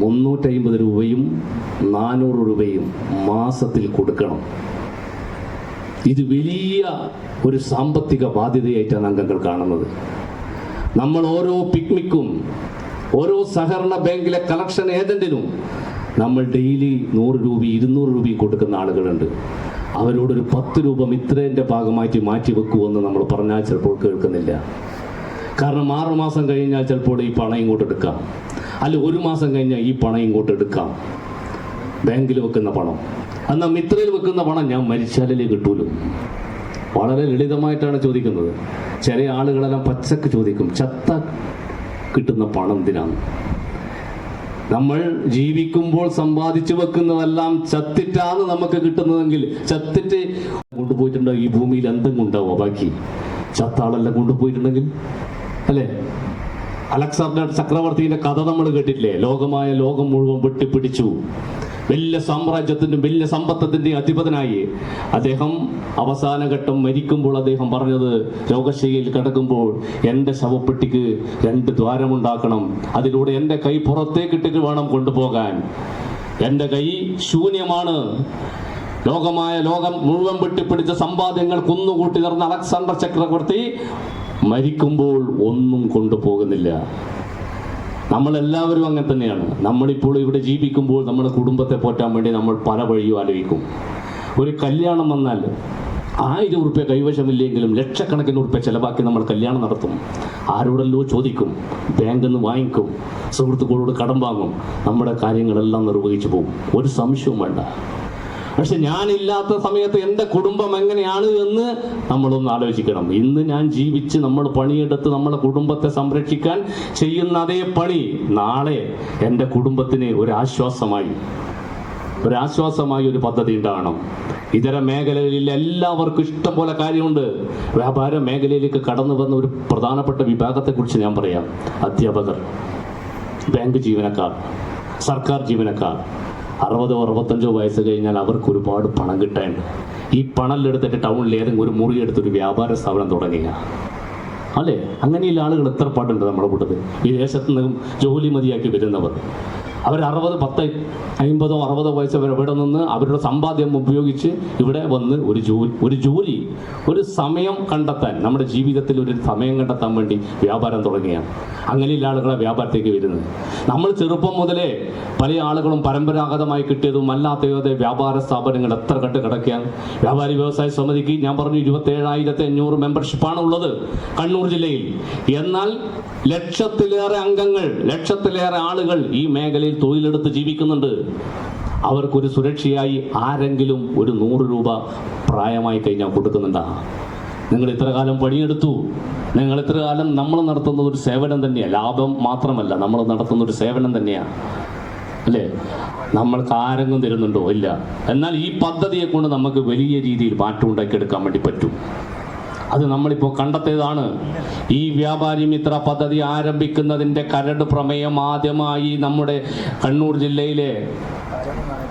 350 രൂപയും 400 രൂപയും മാസത്തിൽ കൊടുക്കണം. ഇത് വലിയ ഒരു സാമ്പത്തിക ബാധ്യതയായിട്ടാണ് അംഗങ്ങൾ കാണുന്നത്. നമ്മൾ ഓരോ പിക്നിക്കും ഓരോ സഹകരണ ബാങ്കിലെ കളക്ഷൻ ഏജന്റിനും നമ്മൾ ഡെയിലി 100 രൂപ 200 രൂപയും കൊടുക്കുന്ന ആളുകളുണ്ട്. അവരോടൊരു 10 രൂപ മിത്രേൻ്റെ ഭാഗമായിട്ട് മാറ്റി വെക്കുമെന്ന് നമ്മൾ പറഞ്ഞാൽ ചിലപ്പോൾ കേൾക്കുന്നില്ല. കാരണം 6 മാസം കഴിഞ്ഞാൽ ചിലപ്പോൾ ഈ പണം ഇങ്ങോട്ട് എടുക്കാം, അല്ല 1 മാസം കഴിഞ്ഞാൽ ഈ പണം ഇങ്ങോട്ട് എടുക്കാം. ബാങ്കിൽ വെക്കുന്ന പണം, എന്നാൽ മിത്രയിൽ വെക്കുന്ന പണം ഞാൻ മരിച്ചാലേ കിട്ടൂലൂ. വളരെ ലളിതമായിട്ടാണ് ചോദിക്കുന്നത്. ചില ആളുകളെല്ലാം പച്ചക്ക് ചോദിക്കും, ചത്ത കിട്ടുന്ന പണം എന്തിനാണ്? നമ്മൾ ജീവിക്കുമ്പോൾ സമ്പാദിച്ചു വെക്കുന്നതെല്ലാം ചത്തിട്ടാണ് നമുക്ക് കിട്ടുന്നതെങ്കിൽ, ചത്തിട്ട് കൊണ്ടുപോയിട്ടുണ്ടോ ഈ ഭൂമിയിൽ എന്തെങ്കിലും ഉണ്ടാവോ ബാക്കി? ചത്താളെല്ലാം കൊണ്ടുപോയിട്ടുണ്ടെങ്കിൽ അല്ലേ? അലക്സാണ്ടർ ചക്രവർത്തിയുടെ കഥ നമ്മൾ കേട്ടിട്ടില്ലേ? ലോകം മുഴുവൻ വെട്ടിപ്പിടിച്ചു, വലിയ സാമ്രാജ്യത്തിൻ്റെ വലിയ സമ്പത്തിൻ്റെ അധിപതനായി അദ്ദേഹം അവസാന ഘട്ടം മരിക്കുമ്പോൾ അദ്ദേഹം പറഞ്ഞത്, രോഗശയ്യയിൽ കിടക്കുമ്പോൾ എൻ്റെ ശവപ്പെട്ടിക്ക് 2 ദ്വാരമുണ്ടാക്കണം, അതിലൂടെ എൻ്റെ കൈ പുറത്തേക്കിട്ടിട്ട് വേണം കൊണ്ടുപോകാൻ. എൻ്റെ കൈ ശൂന്യമാണ്. ലോകം മുഴുവൻ വെട്ടിപ്പിടിച്ച സമ്പാദ്യങ്ങൾ കുന്നുകൂട്ടി നിറഞ്ഞ അലക്സാണ്ടർ ചക്രവർത്തി മരിക്കുമ്പോൾ ഒന്നും കൊണ്ടുപോകുന്നില്ല. നമ്മളെല്ലാവരും അങ്ങനെ തന്നെയാണ്. നമ്മളിപ്പോൾ ഇവിടെ ജീവിക്കുമ്പോൾ നമ്മുടെ കുടുംബത്തെ പോറ്റാൻ വേണ്ടി നമ്മൾ പല വഴിയും ആലോചിക്കും. ഒരു കല്യാണം വന്നാൽ 1000 ഉറുപ്പ്യ കൈവശമില്ലെങ്കിലും ലക്ഷക്കണക്കിന് ഉറുപ്പ്യ ചിലവാക്കി നമ്മൾ കല്യാണം നടത്തും. ആരോടല്ലോ ചോദിക്കും, ബാങ്കിൽ നിന്ന് വാങ്ങിക്കും, സുഹൃത്തുക്കളോട് കടം വാങ്ങും, നമ്മുടെ കാര്യങ്ങളെല്ലാം നിർവഹിച്ചു പോകും, ഒരു സംശയവും വേണ്ട. പക്ഷെ ഞാനില്ലാത്ത സമയത്ത് എൻ്റെ കുടുംബം എങ്ങനെയാണ് എന്ന് നമ്മളൊന്ന് ആലോചിക്കണം. ഇന്ന് ഞാൻ ജീവിച്ച് നമ്മൾ പണിയെടുത്ത് നമ്മളെ കുടുംബത്തെ സംരക്ഷിക്കാൻ ചെയ്യുന്ന അതേ പണി നാളെ എൻ്റെ കുടുംബത്തിന് ഒരാശ്വാസമായി ഒരു പദ്ധതി ഉണ്ടാകണം. ഇതര മേഖലകളിൽ എല്ലാവർക്കും ഇഷ്ടം പോലെ കാര്യമുണ്ട്. വ്യാപാര മേഖലയിലേക്ക് കടന്നു വന്ന ഒരു പ്രധാനപ്പെട്ട വിഭാഗത്തെക്കുറിച്ച് ഞാൻ പറയാം. അധ്യാപകർ, ബാങ്ക് ജീവനക്കാർ, സർക്കാർ ജീവനക്കാർ. 60-65 വയസ്സ് കഴിഞ്ഞാൽ അവർക്ക് ഒരുപാട് പണം കിട്ടാനുണ്ട്. ഈ പണം എടുത്തിട്ട് ടൗണിൽ ഏതെങ്കിലും ഒരു മുറി എടുത്തൊരു വ്യാപാര സ്ഥാപനം തുടങ്ങിയ അല്ലേ? അങ്ങനെയുള്ള ആളുകൾ എത്ര പാടുണ്ട് നമ്മുടെ കൂട്ടത്തിൽ. വിദേശത്ത് നിന്നും ജോലി മതിയാക്കി വരുന്നവർ, അവർ 50-60 വയസ്സ് വരെ ഇവിടെ നിന്ന് അവരുടെ സമ്പാദ്യം ഉപയോഗിച്ച് ഇവിടെ വന്ന് ഒരു ജോലി ഒരു സമയം കണ്ടെത്താൻ, നമ്മുടെ ജീവിതത്തിൽ ഒരു സമയം കണ്ടെത്താൻ വേണ്ടി വ്യാപാരം തുടങ്ങിയാണ്. അങ്ങനെയുള്ള ആളുകളെ വ്യാപാരത്തേക്ക് വരുന്നത്. നമ്മൾ ചെറുപ്പം മുതലേ പല ആളുകളും പരമ്പരാഗതമായി കിട്ടിയതും അല്ലാത്തതോ വ്യാപാര സ്ഥാപനങ്ങൾ എത്ര കണ്ട് കിടക്കുകയാണ്. വ്യാപാരി വ്യവസായ സമിതിക്ക് ഞാൻ പറഞ്ഞു 27,500 മെമ്പർഷിപ്പാണ് ഉള്ളത് കണ്ണൂർ ജില്ലയിൽ. എന്നാൽ ലക്ഷത്തിലേറെ അംഗങ്ങൾ, ലക്ഷത്തിലേറെ ആളുകൾ ഈ മേഖലയിൽ തൊഴിലെടുത്ത് ജീവിക്കുന്നുണ്ട്. അവർക്കൊരു സുരക്ഷയായി ആരെങ്കിലും ഒരു 100 രൂപ പ്രായമായി കഴിഞ്ഞാൽ കൊടുക്കുന്നുണ്ടാ? നിങ്ങൾ ഇത്ര കാലം പണിയെടുത്തു, നിങ്ങൾ ഇത്ര കാലം നമ്മൾ നടത്തുന്നത് ഒരു സേവനം തന്നെയാണ്. ലാഭം മാത്രമല്ല, നമ്മൾ നടത്തുന്ന ഒരു സേവനം തന്നെയാണ് അല്ലേ? നമ്മൾക്ക് ആരെങ്കിലും തരുന്നുണ്ടോ? ഇല്ല. എന്നാൽ ഈ പദ്ധതിയെ കൊണ്ട് നമുക്ക് വലിയ രീതിയിൽ മാറ്റം ഉണ്ടാക്കിയെടുക്കാൻ വേണ്ടി പറ്റും. അത് നമ്മളിപ്പോൾ കണ്ടെത്തിയതാണ്. ഈ വ്യാപാരി മിത്ര പദ്ധതി ആരംഭിക്കുന്നതിൻ്റെ കരട് പ്രമേയം ആദ്യമായി നമ്മുടെ കണ്ണൂർ ജില്ലയിലെ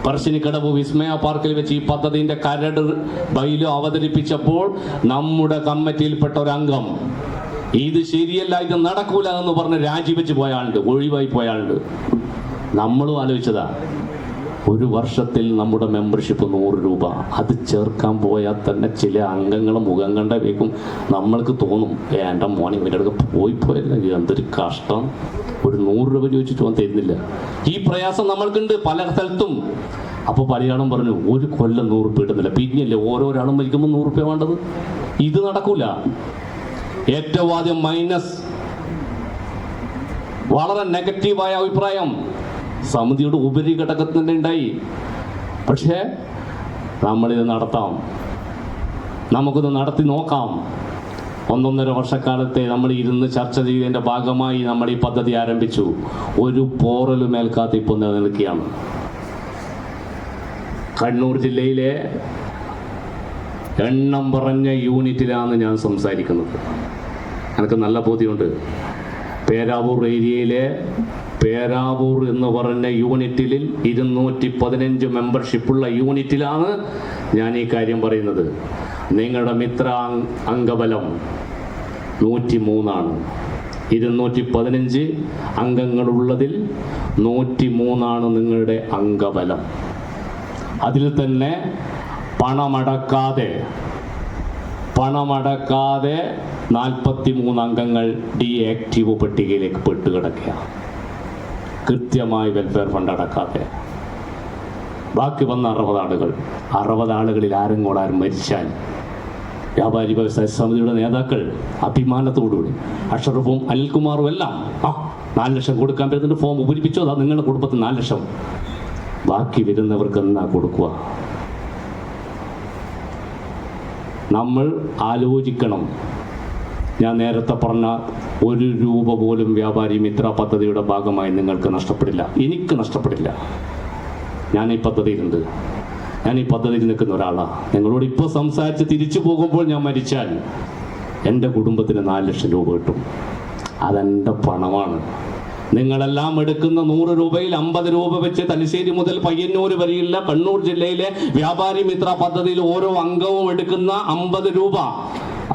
പറശ്ശിനിക്കടവ് വിസ്മയ പാർക്കിൽ വെച്ച് ഈ പദ്ധതിൻ്റെ കരട് ബൈലോ അവതരിപ്പിച്ചപ്പോൾ നമ്മുടെ കമ്മിറ്റിയിൽപ്പെട്ട ഒരു അംഗം ഇത് ശരിയല്ല, ഇത് നടക്കൂല എന്ന് പറഞ്ഞ് രാജിവെച്ച് പോയാളുണ്ട്, ഒഴിവായി പോയാളുണ്ട്. നമ്മളും ആലോചിച്ചതാ, ഒരു വർഷത്തിൽ നമ്മുടെ മെമ്പർഷിപ്പ് 100 രൂപ. അത് ചേർക്കാൻ പോയാൽ തന്നെ ചില അംഗങ്ങൾ മുഖം കണ്ടേക്കും നമ്മൾക്ക് തോന്നും, എൻ്റെ മോനെ ഇവരുടെ പോയല്ല, എന്തൊരു കഷ്ടം, ഒരു 100 രൂപ ചോദിച്ചിട്ട് അവൻ തരുന്നില്ല. ഈ പ്രയാസം നമ്മൾക്കുണ്ട് പല സ്ഥലത്തും. അപ്പോൾ പലയാളും പറഞ്ഞു, ഒരു കൊല്ലം 100 രൂപ കിട്ടുന്നില്ല, പിന്നെയല്ലേ ഓരോരാളും മരിക്കുമ്പോൾ 100 രൂപ വേണ്ടത്. ഇത് നടക്കൂല. ഏറ്റവും ആദ്യം മൈനസ്, വളരെ നെഗറ്റീവായ അഭിപ്രായം സമിതിയുടെ ഉപരി ഘടകത്തിൻ്റെ ഉണ്ടായി. പക്ഷേ നമ്മളിത് നടത്താം, നമുക്കിത് നടത്തി നോക്കാം. 1.5 വർഷക്കാലത്തെ നമ്മൾ ഇരുന്ന് ചർച്ച ചെയ്തതിൻ്റെ ഭാഗമായി നമ്മൾ ഈ പദ്ധതി ആരംഭിച്ചു. ഒരു പോറലും മേൽക്കാത്ത ഇപ്പോൾ നിലനിൽക്കുകയാണ്. കണ്ണൂർ ജില്ലയിലെ എണ്ണം പറഞ്ഞ യൂണിറ്റിലാണ് ഞാൻ സംസാരിക്കുന്നത്. എനിക്ക് നല്ല ബോധ്യമുണ്ട്. പേരാവൂർ ഏരിയയിലെ പേരാവൂർ എന്ന് പറഞ്ഞ യൂണിറ്റിൽ 215 മെമ്പർഷിപ്പുള്ള യൂണിറ്റിലാണ് ഞാൻ ഈ കാര്യം പറയുന്നത്. നിങ്ങളുടെ മിത്ര അംഗബലം 103 215 അംഗങ്ങളുള്ളതിൽ 103 നിങ്ങളുടെ അംഗബലം. അതിൽ തന്നെ പണമടക്കാതെ പണമടക്കാതെ 43 അംഗങ്ങൾ ഡീആക്റ്റീവ് പട്ടികയിലേക്ക് പെട്ടുകിടക്കുക. കൃത്യമായി വെൽഫെയർ ഫണ്ട് അടക്കാതെ. ബാക്കി വന്ന 60 ആളുകളിൽ ആരും മരിച്ചാൽ വ്യാപാരി വ്യവസായ സമിതിയുടെ നേതാക്കൾ അഭിമാനത്തോടുകൂടി അഷറഫും അനിൽകുമാറും എല്ലാം 4 ലക്ഷം കൊടുക്കാൻ പറ്റുന്ന ഫോം പൂരിപ്പിച്ചോ, അതാ നിങ്ങളുടെ കുടുംബത്തിൽ 4 ലക്ഷം. ബാക്കി വരുന്നവർക്ക് എന്നാ കൊടുക്കുക? നമ്മൾ ആലോചിക്കണം. ഞാൻ നേരത്തെ പറഞ്ഞ 1 രൂപ പോലും വ്യാപാരി മിത്ര പദ്ധതിയുടെ ഭാഗമായി നിങ്ങൾക്ക് നഷ്ടപ്പെടില്ല, എനിക്ക് നഷ്ടപ്പെടില്ല. ഞാൻ ഈ പദ്ധതിയിലുണ്ട്, ഞാൻ ഈ പദ്ധതിയിൽ നിൽക്കുന്ന ഒരാളാണ്. നിങ്ങളോട് ഇപ്പോൾ സംസാരിച്ച് തിരിച്ചു പോകുമ്പോൾ ഞാൻ മരിച്ചാൽ എൻ്റെ കുടുംബത്തിന് 4 ലക്ഷം രൂപ കിട്ടും. അതെൻ്റെ പണമാണ്. നിങ്ങളെല്ലാം എടുക്കുന്ന 100 രൂപയിൽ 50 രൂപ വെച്ച് തലശ്ശേരി മുതൽ പയ്യന്നൂർ വരെയുള്ള കണ്ണൂർ ജില്ലയിലെ വ്യാപാരി മിത്ര പദ്ധതിയിൽ ഓരോ അംഗവും എടുക്കുന്ന 50 രൂപ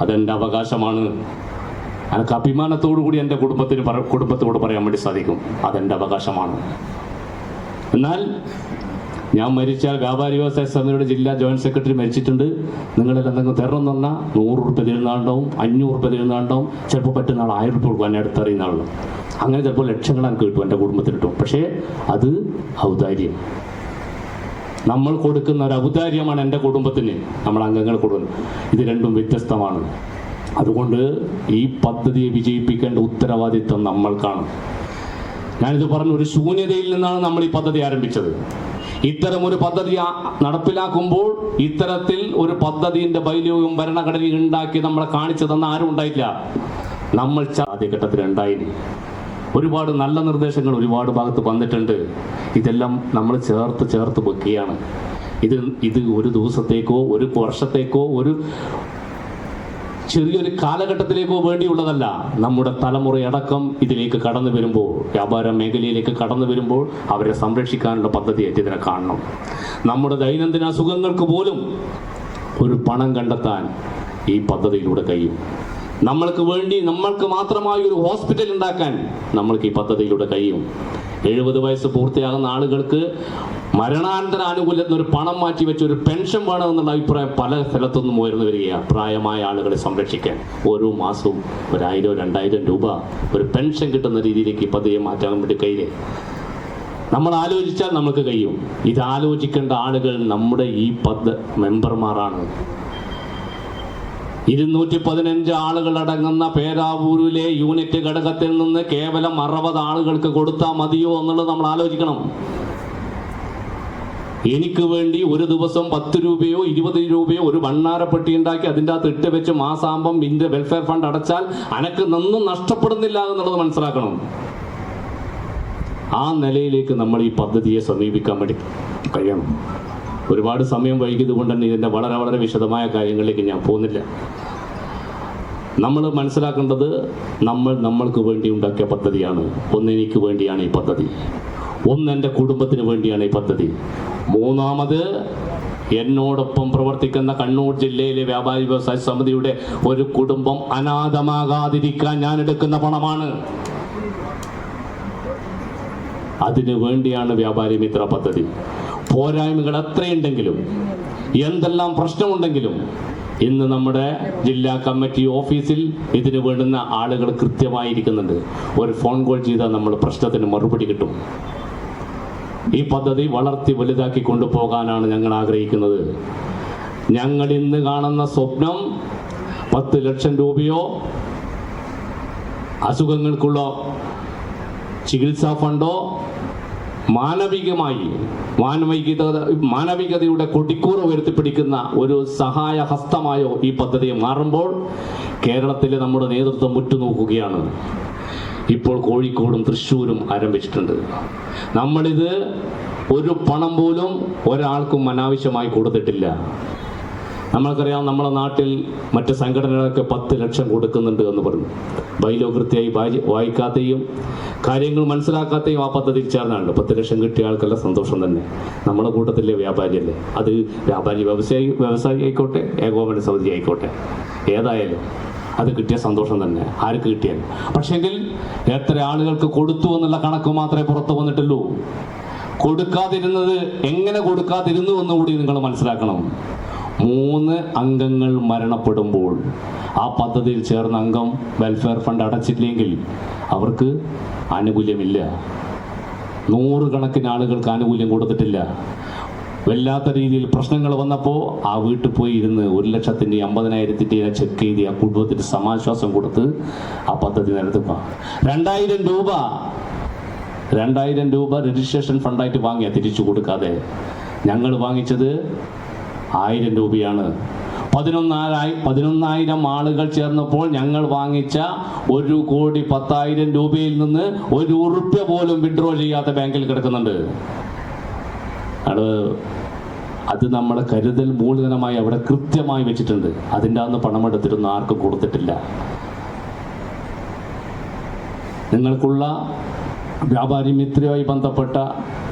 അതെൻ്റെ അവകാശമാണ്. എനിക്ക് അഭിമാനത്തോടു കൂടി എൻ്റെ കുടുംബത്തോട് പറയാൻ വേണ്ടി സാധിക്കും, അതെൻ്റെ അവകാശമാണ്. എന്നാൽ ഞാൻ മരിച്ചാൽ വ്യാപാരി വ്യവസായ സമിതിയുടെ ജില്ലാ ജോയിന്റ് സെക്രട്ടറി മരിച്ചിട്ടുണ്ട്, നിങ്ങളെല്ലാം എന്തെങ്കിലും തരണം എന്ന് പറഞ്ഞാൽ 100 രൂപ തരുന്നാളുണ്ടാവും, 500 രൂപ തരുന്നാളുണ്ടാവും, ചിലപ്പോൾ പറ്റുന്ന ആൾ 1000 രൂപ കൊടുക്കും, എന്നെ അടുത്തറിയുന്ന ആളും. അങ്ങനെ ചിലപ്പോൾ ലക്ഷങ്ങൾ എനിക്ക് കിട്ടും, എൻ്റെ കുടുംബത്തിന് കിട്ടും. പക്ഷേ അത് ഔദാര്യം. നമ്മൾ കൊടുക്കുന്ന ഒരു ഔദാര്യമാണ് എൻ്റെ കുടുംബത്തിന്, നമ്മൾ അംഗങ്ങൾ കൊടുക്കുന്നത്. ഇത് രണ്ടും വ്യത്യസ്തമാണ്. അതുകൊണ്ട് ഈ പദ്ധതിയെ വിജയിപ്പിക്കേണ്ട ഉത്തരവാദിത്വം നമ്മൾക്കാണ്. ഞാനിത് പറഞ്ഞ ഒരു ശൂന്യതയിൽ നിന്നാണ് നമ്മൾ ഈ പദ്ധതി ആരംഭിച്ചത്. ഇത്തരം ഒരു പദ്ധതി നടപ്പിലാക്കുമ്പോൾ ഇത്തരത്തിൽ ഒരു പദ്ധതിന്റെ ബൈലോയും ഭരണഘടനയും ഉണ്ടാക്കി നമ്മളെ കാണിച്ചു തന്ന ആരും ഉണ്ടായില്ല. നമ്മൾ ആദ്യഘട്ടത്തിൽ ഉണ്ടായിരുന്നു. ഒരുപാട് നല്ല നിർദ്ദേശങ്ങൾ ഒരുപാട് ഭാഗത്ത് വന്നിട്ടുണ്ട്. ഇതെല്ലാം നമ്മൾ ചേർത്ത് വെക്കുകയാണ്. ഇത് ഒരു ദിവസത്തേക്കോ ഒരു വർഷത്തേക്കോ ഒരു ചെറിയൊരു കാലഘട്ടത്തിലേക്കോ വേണ്ടിയുള്ളതല്ല. നമ്മുടെ തലമുറയടക്കം ഇതിലേക്ക് കടന്നു വരുമ്പോൾ, വ്യാപാര മേഖലയിലേക്ക് കടന്നു വരുമ്പോൾ അവരെ സംരക്ഷിക്കാനുള്ള പദ്ധതിയായിട്ട് ഇതിനെ കാണണം. നമ്മുടെ ദൈനംദിന അസുഖങ്ങൾക്ക് പോലും ഒരു പണം കണ്ടെത്താൻ ഈ പദ്ധതിയിലൂടെ കഴിയും. നമ്മൾക്ക് മാത്രമായി ഒരു ഹോസ്പിറ്റൽ ഉണ്ടാക്കാൻ നമ്മൾക്ക് ഈ പദ്ധതിയിലൂടെ കഴിയും. 70 വയസ്സ് പൂർത്തിയാകുന്ന ആളുകൾക്ക് മരണാനന്തര ആനുകൂല്യത്തിന് ഒരു പണം മാറ്റി വെച്ച് ഒരു പെൻഷൻ വേണമെന്നുള്ള അഭിപ്രായം പല സ്ഥലത്തുനിന്നും ഉയർന്നു വരികയാണ്. പ്രായമായ ആളുകളെ സംരക്ഷിക്കാൻ ഓരോ മാസവും 1000-2000 രൂപ ഒരു പെൻഷൻ കിട്ടുന്ന രീതിയിലേക്ക് ഈ പദ്ധതിയെ മാറ്റാൻ വേണ്ടി കയ്യിൽ നമ്മൾ ആലോചിച്ചാൽ നമുക്ക് കഴിയും. ഇത് ആലോചിക്കേണ്ട ആളുകൾ നമ്മുടെ ഈ മെമ്പർമാരാണ്. 215 ആളുകൾ അടങ്ങുന്ന പേരാവൂരിലെ യൂണിറ്റ് ഘടകത്തിൽ നിന്ന് കേവലം 60 ആളുകൾക്ക് കൊടുത്താൽ മതിയോ എന്നുള്ളത് നമ്മൾ ആലോചിക്കണം. എനിക്ക് വേണ്ടി ഒരു ദിവസം 10 രൂപയോ 20 രൂപയോ ഒരു ഭണ്ണാരപ്പെട്ടി ഉണ്ടാക്കി അതിൻ്റെ അകത്ത് ഇട്ട് വെച്ച് മാസാമ്പം ഇതിന്റെ വെൽഫെയർ ഫണ്ട് അടച്ചാൽ അനക്ക് ഒന്നും നഷ്ടപ്പെടുന്നില്ല എന്നുള്ളത് മനസ്സിലാക്കണം. ആ നിലയിലേക്ക് നമ്മൾ ഈ പദ്ധതിയെ സമീപിക്കാൻ വേണ്ടി കഴിയണം. ഒരുപാട് സമയം വൈകിയത് കൊണ്ട് തന്നെ ഇതിൻ്റെ വളരെ വിശദമായ കാര്യങ്ങളിലേക്ക് ഞാൻ പോകുന്നില്ല. നമ്മൾ മനസ്സിലാക്കേണ്ടത് നമ്മൾക്ക് വേണ്ടി ഉണ്ടാക്കിയ പദ്ധതിയാണ്. ഒന്ന് എനിക്ക് വേണ്ടിയാണ് ഈ പദ്ധതി, ഒന്ന് എൻ്റെ കുടുംബത്തിന് വേണ്ടിയാണ് ഈ പദ്ധതി. മൂന്നാമത് എന്നോടൊപ്പം പ്രവർത്തിക്കുന്ന കണ്ണൂർ ജില്ലയിലെ വ്യാപാരി വ്യവസായ സമിതിയുടെ ഒരു കുടുംബം അനാഥമാകാതിരിക്കാൻ ഞാൻ എടുക്കുന്ന പണമാണ്. അതിനു വേണ്ടിയാണ് വ്യാപാരി മിത്ര പദ്ധതി. പോരായ്മകൾ എത്രയുണ്ടെങ്കിലും എന്തെല്ലാം പ്രശ്നമുണ്ടെങ്കിലും ഇന്ന് നമ്മുടെ ജില്ലാ കമ്മിറ്റി ഓഫീസിൽ ഇതിന് വേണ്ടുന്ന ആളുകൾ കൃത്യമായിരിക്കുന്നുണ്ട്. ഒരു ഫോൺ കോൾ ചെയ്താൽ നമ്മൾ പ്രശ്നത്തിന് മറുപടി കിട്ടും. ഈ പദ്ധതി വളർത്തി വലുതാക്കി കൊണ്ടുപോകാനാണ് ഞങ്ങൾ ആഗ്രഹിക്കുന്നത്. ഞങ്ങൾ ഇന്ന് കാണുന്ന സ്വപ്നം 10 ലക്ഷം രൂപയോ അസുഖങ്ങൾക്കുള്ള ചികിത്സാ ഫണ്ടോ മാനവികതയുടെ കൊടിക്കൂറ ഉയർത്തിപ്പിടിക്കുന്ന ഒരു സഹായ ഹസ്തമായോ ഈ പദ്ധതി മാറുമ്പോൾ കേരളത്തിലെ നമ്മുടെ നേതൃത്വം ഉറ്റുനോക്കുകയാണ്. ഇപ്പോൾ കോഴിക്കോടും തൃശ്ശൂരും ആരംഭിച്ചിട്ടുണ്ട്. നമ്മളിത് ഒരു പണം പോലും ഒരാൾക്കും അനാവശ്യമായി കൊടുത്തിട്ടില്ല. നമ്മൾക്കറിയാം, നമ്മുടെ നാട്ടിൽ മറ്റ് സംഘടനകളൊക്കെ 10 ലക്ഷം കൊടുക്കുന്നുണ്ട് എന്ന് പറഞ്ഞു. ബൈലോ കൃത്യമായി വായിക്കാതെയും കാര്യങ്ങൾ മനസ്സിലാക്കാതെയും ആ പദ്ധതിയിൽ ചേർന്നാണ്. 10 ലക്ഷം കിട്ടിയ ആൾക്കല്ല സന്തോഷം തന്നെ. നമ്മുടെ കൂട്ടത്തിലെ വ്യാപാരിയല്ലേ, അത് വ്യാപാരി വ്യവസായി ആയിക്കോട്ടെ, ഏകോപന സമിതി ആയിക്കോട്ടെ, ഏതായാലും അത് കിട്ടിയ സന്തോഷം തന്നെ, ആർക്ക് കിട്ടിയാലും. പക്ഷെങ്കിൽ എത്ര ആളുകൾക്ക് കൊടുത്തു എന്നുള്ള കണക്ക് മാത്രമേ പുറത്തു വന്നിട്ടുള്ളൂ. എങ്ങനെ കൊടുക്കാതിരുന്നു എന്നുകൂടി നിങ്ങൾ മനസ്സിലാക്കണം. 3 അംഗങ്ങൾ മരണപ്പെടുമ്പോൾ ആ പദ്ധതിയിൽ ചേർന്ന അംഗം വെൽഫെയർ ഫണ്ട് അടച്ചില്ലെങ്കിൽ അവർക്ക് ആനുകൂല്യമില്ല. 100 കണക്കിന് ആളുകൾക്ക് ആനുകൂല്യം കൊടുത്തിട്ടില്ല. വല്ലാത്ത രീതിയിൽ പ്രശ്നങ്ങൾ വന്നപ്പോൾ ആ വീട്ടിൽ പോയി ഇരുന്ന് 1,50,000 ചെക്ക് ചെയ്ത് ആ കുടുംബത്തിന് സമാശ്വാസം കൊടുത്ത് ആ പദ്ധതി നടത്തുക. 2,000 രൂപ രജിസ്ട്രേഷൻ ഫണ്ടായിട്ട് വാങ്ങിയ തിരിച്ചു കൊടുക്കാതെ. ഞങ്ങൾ വാങ്ങിച്ചത് 1,000 രൂപയാണ്. 11,000 ആളുകൾ ചേർന്നപ്പോൾ ഞങ്ങൾ വാങ്ങിച്ച 1,10,00,000 രൂപയിൽ നിന്ന് 1 ഉറുപ്പ്യ പോലും വിഡ്രോ ചെയ്യാത്ത ബാങ്കിൽ കിടക്കുന്നുണ്ട്. അത് നമ്മുടെ കരുതൽ മൂലധനമായി അവിടെ കൃത്യമായി വെച്ചിട്ടുണ്ട്. അതിൻ്റെ അന്ന് പണമെടുത്തിട്ടൊന്നും ആർക്കും കൊടുത്തിട്ടില്ല. നിങ്ങൾക്കുള്ള വ്യാപാരി മിത്രയുമായി ബന്ധപ്പെട്ട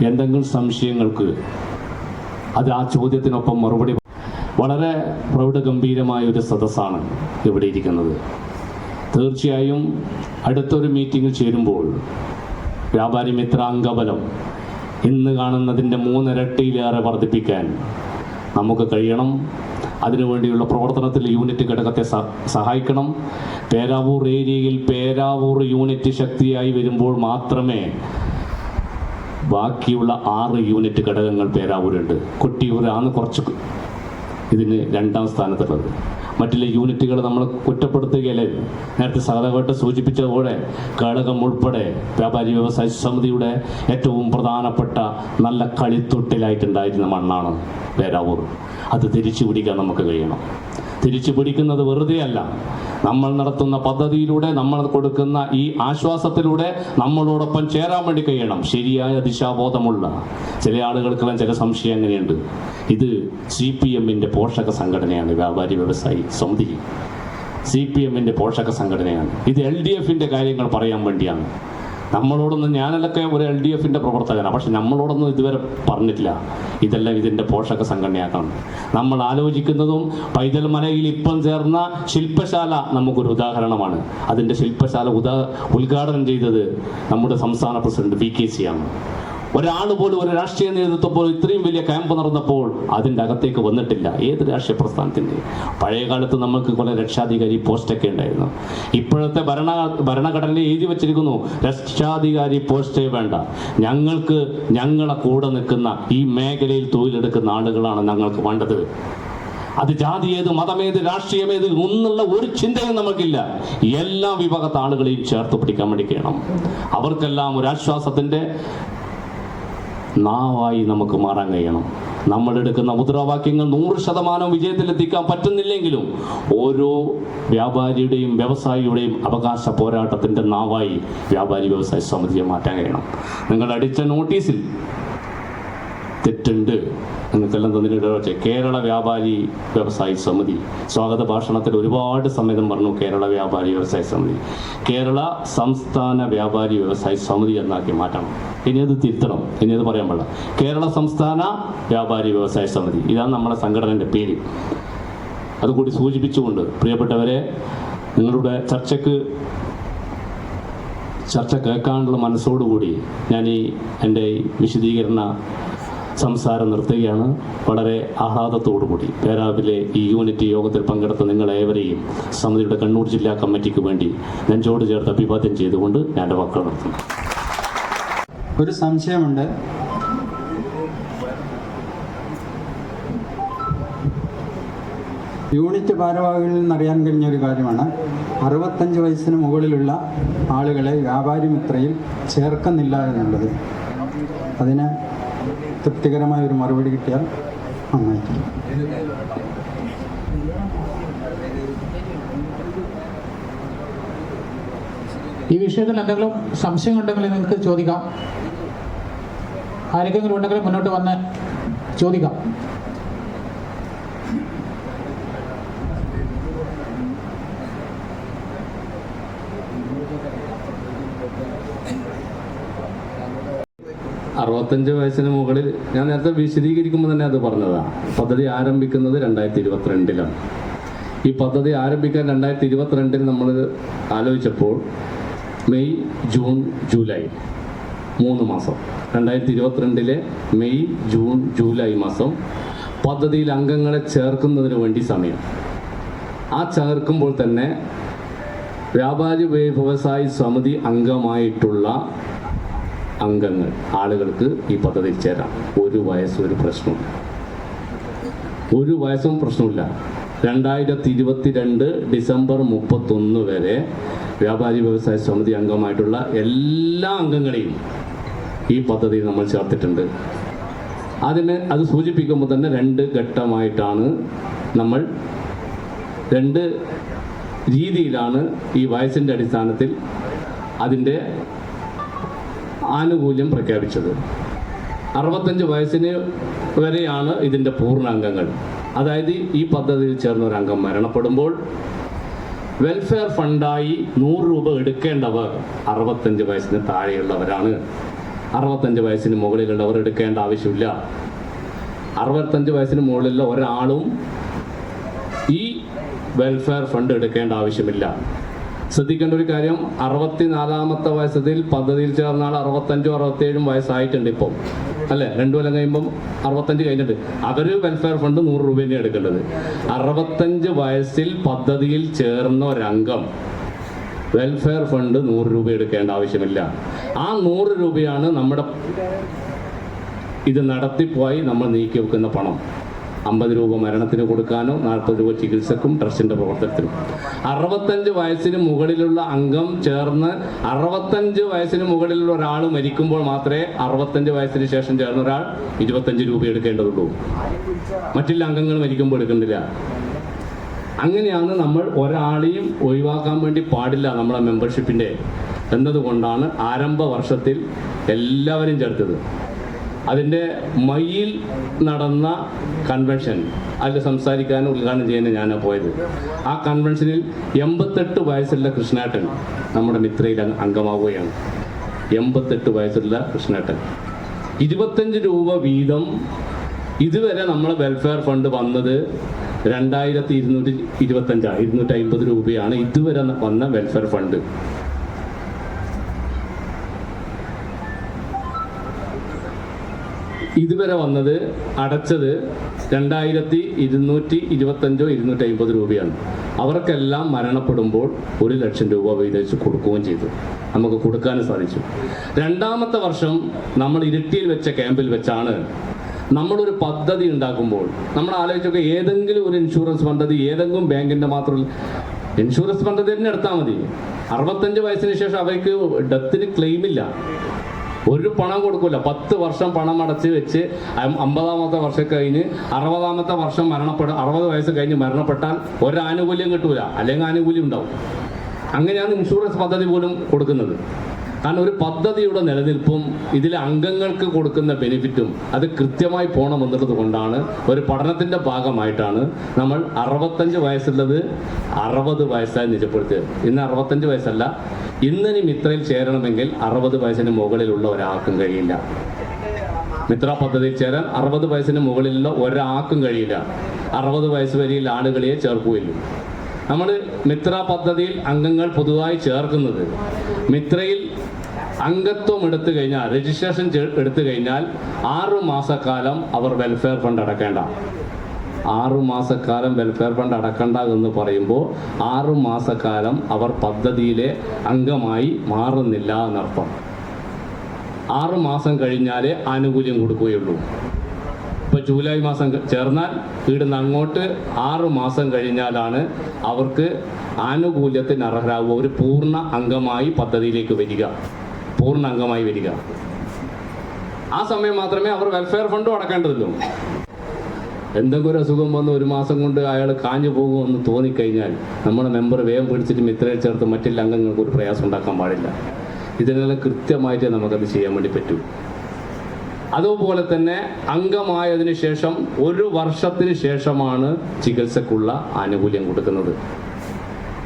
എന്തെങ്കിലും സംശയങ്ങൾക്ക് അത് ആ ചോദ്യത്തിനൊപ്പം മറുപടി. വളരെ പ്രൗഢഗംഭീരമായ ഒരു സദസ്സാണ് ഇവിടെ ഇരിക്കുന്നത്. തീർച്ചയായും അടുത്തൊരു മീറ്റിംഗിൽ ചേരുമ്പോൾ വ്യാപാരി മിത്ര അംഗബലം ഇന്ന് കാണുന്നതിൻ്റെ 3 ഇരട്ടിയിലേറെ വർദ്ധിപ്പിക്കാൻ നമുക്ക് കഴിയണം. അതിനുവേണ്ടിയുള്ള പ്രവർത്തനത്തിൽ യൂണിറ്റ് ഘടകത്തെ സഹായിക്കണം. പേരാവൂർ ഏരിയയിൽ പേരാവൂർ യൂണിറ്റ് ശക്തിയായി വരുമ്പോൾ മാത്രമേ ബാക്കിയുള്ള 6 യൂണിറ്റ് ഘടകങ്ങൾ പേരാവൂരുണ്ട്. കൊട്ടിയൂരാണ് കുറച്ച് ഇതിന് 2ാം സ്ഥാനത്തുള്ളത്. മറ്റുള്ള യൂണിറ്റുകൾ നമ്മൾ കുറ്റപ്പെടുത്തുകയല്ലേ. നേരത്തെ സഹദേവേട്ട സൂചിപ്പിച്ചതുപോലെ ഘടകം ഉൾപ്പെടെ വ്യാപാരി വ്യവസായ സമിതിയുടെ ഏറ്റവും പ്രധാനപ്പെട്ട നല്ല കളിത്തൊട്ടിലായിട്ടുണ്ടായിരുന്ന മണ്ണാണ് പേരാവൂർ. അത് തിരിച്ചു പിടിക്കാൻ നമുക്ക് കഴിയണം. തിരിച്ചു പിടിക്കുന്നത് വെറുതെ അല്ല. നമ്മൾ നടത്തുന്ന പദ്ധതിയിലൂടെ, നമ്മൾ കൊടുക്കുന്ന ഈ ആശ്വാസത്തിലൂടെ നമ്മളോടൊപ്പം ചേരാൻ വേണ്ടി കഴിയണം. ശരിയായ ദിശാബോധമുള്ള ചില ആളുകൾക്കെല്ലാം ചില സംശയം എങ്ങനെയുണ്ട്. ഇത് CPMന്റെ പോഷക സംഘടനയാണ് വ്യാപാരി വ്യവസായി സമിതി. CPMന്റെ പോഷക സംഘടനയാണ്. ഇത് LDFന്റെ കാര്യങ്ങൾ പറയാൻ വേണ്ടിയാണ്. നമ്മളോടൊന്നും, ഞാനൊക്കെ ഒരു LDFന്റെ പ്രവർത്തകനാണ്, പക്ഷെ നമ്മളോടൊന്നും ഇതുവരെ പറഞ്ഞിട്ടില്ല ഇതെല്ലാം ഇതിൻ്റെ പോഷക സംഘടനയാക്കണം. നമ്മൾ ആലോചിക്കുന്നതും പൈതൽ മലയിൽ ഇപ്പം ചേർന്ന ശില്പശാല നമുക്കൊരു ഉദാഹരണമാണ്. അതിൻ്റെ ശില്പശാല ഉദ്ഘാടനം ചെയ്തത് നമ്മുടെ സംസ്ഥാന പ്രസിഡന്റ് VKC ആണ്. ഒരാൾ പോലും, ഒരു രാഷ്ട്രീയ നേതൃത്വം പോലും ഇത്രയും വലിയ ക്യാമ്പ് നടന്നപ്പോൾ അതിൻ്റെ അകത്തേക്ക് വന്നിട്ടില്ല. ഏത് രാഷ്ട്രീയ പ്രസ്ഥാനത്തിൻ്റെ പഴയ കാലത്ത് നമുക്ക് കുറെ രക്ഷാധികാരി പോസ്റ്റൊക്കെ ഉണ്ടായിരുന്നു. ഇപ്പോഴത്തെ ഭരണഘടനയിൽ എഴുതി വച്ചിരിക്കുന്നു രക്ഷാധികാരി പോസ്റ്റേ വേണ്ട, ഞങ്ങൾക്ക് ഞങ്ങളെ കൂടെ നിൽക്കുന്ന ഈ മേഖലയിൽ തൊഴിലെടുക്കുന്ന ആളുകളാണ് ഞങ്ങൾക്ക് വേണ്ടത്. അത് ജാതിയേത്, മതമേത്, രാഷ്ട്രീയമേത് ഒന്നുള്ള ഒരു ചിന്തയും നമുക്കില്ല. എല്ലാ വിഭാഗത്തെ ആളുകളെയും ചേർത്ത് പിടിക്കാൻ വേണ്ടി ചെയ്യണം. അവർക്കെല്ലാം ഒരു ആശ്വാസത്തിൻ്റെ നാവായി നമുക്ക് മാറാൻ കഴിയണം. നമ്മളെടുക്കുന്ന മുദ്രാവാക്യങ്ങൾ 100% വിജയത്തിലെത്തിക്കാൻ പറ്റുന്നില്ലെങ്കിലും ഓരോ വ്യാപാരിയുടെയും വ്യവസായിയുടെയും അവകാശ പോരാട്ടത്തിൻ്റെ നാവായി വ്യാപാരി വ്യവസായ സമിതിയെ മാറ്റാൻ കഴിയണം. നിങ്ങൾ അടിച്ച നോട്ടീസിൽ തെറ്റുണ്ട്, നിങ്ങൾക്കെല്ലാം തന്നിട്ട് കേരള വ്യാപാരി വ്യവസായി സമിതി സ്വാഗത ഭാഷണത്തിൽ ഒരുപാട് സമയം പറഞ്ഞു. കേരള വ്യാപാരി വ്യവസായ സമിതി കേരള സംസ്ഥാന വ്യാപാരി വ്യവസായ സമിതി എന്നാക്കി മാറ്റണം. ഇനി അത് തിരുത്തണം. ഇനി അത് പറയാൻ പാടില്ല. കേരള സംസ്ഥാന വ്യാപാരി വ്യവസായ സമിതി, ഇതാണ് നമ്മുടെ സംഘടനയുടെ പേര്. അതുകൂടി സൂചിപ്പിച്ചുകൊണ്ട് പ്രിയപ്പെട്ടവരെ, നിങ്ങളുടെ ചർച്ച കേൾക്കാനുള്ള മനസ്സോടുകൂടി ഞാൻ എൻ്റെ വിശദീകരണ സംസാരം നിർത്തുകയാണ്. വളരെ ആഹ്ലാദത്തോടുകൂടി പേരാവിലെ ഈ യൂണിറ്റ് യോഗത്തിൽ പങ്കെടുത്ത നിങ്ങളേവരെയും സമിതിയുടെ കണ്ണൂർ ജില്ലാ കമ്മിറ്റിക്ക് വേണ്ടി നെഞ്ചോട് ചേർത്ത് അഭിവാദ്യം ചെയ്തുകൊണ്ട് ഞാൻ എൻ്റെ വാക്കുകൾ നിർത്തുന്നു. ഒരു സംശയമുണ്ട്. യൂണിറ്റ് ഭാരവാഹികളിൽ നിന്നറിയാൻ കഴിഞ്ഞ ഒരു കാര്യമാണ്, 65 വയസ്സിന് മുകളിലുള്ള ആളുകളെ വ്യാപാരി മിത്രയിൽ ചേർക്കുന്നില്ല എന്നുള്ളത്. അതിന് തൃപ്തികരമായ ഒരു മറുപടി കിട്ടിയാൽ നന്നായിരിക്കും. ഈ വിഷയത്തിൽ എന്തെങ്കിലും സംശയം ഉണ്ടെങ്കിൽ നിങ്ങൾക്ക് ചോദിക്കാം. ആരെങ്കിലും ഉണ്ടെങ്കിൽ മുന്നോട്ട് വന്ന് ചോദിക്കാം. അറുപത്തഞ്ച് വയസ്സിന് മുകളിൽ ഞാൻ നേരത്തെ വിശദീകരിക്കുമ്പോൾ തന്നെ അത് പറഞ്ഞതാണ്. പദ്ധതി ആരംഭിക്കുന്നത് 2022-ലാണ്. ഈ പദ്ധതി ആരംഭിക്കാൻ 2022 നമ്മൾ ആലോചിച്ചപ്പോൾ മെയ്, ജൂൺ, ജൂലൈ 3 മാസം. 2022 മെയ്, ജൂൺ, ജൂലൈ മാസം പദ്ധതിയിൽ അംഗങ്ങളെ ചേർക്കുന്നതിന് വേണ്ടി സമയം. ആ ചേർക്കുമ്പോൾ തന്നെ വ്യാപാരി വ്യവസായി സമിതി അംഗമായിട്ടുള്ള അംഗങ്ങൾ ആളുകൾക്ക് ഈ പദ്ധതിയിൽ ചേരാം. ഒരു വയസ്സും പ്രശ്നമില്ല. 2022 ഡിസംബർ 31 വരെ വ്യാപാരി വ്യവസായ സമിതി അംഗമായിട്ടുള്ള എല്ലാ അംഗങ്ങളെയും ഈ പദ്ധതിയിൽ നമ്മൾ ചേർത്തിട്ടുണ്ട്. അത് സൂചിപ്പിക്കുമ്പോൾ തന്നെ 2 ഘട്ടമായിട്ടാണ് നമ്മൾ 2 രീതിയിലാണ് ഈ വയസ്സിൻ്റെ അടിസ്ഥാനത്തിൽ അതിൻ്റെ ആനുകൂല്യം പ്രഖ്യാപിച്ചത്. 65 വയസ്സിന് വരെയാണ് ഇതിൻ്റെ പൂർണ്ണാംഗങ്ങൾ. അതായത് ഈ പദ്ധതിയിൽ ചേർന്ന ഒരു അംഗം മരണപ്പെടുമ്പോൾ വെൽഫെയർ ഫണ്ടായി 100 രൂപ എടുക്കേണ്ടവർ 65 വയസ്സിന് താഴെയുള്ളവരാണ്. 65 വയസ്സിന് മുകളിലുള്ളവർ എടുക്കേണ്ട ആവശ്യമില്ല. 65 വയസ്സിന് മുകളിലുള്ള ഒരാളും ഈ വെൽഫെയർ ഫണ്ട് എടുക്കേണ്ട ആവശ്യമില്ല. ശ്രദ്ധിക്കേണ്ട ഒരു കാര്യം, 64ാമത്തെ വയസ്സിൽ പദ്ധതിയിൽ ചേർന്ന ആൾ 65 67 വയസ്സായിട്ടുണ്ട് ഇപ്പോൾ, അല്ലേ? 2 കൊല്ലം കഴിയുമ്പം 65 കഴിഞ്ഞിട്ട് അവർ വെൽഫെയർ ഫണ്ട് 100 രൂപ തന്നെയാണ് എടുക്കേണ്ടത്. 65 വയസ്സിൽ പദ്ധതിയിൽ ചേർന്ന ഒരംഗം വെൽഫെയർ ഫണ്ട് 100 രൂപ എടുക്കേണ്ട ആവശ്യമില്ല. ആ 100 രൂപയാണ് നമ്മുടെ ഇത് നടത്തിപ്പോയി നമ്മൾ നീക്കി വെക്കുന്ന പണം. 50 രൂപ മരണത്തിന് കൊടുക്കാനോ 40 രൂപ ചികിത്സക്കും ട്രസ്റ്റിന്റെ പ്രവർത്തനത്തിനും. 65 വയസ്സിന് മുകളിലുള്ള അംഗം ചേർന്ന് 65 വയസ്സിന് മുകളിലുള്ള ഒരാൾ മരിക്കുമ്പോൾ മാത്രമേ 65 വയസ്സിന് ശേഷം ചേർന്ന ഒരാൾ 25 രൂപ എടുക്കേണ്ടതുള്ളൂ. മറ്റുള്ള അംഗങ്ങൾ മരിക്കുമ്പോൾ എടുക്കുന്നില്ല. അങ്ങനെയാണ് നമ്മൾ ഒരാളെയും ഒഴിവാക്കാൻ വേണ്ടി പാടില്ല നമ്മളെ മെമ്പർഷിപ്പിൻ്റെ എന്നതുകൊണ്ടാണ് ആരംഭ വർഷത്തിൽ എല്ലാവരും ചേർത്തത്. അതിൻ്റെ മയ്യിൽ നടന്ന കൺവെൻഷൻ, അതിൽ സംസാരിക്കാനും ഉദ്ഘാടനം ചെയ്യാനും ഞാനാണ് പോയത്. ആ കൺവെൻഷനിൽ 88 വയസ്സുള്ള കൃഷ്ണേട്ടൻ നമ്മുടെ മിത്രയിൽ അംഗമാവുകയാണ്. 88 വയസ്സുള്ള കൃഷ്ണേട്ടൻ 25 രൂപ വീതം. ഇതുവരെ നമ്മൾ വെൽഫെയർ ഫണ്ട് വന്നത് 2250 രൂപയാണ് ഇതുവരെ വന്ന വെൽഫെയർ ഫണ്ട്. ഇതുവരെ വന്നത് അടച്ചത് 2225-250 രൂപയാണ്. അവർക്കെല്ലാം മരണപ്പെടുമ്പോൾ 1 ലക്ഷം രൂപ വീതിച്ച് കൊടുക്കുകയും ചെയ്തു. നമുക്ക് കൊടുക്കാനും സാധിച്ചു. 2ാമത്തെ വർഷം നമ്മൾ ഇരിട്ടിയിൽ വെച്ച ക്യാമ്പിൽ വെച്ചാണ് നമ്മളൊരു പദ്ധതി ഉണ്ടാക്കുമ്പോൾ നമ്മൾ ആലോചിച്ചൊക്കെ ഏതെങ്കിലും ഒരു ഇൻഷുറൻസ് പദ്ധതി, ഏതെങ്കിലും ബാങ്കിൻ്റെ മാത്രം ഇൻഷുറൻസ് പദ്ധതി തന്നെ എടുത്താൽ മതി. 65 വയസ്സിന് ശേഷം അവർക്ക് ഡെത്തിന് ക്ലെയിമില്ല, ഒരു പണം കൊടുക്കില്ല. 10 വർഷം പണം അടച്ച് വെച്ച് 50ാമത്തെ വർഷം കഴിഞ്ഞ് 60ാമത്തെ വർഷം 60 വയസ്സ് കഴിഞ്ഞ് മരണപ്പെട്ടാൽ ഒരു ആനുകൂല്യം കിട്ടൂല, അല്ലെങ്കിൽ ആനുകൂല്യം ഉണ്ടാവും. അങ്ങനെയാണ് ഇൻഷുറൻസ് പദ്ധതി പോലും കൊടുക്കുന്നത്. കാരണം ഒരു പദ്ധതിയുടെ നിലനിൽപ്പും ഇതിലെ അംഗങ്ങൾക്ക് കൊടുക്കുന്ന ബെനിഫിറ്റും അത് കൃത്യമായി പോകണമെന്നുള്ളത് കൊണ്ടാണ് ഒരു പഠനത്തിൻ്റെ ഭാഗമായിട്ടാണ് നമ്മൾ 65 വയസ്സുള്ളത് 60 വയസ്സായി നിജപ്പെടുത്തിയത്. ഇന്ന് 65 വയസ്സല്ല, ഇന്നിനി മിത്രയിൽ ചേരണമെങ്കിൽ 60 വയസ്സിന് മുകളിലുള്ള ഒരാൾക്കും കഴിയില്ല. മിത്ര പദ്ധതിയിൽ ചേരാൻ 60 വയസ്സിന് മുകളിലുള്ള ഒരാൾക്കും കഴിയില്ല. 60 വയസ്സ് വരെയുള്ള ആളുകളെ ചേർക്കുകയുള്ളൂ. നമ്മൾ മിത്ര പദ്ധതിയിൽ അംഗങ്ങൾ പൊതുവായി ചേർക്കുന്നത് മിത്രയിൽ അംഗത്വം എടുത്തു കഴിഞ്ഞാൽ, രജിസ്ട്രേഷൻ എടുത്തു കഴിഞ്ഞാൽ 6 മാസക്കാലം അവർ വെൽഫെയർ ഫണ്ട് അടക്കേണ്ട. 6 മാസക്കാലം വെൽഫെയർ ഫണ്ട് അടക്കണ്ട എന്ന് പറയുമ്പോൾ 6 മാസക്കാലം അവർ പദ്ധതിയിലെ അംഗമായി മാറുന്നില്ല എന്നർത്ഥം. 6 മാസം കഴിഞ്ഞാലേ ആനുകൂല്യം കൊടുക്കുകയുള്ളൂ. ഇപ്പോൾ ജൂലൈ മാസം ചേർന്നാൽ ഇവിടുന്ന് അങ്ങോട്ട് 6 മാസം കഴിഞ്ഞാലാണ് അവർക്ക് ആനുകൂല്യത്തിന് അർഹരാകുക, ഒരു പൂർണ്ണ അംഗമായി പദ്ധതിയിലേക്ക് വരിക, പൂർണ്ണ അംഗമായി വരിക. ആ സമയം മാത്രമേ അവർ വെൽഫെയർ ഫണ്ടും അടക്കേണ്ടതുള്ളൂ. എന്തെങ്കിലും ഒരു അസുഖം വന്ന് 1 മാസം കൊണ്ട് അയാൾ കാഞ്ഞു പോകുമെന്ന് തോന്നിക്കഴിഞ്ഞാൽ നമ്മുടെ മെമ്പർ വേഗം പിടിച്ചിട്ട് മിത്രയിൽ ചേർത്ത് മറ്റുള്ള അംഗങ്ങൾക്ക് ഒരു പ്രയാസം ഉണ്ടാക്കാൻ പാടില്ല. ഇതിനെല്ലാം കൃത്യമായിട്ട് നമുക്കത് ചെയ്യാൻ വേണ്ടി പറ്റൂ. അതുപോലെ തന്നെ അംഗമായതിനു ശേഷം 1 വർഷത്തിന് ശേഷമാണ് ചികിത്സക്കുള്ള ആനുകൂല്യം കൊടുക്കുന്നത്.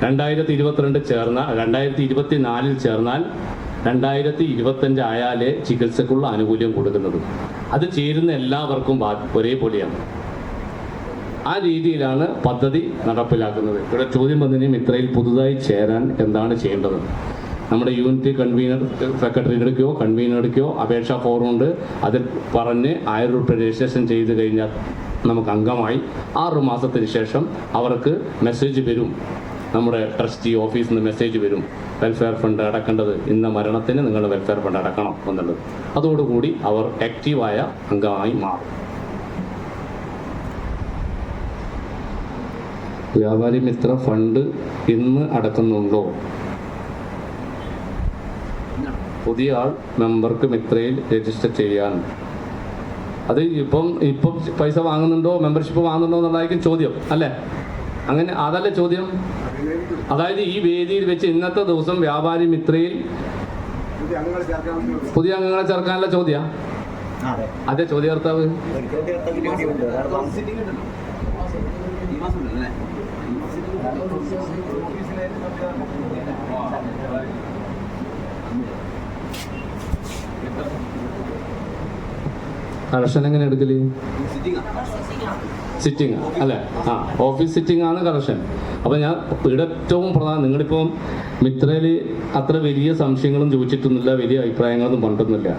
2022 ചേർന്നാൽ 2024 ചേർന്നാൽ 2025 ആയാലേ ചികിത്സക്കുള്ള ആനുകൂല്യം കൊടുക്കുന്നത്. അത് ചേരുന്ന എല്ലാവർക്കും ഒരേപോലെയാണ്. ആ രീതിയിലാണ് പദ്ധതി നടപ്പിലാക്കുന്നത്. ഇവിടെ ചോദ്യം വന്നതിന് മിത്രയിൽ പുതുതായി ചേരാൻ എന്താണ് ചെയ്യേണ്ടത്? നമ്മുടെ യൂണിറ്റ് കൺവീനറുടെയോ അപേക്ഷാ ഫോം ഉണ്ട്. അതിൽ പറഞ്ഞ് 1000 രൂപ രജിസ്ട്രേഷൻ ചെയ്ത് കഴിഞ്ഞാൽ നമുക്ക് അംഗമായി 6 മാസത്തിന് ശേഷം അവർക്ക് മെസ്സേജ് വരും, നമ്മുടെ ട്രസ്റ്റി ഓഫീസിൽ നിന്ന് മെസ്സേജ് വരും, വെൽഫെയർ ഫണ്ട് അടക്കേണ്ടത് ഇന്ന മരണത്തിന് നിങ്ങൾ വെൽഫെയർ ഫണ്ട് അടക്കണം എന്നുള്ളത്. അതോടുകൂടി അവർ ആക്റ്റീവായ അംഗമായി മാറും. വ്യാപാരി മിത്ര ഫണ്ട് ഇന്ന് അടക്കുന്നുണ്ടോ? പുതിയ ആൾ മെമ്പർക്ക് മിത്രയിൽ രജിസ്റ്റർ ചെയ്യാൻ. അത് ഇപ്പം പൈസ വാങ്ങുന്നുണ്ടോ, മെമ്പർഷിപ്പ് വാങ്ങുന്നുണ്ടോ എന്നുള്ളതായിരിക്കും ചോദ്യം അല്ലേ? അങ്ങനെ അതല്ലേ ചോദ്യം. അതായത് ഈ വേദിയിൽ വെച്ച് ഇന്നത്തെ ദിവസം വ്യാപാരി മിത്രയിൽ പുതിയ അംഗങ്ങളെ ചേർക്കാനുള്ള ചോദ്യം. അതെ ചോദ്യാർത്ഥവ്. കറക്ഷൻ എങ്ങനെ എടുക്കല്? സിറ്റിംഗ് അല്ലേ? ഓഫീസ് സിറ്റിംഗ് ആണ് കറക്ഷൻ. അപ്പം ഞാൻ ഇവിടെ ഏറ്റവും പ്രധാനം, നിങ്ങളിപ്പം മിത്രയിൽ അത്ര വലിയ സംശയങ്ങളും ചോദിച്ചിട്ടൊന്നുമില്ല, വലിയ അഭിപ്രായങ്ങളൊന്നും പറഞ്ഞിട്ടൊന്നുമില്ല.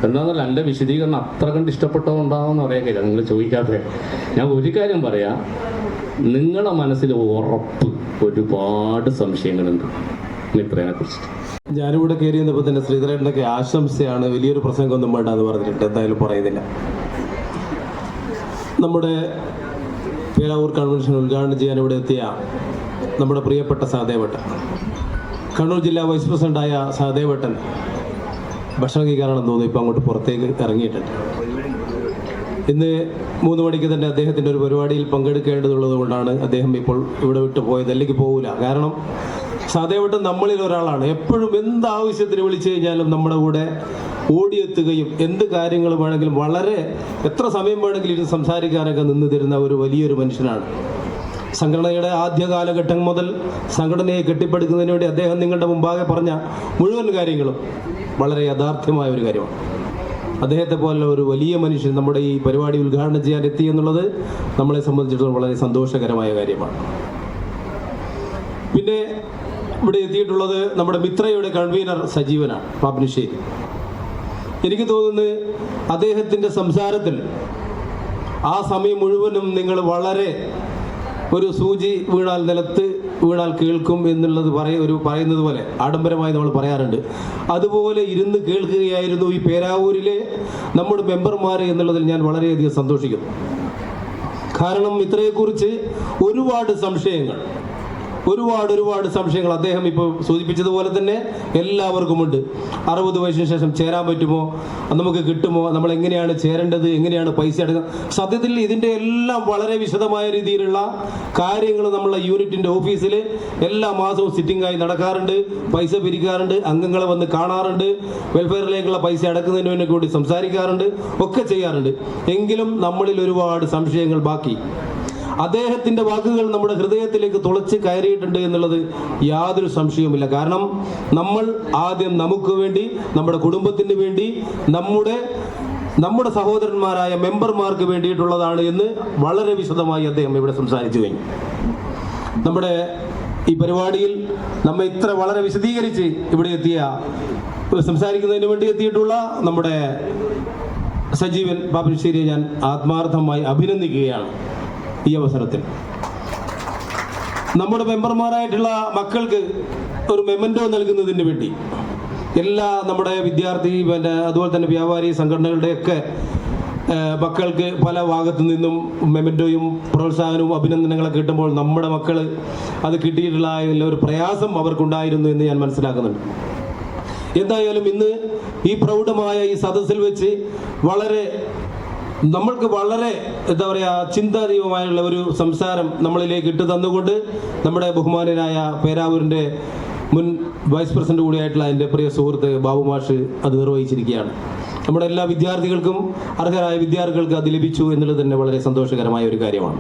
എന്താണെന്നല്ല, എൻ്റെ വിശദീകരണം അത്ര കണ്ട് ഇഷ്ടപ്പെട്ടതുണ്ടാവുമെന്ന് പറയാൻ കഴിയില്ല, നിങ്ങൾ ചോദിക്കാതെ. ഞാൻ ഒരു കാര്യം പറയാം, നിങ്ങളുടെ മനസ്സിൽ ഉറപ്പ് ഒരുപാട് സംശയങ്ങളുണ്ട് മിത്രയെ കുറിച്ചിട്ട്. ഞാനിവിടെ കയറി വന്നപ്പോൾ തന്നെ ശ്രീധരേട്ടനൊക്കെ ആശംസയാണ്, വലിയൊരു പ്രസംഗമൊന്നും വേണ്ട എന്ന് പറഞ്ഞിട്ട് എന്തായാലും പറയുന്നില്ല. നമ്മുടെ പേരാവൂർ കൺവെൻഷൻ ഉദ്ഘാടനം ചെയ്യാൻ ഇവിടെ എത്തിയ നമ്മുടെ പ്രിയപ്പെട്ട സഹദേവട്ടൻ, കണ്ണൂർ ജില്ലാ വൈസ് പ്രസിഡന്റായ സഹദേവട്ടൻ ഭക്ഷണം കഴിക്കാനാണെന്ന് തോന്നുന്നു ഇപ്പോൾ അങ്ങോട്ട് പുറത്തേക്ക് ഇറങ്ങിയിട്ടുണ്ട്. ഇന്ന് 3 മണിക്ക് തന്നെ അദ്ദേഹത്തിൻ്റെ ഒരു പരിപാടിയിൽ പങ്കെടുക്കേണ്ടതുള്ളത് കൊണ്ടാണ് അദ്ദേഹം ഇപ്പോൾ ഇവിടെ വിട്ടു പോയത്, അല്ലെങ്കിൽ പോകില്ല. കാരണം സഹദേവട്ടൻ നമ്മളിൽ ഒരാളാണ്. എപ്പോഴും എന്താവശ്യത്തിന് വിളിച്ചു കഴിഞ്ഞാലും നമ്മുടെ കൂടെ ഓടിയെത്തുകയും എന്ത് കാര്യങ്ങൾ വേണമെങ്കിലും വളരെ എത്ര സമയം വേണമെങ്കിലും ഇരുന്ന് സംസാരിക്കാനൊക്കെ നിന്ന് തരുന്ന ഒരു വലിയൊരു മനുഷ്യനാണ്. സംഘടനയുടെ ആദ്യ കാലഘട്ടം മുതൽ സംഘടനയെ കെട്ടിപ്പടുക്കുന്നതിന് വേണ്ടി അദ്ദേഹം നിങ്ങളുടെ മുമ്പാകെ പറഞ്ഞ മുഴുവൻ കാര്യങ്ങളും വളരെ യഥാർത്ഥമായ ഒരു കാര്യമാണ്. അദ്ദേഹത്തെ പോലുള്ള ഒരു വലിയ മനുഷ്യൻ നമ്മുടെ ഈ പരിപാടി ഉദ്ഘാടനം ചെയ്യാൻ എത്തി എന്നുള്ളത് നമ്മളെ സംബന്ധിച്ചിടത്തോളം വളരെ സന്തോഷകരമായ കാര്യമാണ്. പിന്നെ ഇവിടെ എത്തിയിട്ടുള്ളത് നമ്മുടെ മിത്രയുടെ കൺവീനർ സജീവനാണ്, പാപ്പിനിശ്ശേരി. എനിക്ക് തോന്നുന്നത് അദ്ദേഹത്തിൻ്റെ സംസാരത്തിൽ ആ സമയം മുഴുവനും നിങ്ങൾ വളരെ ഒരു സൂചി വീണാൽ നിലത്ത് വീണാൽ കേൾക്കും എന്നുള്ളത് പറയുന്നത് പോലെ ആഡംബരമായി നമ്മൾ പറയാറുണ്ട്. അതുപോലെ ഇരുന്ന് കേൾക്കുകയായിരുന്നു ഈ പേരാവൂരിലെ നമ്മുടെ മെമ്പർമാർ എന്നുള്ളതിൽ ഞാൻ വളരെയധികം സന്തോഷിക്കുന്നു. കാരണം ഇത്രയെക്കുറിച്ച് ഒരുപാട് സംശയങ്ങൾ അദ്ദേഹം ഇപ്പോൾ സൂചിപ്പിച്ചതുപോലെ തന്നെ എല്ലാവർക്കുമുണ്ട്. 60 വയസ്സിന് ശേഷം ചേരാൻ പറ്റുമോ, നമുക്ക് കിട്ടുമോ, നമ്മൾ എങ്ങനെയാണ് ചേരേണ്ടത്, എങ്ങനെയാണ് പൈസ അടക്കുന്നത്. സത്യത്തിൽ ഇതിൻ്റെ എല്ലാം വളരെ വിശദമായ രീതിയിലുള്ള കാര്യങ്ങൾ നമ്മളെ യൂണിറ്റിൻ്റെ ഓഫീസിൽ എല്ലാ മാസവും സിറ്റിംഗായി നടക്കാറുണ്ട്, പൈസ പിരിക്കാറുണ്ട്, അംഗങ്ങളെ വന്ന് കാണാറുണ്ട്, വെൽഫെയറിലേക്കുള്ള പൈസ അടക്കുന്നതിന് വേണ്ടി കൂടി സംസാരിക്കാറുണ്ട്, ഒക്കെ ചെയ്യാറുണ്ട്. എങ്കിലും നമ്മളിൽ ഒരുപാട് സംശയങ്ങൾ ബാക്കി. അദ്ദേഹത്തിൻ്റെ വാക്കുകൾ നമ്മുടെ ഹൃദയത്തിലേക്ക് തുളച്ച് കയറിയിട്ടുണ്ട് എന്നുള്ളത് യാതൊരു സംശയവുമില്ല. കാരണം നമ്മൾ ആദ്യം നമുക്ക് വേണ്ടി, നമ്മുടെ കുടുംബത്തിന് വേണ്ടി, നമ്മുടെ സഹോദരന്മാരായ മെമ്പർമാർക്ക് വേണ്ടിയിട്ടുള്ളതാണ് എന്ന് വളരെ വിശദമായി അദ്ദേഹം ഇവിടെ സംസാരിച്ചു കഴിഞ്ഞു. നമ്മുടെ ഈ പരിപാടിയിൽ നമ്മെ ഇത്ര വളരെ വിശദീകരിച്ച് ഇവിടെ സംസാരിക്കുന്നതിന് വേണ്ടി എത്തിയിട്ടുള്ള നമ്മുടെ സജീവൻ പാപ്പിനിശ്ശേരിയെ ഞാൻ ആത്മാർത്ഥമായി അഭിനന്ദിക്കുകയാണ്. ഈ അവസരത്തിൽ നമ്മുടെ മെമ്പർമാരായിട്ടുള്ള മക്കൾക്ക് ഒരു മെമൻറ്റോ നൽകുന്നതിന് വേണ്ടി നമ്മുടെ വിദ്യാർത്ഥി അതുപോലെ തന്നെ വ്യാപാരി സംഘടനകളുടെയൊക്കെ മക്കൾക്ക് പല ഭാഗത്തു നിന്നും മെമൻറ്റോയും പ്രോത്സാഹനവും അഭിനന്ദനങ്ങളൊക്കെ കിട്ടുമ്പോൾ നമ്മുടെ മക്കൾ അത് കിട്ടിയിട്ടുള്ള ഒരു പ്രയാസം അവർക്കുണ്ടായിരുന്നു എന്ന് ഞാൻ മനസ്സിലാക്കുന്നുണ്ട്. എന്തായാലും ഇന്ന് ഈ പ്രൗഢമായ ഈ സദസ്സിൽ വെച്ച് നമ്മൾക്ക് വളരെ ചിന്താതീതമായുള്ള ഒരു സംസാരം നമ്മളിലേക്ക് ഇട്ട് തന്നുകൊണ്ട് നമ്മുടെ ബഹുമാനനായ പേരാവൂരിൻ്റെ മുൻ വൈസ് പ്രസിഡന്റ് കൂടിയായിട്ടുള്ള എൻ്റെ പ്രിയ സുഹൃത്ത് ബാബു മാഷ് അത് നിർവഹിച്ചിരിക്കുകയാണ്. നമ്മുടെ എല്ലാ വിദ്യാർത്ഥികൾക്കും, അർഹരായ വിദ്യാർത്ഥികൾക്ക് അത് ലഭിച്ചു എന്നുള്ളത് തന്നെ വളരെ സന്തോഷകരമായ ഒരു കാര്യമാണ്.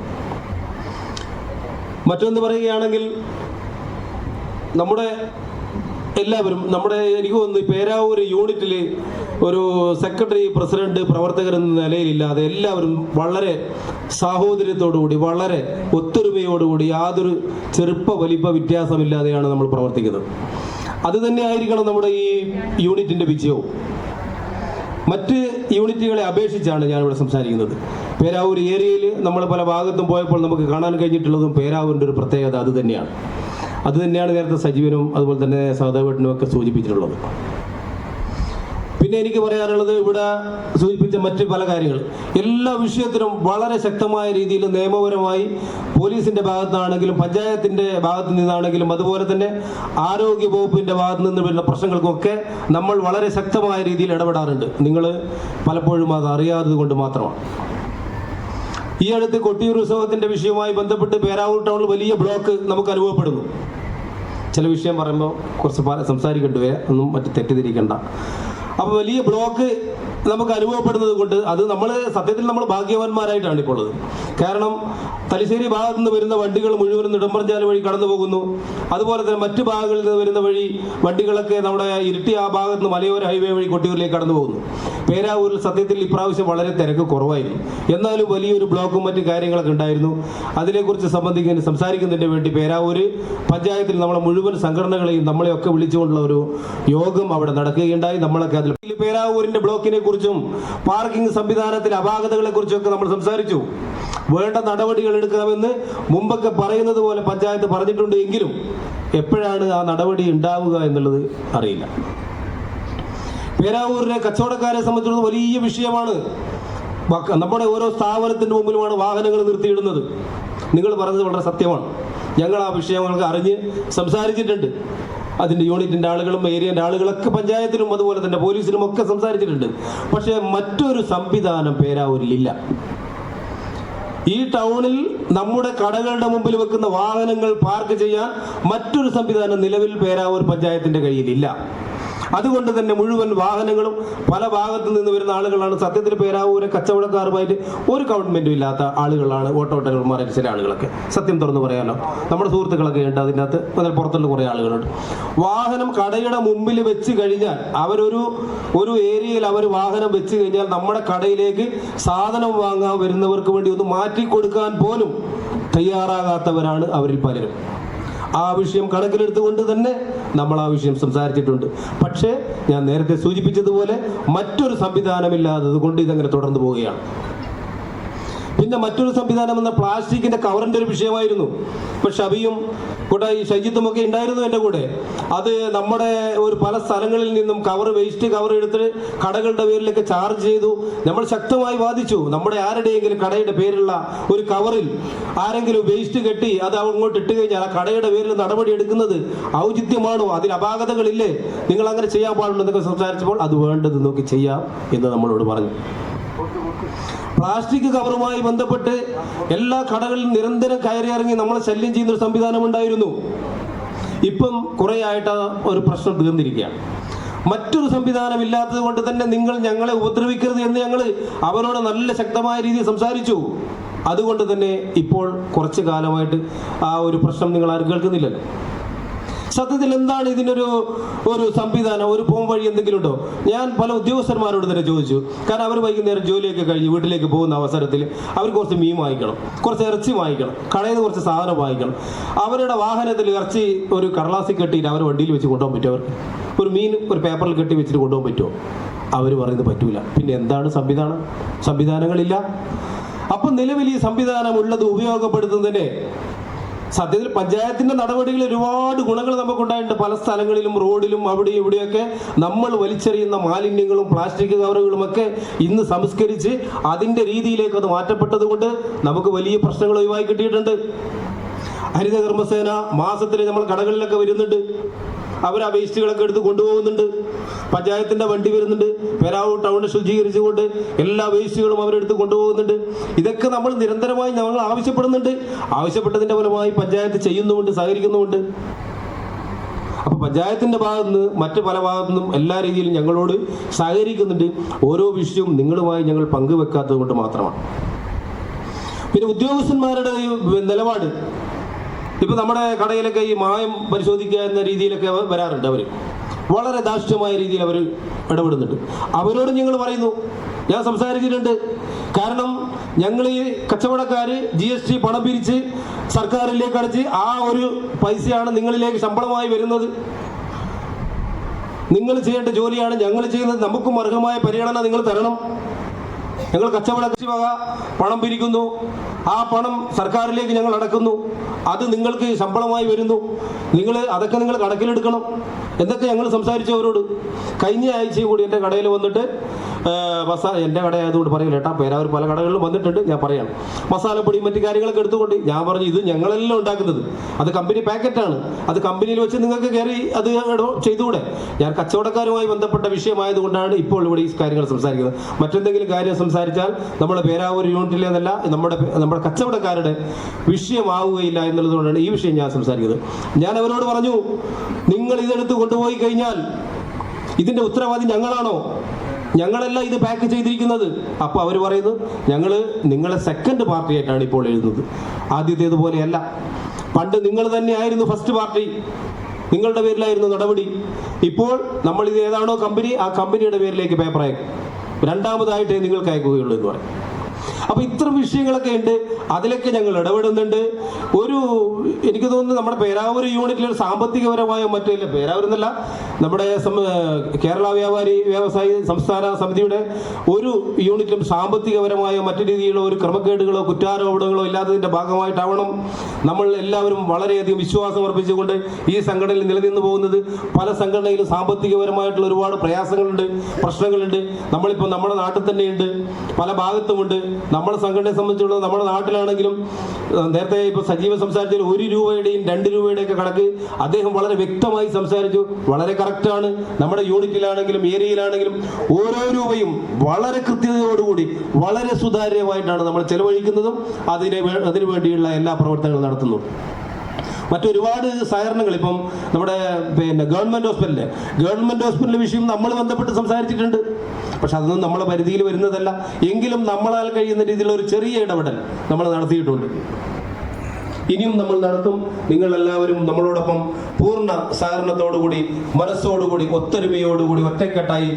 മറ്റൊന്ന് പറയുകയാണെങ്കിൽ എനിക്ക് തോന്നുന്നു പേരാവൂർ യൂണിറ്റിൽ ഒരു സെക്രട്ടറി, പ്രസിഡന്റ്, പ്രവർത്തകർ എന്ന നിലയിലില്ലാതെ എല്ലാവരും വളരെ സാഹോദര്യത്തോടുകൂടി, വളരെ ഒത്തൊരുമയോടുകൂടി, യാതൊരു ചെറുപ്പ വലിപ്പ വ്യത്യാസമില്ലാതെയാണ് നമ്മൾ പ്രവർത്തിക്കുന്നത്. അത് തന്നെ ആയിരിക്കണം നമ്മുടെ ഈ യൂണിറ്റിൻ്റെ വിജയവും. മറ്റ് യൂണിറ്റുകളെ അപേക്ഷിച്ചാണ് ഞാനിവിടെ സംസാരിക്കുന്നത്. പേരാവൂർ ഏരിയയിൽ നമ്മൾ പല ഭാഗത്തും പോയപ്പോൾ നമുക്ക് കാണാൻ കഴിഞ്ഞിട്ടുള്ളതും പേരാവൂരിൻ്റെ ഒരു പ്രത്യേകത അത് തന്നെയാണ്. നേരത്തെ സജീവനും അതുപോലെ തന്നെ സഹദേവനും ഒക്കെ സൂചിപ്പിച്ചിട്ടുള്ളത്. പിന്നെ എനിക്ക് പറയാനുള്ളത് ഇവിടെ സൂചിപ്പിച്ച മറ്റ് പല കാര്യങ്ങൾ എല്ലാ വിഷയത്തിലും വളരെ ശക്തമായ രീതിയിൽ നിയമപരമായി പോലീസിന്റെ ഭാഗത്താണെങ്കിലും പഞ്ചായത്തിന്റെ ഭാഗത്തു നിന്നാണെങ്കിലും അതുപോലെ തന്നെ ആരോഗ്യ വകുപ്പിന്റെ ഭാഗത്തു നിന്ന് വരുന്ന പ്രശ്നങ്ങൾക്കൊക്കെ നമ്മൾ വളരെ ശക്തമായ രീതിയിൽ ഇടപെടാറുണ്ട്. നിങ്ങൾ പലപ്പോഴും അത് അറിയാത്തത് കൊണ്ട് മാത്രമാണ്. ഈ അടുത്ത് കൊട്ടിയൂർ ഉത്സവത്തിന്റെ വിഷയവുമായി ബന്ധപ്പെട്ട് പേരാവൂർ ടൗണിൽ വലിയ ബ്ലോക്ക് നമുക്ക് അനുഭവപ്പെടുന്നു. ചില വിഷയം പറയുമ്പോൾ കുറച്ച് സംസാരിക്കേണ്ടി വരെ ഒന്നും മറ്റു തെറ്റിദ്ധരിക്കണ്ട. അപ്പോൾ വലിയ ബ്ലോക്ക് നമുക്ക് അനുഭവപ്പെടുന്നത് കൊണ്ട് അത് സത്യത്തിൽ നമ്മൾ ഭാഗ്യവാന്മാരായിട്ടാണ് ഇപ്പോൾ ഉള്ളത്. കാരണം തലശ്ശേരി ഭാഗത്തു നിന്ന് വരുന്ന വണ്ടികൾ മുഴുവനും നെടുമ്പറഞ്ചാൽ വഴി കടന്നു പോകുന്നു. അതുപോലെ തന്നെ മറ്റു ഭാഗങ്ങളിൽ നിന്ന് വരുന്ന വഴി വണ്ടികളൊക്കെ നമ്മുടെ ഇരിട്ടി ആ ഭാഗത്ത് നിന്ന് മലയോര ഹൈവേ വഴി കൊട്ടിയൂരിലേക്ക് കടന്നു പോകുന്നു. പേരാവൂരിൽ സത്യത്തിൽ ഇപ്രാവശ്യം വളരെ തിരക്ക് കുറവായിരുന്നു. എന്നാലും വലിയൊരു ബ്ലോക്കും മറ്റു കാര്യങ്ങളൊക്കെ ഉണ്ടായിരുന്നു. അതിനെക്കുറിച്ച് സംസാരിക്കുന്നതിന് വേണ്ടി പേരാവൂർ പഞ്ചായത്തിൽ നമ്മളെ മുഴുവൻ സംഘടനകളെയും നമ്മളെയൊക്കെ വിളിച്ചുകൊണ്ടുള്ള ഒരു യോഗം അവിടെ നടക്കുകയുണ്ടായി. നമ്മളൊക്കെ അതിൽ പേരാവൂരിന്റെ ബ്ലോക്കിനെ കുറിച്ചും പാർക്കിംഗ് സംവിധാനത്തിലെ അപാകതകളെ കുറിച്ചൊക്കെ നമ്മൾ സംസാരിച്ചു. വേണ്ട നടപടികൾ എടുക്കാമെന്ന് മുമ്പൊക്കെ പറയുന്നത് പോലെ പഞ്ചായത്ത് പറഞ്ഞിട്ടുണ്ട്. എങ്കിലും എപ്പോഴാണ് ആ നടപടി ഉണ്ടാവുക എന്നുള്ളത് അറിയില്ല. പേരാവൂരിലെ കച്ചവടക്കാരെ സംബന്ധിച്ചിടത്തോളം വലിയ വിഷയമാണ്. നമ്മുടെ ഓരോ സ്ഥാപനത്തിന്റെ മുമ്പിലുമാണ് വാഹനങ്ങൾ നിർത്തിയിടുന്നത്. നിങ്ങൾ പറഞ്ഞത് വളരെ സത്യമാണ്. ഞങ്ങൾ ആ വിഷയങ്ങൾക്ക് അറിഞ്ഞ് സംസാരിച്ചിട്ടുണ്ട്. അതിൻ്റെ യൂണിറ്റിൻ്റെ ആളുകളും ഏരിയൻ്റെ ആളുകളൊക്കെ പഞ്ചായത്തിലും അതുപോലെ തന്നെ പോലീസിലും ഒക്കെ സംസാരിച്ചിട്ടുണ്ട്. പക്ഷേ മറ്റൊരു സംവിധാനം പേരാവൂരിലില്ല. ഈ ടൗണിൽ നമ്മുടെ കടകളുടെ മുമ്പിൽ വെക്കുന്ന വാഹനങ്ങൾ പാർക്ക് ചെയ്യാൻ മറ്റൊരു സംവിധാനം നിലവിൽ പേരാവൂർ പഞ്ചായത്തിൻ്റെ കയ്യിലില്ല. അതുകൊണ്ട് തന്നെ മുഴുവൻ വാഹനങ്ങളും പല ഭാഗത്തു നിന്ന് വരുന്ന ആളുകളാണ്. സത്യത്തിൽ പേരാവൂരെ കച്ചവടക്കാരുമായിട്ട് ഒരു ഗവൺമെന്റും ഇല്ലാത്ത ആളുകളാണ് ഓട്ടോ ഡ്രൈവർമാരായിട്ട് ചില ആളുകളൊക്കെ. സത്യം തുറന്ന് പറയാമല്ലോ, നമ്മുടെ സുഹൃത്തുക്കളൊക്കെ ഉണ്ട് അതിൻ്റെ അകത്ത്. അതിൽ പുറത്തുള്ള കുറേ ആളുകളുണ്ട്. വാഹനം കടയുടെ മുമ്പിൽ വെച്ച് കഴിഞ്ഞാൽ ഒരു ഏരിയയിൽ അവർ വാഹനം വെച്ച് കഴിഞ്ഞാൽ നമ്മുടെ കടയിലേക്ക് സാധനം വാങ്ങാൻ വരുന്നവർക്ക് വേണ്ടി ഒന്ന് മാറ്റി കൊടുക്കാൻ പോലും തയ്യാറാകാത്തവരാണ് അവരിൽ പലരും. ആ വിഷയം കണക്കിലെടുത്തുകൊണ്ട് തന്നെ നമ്മൾ ആ വിഷയം സംസാരിച്ചിട്ടുണ്ട്. പക്ഷേ ഞാൻ നേരത്തെ സൂചിപ്പിച്ചതുപോലെ മറ്റൊരു സംവിധാനമില്ലാത്തത് കൊണ്ട് ഇതങ്ങനെ തുടർന്നു പോവുകയാണ്. പിന്നെ മറ്റൊരു സംവിധാനം എന്ന പ്ലാസ്റ്റിക്കിന്റെ കവറിന്റെ ഒരു വിഷയമായിരുന്നു. ഇപ്പൊ ഷബിയും കൂടെ ഈ ഷജിത്തുമൊക്കെ ഉണ്ടായിരുന്നു എൻ്റെ കൂടെ. അത് നമ്മുടെ പല സ്ഥലങ്ങളിൽ നിന്നും വേസ്റ്റ് കവർ എടുത്ത് കടകളുടെ പേരിലൊക്കെ ചാർജ് ചെയ്തു. നമ്മൾ ശക്തമായി വാദിച്ചു. നമ്മുടെ ആരുടെയെങ്കിലും കടയുടെ പേരുള്ള ഒരു കവറിൽ ആരെങ്കിലും വേസ്റ്റ് കെട്ടി അത് അങ്ങോട്ട് ഇട്ട് കഴിഞ്ഞാൽ ആ കടയുടെ പേരിൽ നടപടി എടുക്കുന്നത് ഔചിത്യമാണോ? അതിൽ അപാകതകളില്ലേ? നിങ്ങൾ അങ്ങനെ ചെയ്യാൻ പാടുണ്ടെന്നൊക്കെ സംസാരിച്ചപ്പോൾ അത് വേണ്ടത് നോക്കി ചെയ്യാം എന്ന് നമ്മളോട് പറഞ്ഞു. പ്ലാസ്റ്റിക് കവറുമായി ബന്ധപ്പെട്ട് എല്ലാ കടകളിലും നിരന്തരം കയറി ഇറങ്ങി നമ്മളെ ശല്യം ചെയ്യുന്ന ഒരു സംവിധാനം ഉണ്ടായിരുന്നു. ഇപ്പം കുറെ ആയിട്ട് ഒരു പ്രശ്നം തീർന്നിരിക്കുകയാണ്. മറ്റൊരു സംവിധാനം ഇല്ലാത്തത് കൊണ്ട് തന്നെ നിങ്ങൾ ഞങ്ങളെ ഉപദ്രവിക്കരുത് എന്ന് ഞങ്ങൾ അവരോട് നല്ല ശക്തമായ രീതിയിൽ സംസാരിച്ചു. അതുകൊണ്ട് തന്നെ ഇപ്പോൾ കുറച്ചു കാലമായിട്ട് ആ ഒരു പ്രശ്നം നിങ്ങൾ ആരും കേൾക്കുന്നില്ലല്ലോ. സത്യത്തിൽ എന്താണ് ഇതിനൊരു സംവിധാനം, ഒരു പോം വഴി എന്തെങ്കിലും ഉണ്ടോ? ഞാൻ പല ഉദ്യോഗസ്ഥന്മാരോട് തന്നെ ചോദിച്ചു. കാരണം അവർ വൈകുന്നേരം ജോലിയൊക്കെ കഴിഞ്ഞ് വീട്ടിലേക്ക് പോകുന്ന അവസരത്തിൽ അവർ കുറച്ച് മീൻ വാങ്ങിക്കണം, കുറച്ച് ഇറച്ചി വാങ്ങിക്കണം, കടയിൽ നിന്ന് കുറച്ച് സാധനം വാങ്ങിക്കണം. അവരുടെ വാഹനത്തിൽ ഇറച്ചി ഒരു കടലാസിൽ കെട്ടിയിട്ട് അവർ വണ്ടിയിൽ വെച്ച് കൊണ്ടുപോകാൻ പറ്റുമോ? അവർക്ക് ഒരു മീൻ ഒരു പേപ്പറിൽ കെട്ടി വെച്ചിട്ട് കൊണ്ടുപോകാൻ പറ്റുമോ? അവർ പറയുന്നത് പറ്റൂല. പിന്നെ എന്താണ് സംവിധാനങ്ങളില്ല. അപ്പം നിലവിൽ ഈ സംവിധാനം ഉള്ളത് ഉപയോഗപ്പെടുത്തുന്നതിന് സത്യത്തിൽ പഞ്ചായത്തിന്റെ നടപടികൾ ഒരുപാട് ഗുണങ്ങൾ നമുക്കുണ്ടായിട്ടുണ്ട്. പല സ്ഥലങ്ങളിലും റോഡിലും അവിടെയും ഇവിടെയൊക്കെ നമ്മൾ വലിച്ചെറിയുന്ന മാലിന്യങ്ങളും പ്ലാസ്റ്റിക് കവറുകളും ഒക്കെ ഇന്ന് സംസ്കരിച്ച് അതിന്റെ രീതിയിലേക്ക് അത് മാറ്റപ്പെട്ടത് കൊണ്ട് നമുക്ക് വലിയ പ്രശ്നങ്ങൾ ഒഴിവായി കിട്ടിയിട്ടുണ്ട്. ഹരിത കർമ്മസേന മാസത്തിൽ നമ്മൾ കടകളിലൊക്കെ വരുന്നുണ്ട്. അവർ ആ വേസ്റ്റുകളൊക്കെ എടുത്ത് കൊണ്ടുപോകുന്നുണ്ട്. പഞ്ചായത്തിന്റെ വണ്ടി വരുന്നുണ്ട്. പേരാവൂർ ടൗണിൽ ശുചീകരിച്ചുകൊണ്ട് എല്ലാ വേസ്റ്റുകളും അവരെടുത്ത് കൊണ്ടുപോകുന്നുണ്ട്. ഇതൊക്കെ നമ്മൾ നിരന്തരമായി ഞങ്ങൾ ആവശ്യപ്പെടുന്നുണ്ട്. ആവശ്യപ്പെട്ടതിന്റെ ഫലമായി പഞ്ചായത്ത് ചെയ്യുന്നുമുണ്ട്, സഹകരിക്കുന്നുമുണ്ട്. അപ്പൊ പഞ്ചായത്തിന്റെ ഭാഗത്തുനിന്ന് മറ്റു പല ഭാഗത്തുനിന്നും എല്ലാ രീതിയിലും ഞങ്ങളോട് സഹകരിക്കുന്നുണ്ട്. ഓരോ വിഷയവും നിങ്ങളുമായി ഞങ്ങൾ പങ്കുവെക്കാത്തത് കൊണ്ട് മാത്രമാണ്. പിന്നെ ഉദ്യോഗസ്ഥന്മാരുടെ നിലപാട് ഇപ്പൊ നമ്മുടെ കടയിലൊക്കെ ഈ മായം പരിശോധിക്കുക എന്ന രീതിയിലൊക്കെ വരാറുണ്ട്. അവർ വളരെ ദാർഷ്ട്യമായ രീതിയിൽ അവർ ഇടപെടുന്നുണ്ട്. അവരോട് ഞങ്ങൾ പറയുന്നു, ഞാൻ സംസാരിച്ചിട്ടുണ്ട്. കാരണം ഞങ്ങൾ ഈ കച്ചവടക്കാർ GST പണം പിരിച്ച് സർക്കാരിലേക്ക് അടച്ച് ആ ഒരു പൈസയാണ് നിങ്ങളിലേക്ക് ശമ്പളമായി വരുന്നത്. നിങ്ങൾ ചെയ്യേണ്ട ജോലിയാണ് ഞങ്ങൾ ചെയ്യുന്നത്. നമുക്കും അർഹമായ പരിഗണന നിങ്ങൾ തരണം. ഞങ്ങൾ കച്ചവട വക പണം പിരിക്കുന്നു, ആ പണം സർക്കാരിലേക്ക് ഞങ്ങൾ അടക്കുന്നു, അത് നിങ്ങൾക്ക് ശമ്പളമായി വരുന്നു. അതൊക്കെ നിങ്ങൾ കണക്കിലെടുക്കണം എന്നൊക്കെ ഞങ്ങൾ സംസാരിച്ചു അവരോട്. കഴിഞ്ഞ ആഴ്ചയും കൂടി എൻ്റെ കടയിൽ വന്നിട്ട് എൻ്റെ കടയായതുകൊണ്ട് പറയില്ല കേട്ടോ, പേരാവൂർ പല കടകളിലും വന്നിട്ടുണ്ട്, ഞാൻ പറയാം. മസാലപ്പൊടി മറ്റു കാര്യങ്ങളൊക്കെ എടുത്തുകൊണ്ട് ഞാൻ പറഞ്ഞു, ഇത് ഞങ്ങളെല്ലാം ഉണ്ടാക്കുന്നത്, അത് കമ്പനി പാക്കറ്റാണ്, അത് കമ്പനിയിൽ വെച്ച് നിങ്ങൾക്ക് കയറി അത് ചെയ്തുകൂടെ? ഞാൻ കച്ചവടക്കാരുമായി ബന്ധപ്പെട്ട വിഷയമായതുകൊണ്ടാണ് ഇപ്പോൾ ഇവിടെ ഈ കാര്യങ്ങൾ സംസാരിക്കുന്നത്. മറ്റെന്തെങ്കിലും കാര്യം സംസാരിച്ചാൽ നമ്മുടെ പേരാവൂർ യൂണിറ്റിലേതല്ല, നമ്മുടെ കച്ചവടക്കാരുടെ വിഷയമാവുകയില്ല എന്നുള്ളതുകൊണ്ടാണ് ഈ വിഷയം ഞാൻ സംസാരിക്കുന്നത്. ഞാൻ അവരോട് പറഞ്ഞു, നിങ്ങൾ ഇതെടുത്ത് കൊണ്ടുപോയി കഴിഞ്ഞാൽ ഇതിന്റെ ഉത്തരവാദി ഞങ്ങളാണോ? ഞങ്ങളല്ല ഇത് പാക്ക് ചെയ്തിരിക്കുന്നത്. അപ്പോൾ അവർ പറയുന്നു, ഞങ്ങൾ നിങ്ങളെ സെക്കൻഡ് പാർട്ടിയായിട്ടാണ് ഇപ്പോൾ എഴുതുന്നത്, ആദ്യത്തേതുപോലെയല്ല. പണ്ട് നിങ്ങൾ തന്നെയായിരുന്നു ഫസ്റ്റ് പാർട്ടി, നിങ്ങളുടെ പേരിലായിരുന്നു നടപടി. ഇപ്പോൾ നമ്മൾ ഇത് ഏതാണോ കമ്പനി, ആ കമ്പനിയുടെ പേരിലേക്ക് പേപ്പർ അയക്കും, രണ്ടാമതായിട്ടേ നിങ്ങൾക്ക് അയക്കുകയുള്ളൂ എന്ന് പറയും. അപ്പോൾ ഇത്തരം വിഷയങ്ങളൊക്കെ ഉണ്ട്, അതിലൊക്കെ ഞങ്ങൾ ഇടപെടുന്നുണ്ട്. എനിക്ക് തോന്നുന്നു നമ്മുടെ പേരാവൂർ യൂണിറ്റിൽ ഒരു സാമ്പത്തികപരമായ മറ്റില്ല, പേരാവൂർ എന്നല്ല, നമ്മുടെ കേരള വ്യാപാരി വ്യവസായി സംസ്ഥാന സമിതിയുടെ ഒരു യൂണിറ്റിലും സാമ്പത്തികപരമായ മറ്റു രീതിയിലുള്ള ഒരു ക്രമക്കേടുകളോ കുറ്റാരോപണങ്ങളോ ഇല്ലാത്തതിൻ്റെ ഭാഗമായിട്ടാവണം നമ്മൾ എല്ലാവരും വളരെയധികം വിശ്വാസം അർപ്പിച്ചുകൊണ്ട് ഈ സംഘടനയിൽ നിലനിന്ന് പോകുന്നത്. പല സംഘടനയിലും സാമ്പത്തികപരമായിട്ടുള്ള ഒരുപാട് പ്രയാസങ്ങളുണ്ട്, പ്രശ്നങ്ങളുണ്ട്. നമ്മളിപ്പോൾ നമ്മുടെ നാട്ടിൽ തന്നെയുണ്ട്, പല ഭാഗത്തുമുണ്ട്. നമ്മുടെ സംഘടനയെ സംബന്ധിച്ചുള്ള നമ്മുടെ നാട്ടിലാണെങ്കിലും നേരത്തെ ഇപ്പോൾ സജീവ സംസാരിച്ചതിൽ 1 രൂപയുടെയും 2 രൂപയുടെയൊക്കെ കണക്ക് അദ്ദേഹം വളരെ വ്യക്തമായി സംസാരിച്ചു. വളരെ കറക്റ്റാണ്. നമ്മുടെ യൂണിറ്റിലാണെങ്കിലും ഏരിയയിലാണെങ്കിലും ഓരോ രൂപയും വളരെ കൃത്യതയോടുകൂടി വളരെ സുതാര്യമായിട്ടാണ് നമ്മൾ ചെലവഴിക്കുന്നതും അതിനു വേണ്ടിയുള്ള എല്ലാ പ്രവർത്തനങ്ങളും നടത്തുന്നു. മറ്റൊരുപാട് സഹകരണങ്ങൾ ഇപ്പം നമ്മുടെ ഗവൺമെൻറ് ഹോസ്പിറ്റലിലെ വിഷയം നമ്മൾ ബന്ധപ്പെട്ട് സംസാരിച്ചിട്ടുണ്ട്. പക്ഷെ അതൊന്നും നമ്മളെ പരിധിയിൽ വരുന്നതല്ല. എങ്കിലും നമ്മളാൽ കഴിയുന്ന രീതിയിലുള്ള ഒരു ചെറിയ ഇടപെടൽ നമ്മൾ നടത്തിയിട്ടുണ്ട്, ഇനിയും നമ്മൾ നടത്തും. നിങ്ങളെല്ലാവരും നമ്മളോടൊപ്പം പൂർണ്ണ സഹകരണത്തോടുകൂടി, മനസ്സോടുകൂടി, ഒത്തൊരുമയോടുകൂടി, ഒറ്റക്കെട്ടായി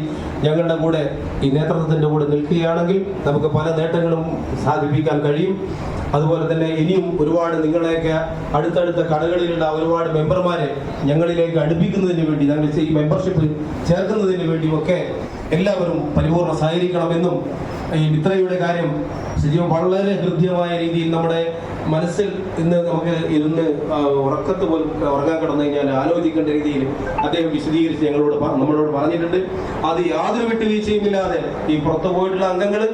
ഞങ്ങളുടെ കൂടെ ഈ നേതൃത്വത്തിൻ്റെ കൂടെ നിൽക്കുകയാണെങ്കിൽ നമുക്ക് പല നേട്ടങ്ങളും സാധിപ്പിക്കാൻ കഴിയും. അതുപോലെ തന്നെ ഇനിയും ഒരുപാട് നിങ്ങളെയൊക്കെ അടുത്തടുത്ത കടകളിലുള്ള ഒരുപാട് മെമ്പർമാരെ ഞങ്ങളിലേക്ക് അടുപ്പിക്കുന്നതിന് വേണ്ടി, ഞങ്ങൾ ഈ മെമ്പർഷിപ്പ് ചേർക്കുന്നതിന് വേണ്ടിയുമൊക്കെ എല്ലാവരും പരിപൂർണ്ണ സഹകരിക്കണമെന്നും ഈ മിത്രയുടെ കാര്യം സജീവം വളരെ ഹൃദ്യമായ രീതിയിൽ നമ്മുടെ മനസ്സിൽ ഇന്ന് നമുക്ക് ഇരുന്ന് ഉറക്കത്ത് പോലും ഉറങ്ങാൻ കിടന്നു കഴിഞ്ഞാൽ ആലോചിക്കേണ്ട രീതിയിൽ അദ്ദേഹം വിശദീകരിച്ച് നമ്മളോട് പറഞ്ഞിട്ടുണ്ട്. അത് യാതൊരു വിട്ടുവീഴ്ചയും ഇല്ലാതെ ഈ പുറത്തു പോയിട്ടുള്ള അംഗങ്ങൾ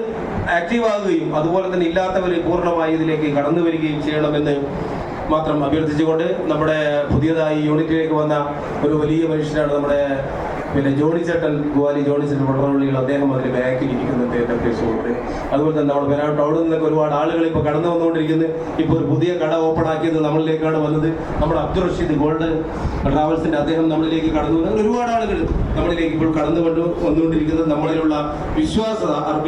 ആക്റ്റീവ് ആകുകയും അതുപോലെ തന്നെ ഇല്ലാത്തവർ പൂർണ്ണമായി ഇതിലേക്ക് കടന്നു വരികയും ചെയ്യണമെന്ന് മാത്രം അഭ്യർത്ഥിച്ചുകൊണ്ട്, നമ്മുടെ പുതിയതായി യൂണിറ്റിലേക്ക് വന്ന ഒരു വലിയ മനുഷ്യനാണ് നമ്മുടെ ജോണിച്ചേട്ടൻ, ഗുവാലി ജോണിച്ചേട്ടൻ പട്ടണപള്ളികൾ, അദ്ദേഹം അതിൽ ബാക്കിൽ ഇരിക്കുന്നുണ്ട് എൻ്റെ പേശുകൊണ്ട്. അതുപോലെ തന്നെ നമ്മുടെ പേരാ ടൗണിൽ നിന്നൊക്കെ ഒരുപാട് ആളുകൾ ഇപ്പോൾ കടന്നു വന്നുകൊണ്ടിരിക്കുന്നത്. ഇപ്പോൾ ഒരു പുതിയ കട ഓപ്പൺ ആക്കിയത് നമ്മളിലേക്കാണ് വന്നത്. നമ്മുടെ അബ്ദുൾ റഷീദ് ഗോൾഡ് ട്രാവൽസിൻ്റെ അദ്ദേഹം നമ്മളിലേക്ക് കടന്നു വന്നത്. ഒരുപാട് ആളുകൾ നമ്മളിലേക്ക് ഇപ്പോൾ കടന്നു വന്നുകൊണ്ടിരിക്കുന്നത് നമ്മളിലുള്ള വിശ്വാസത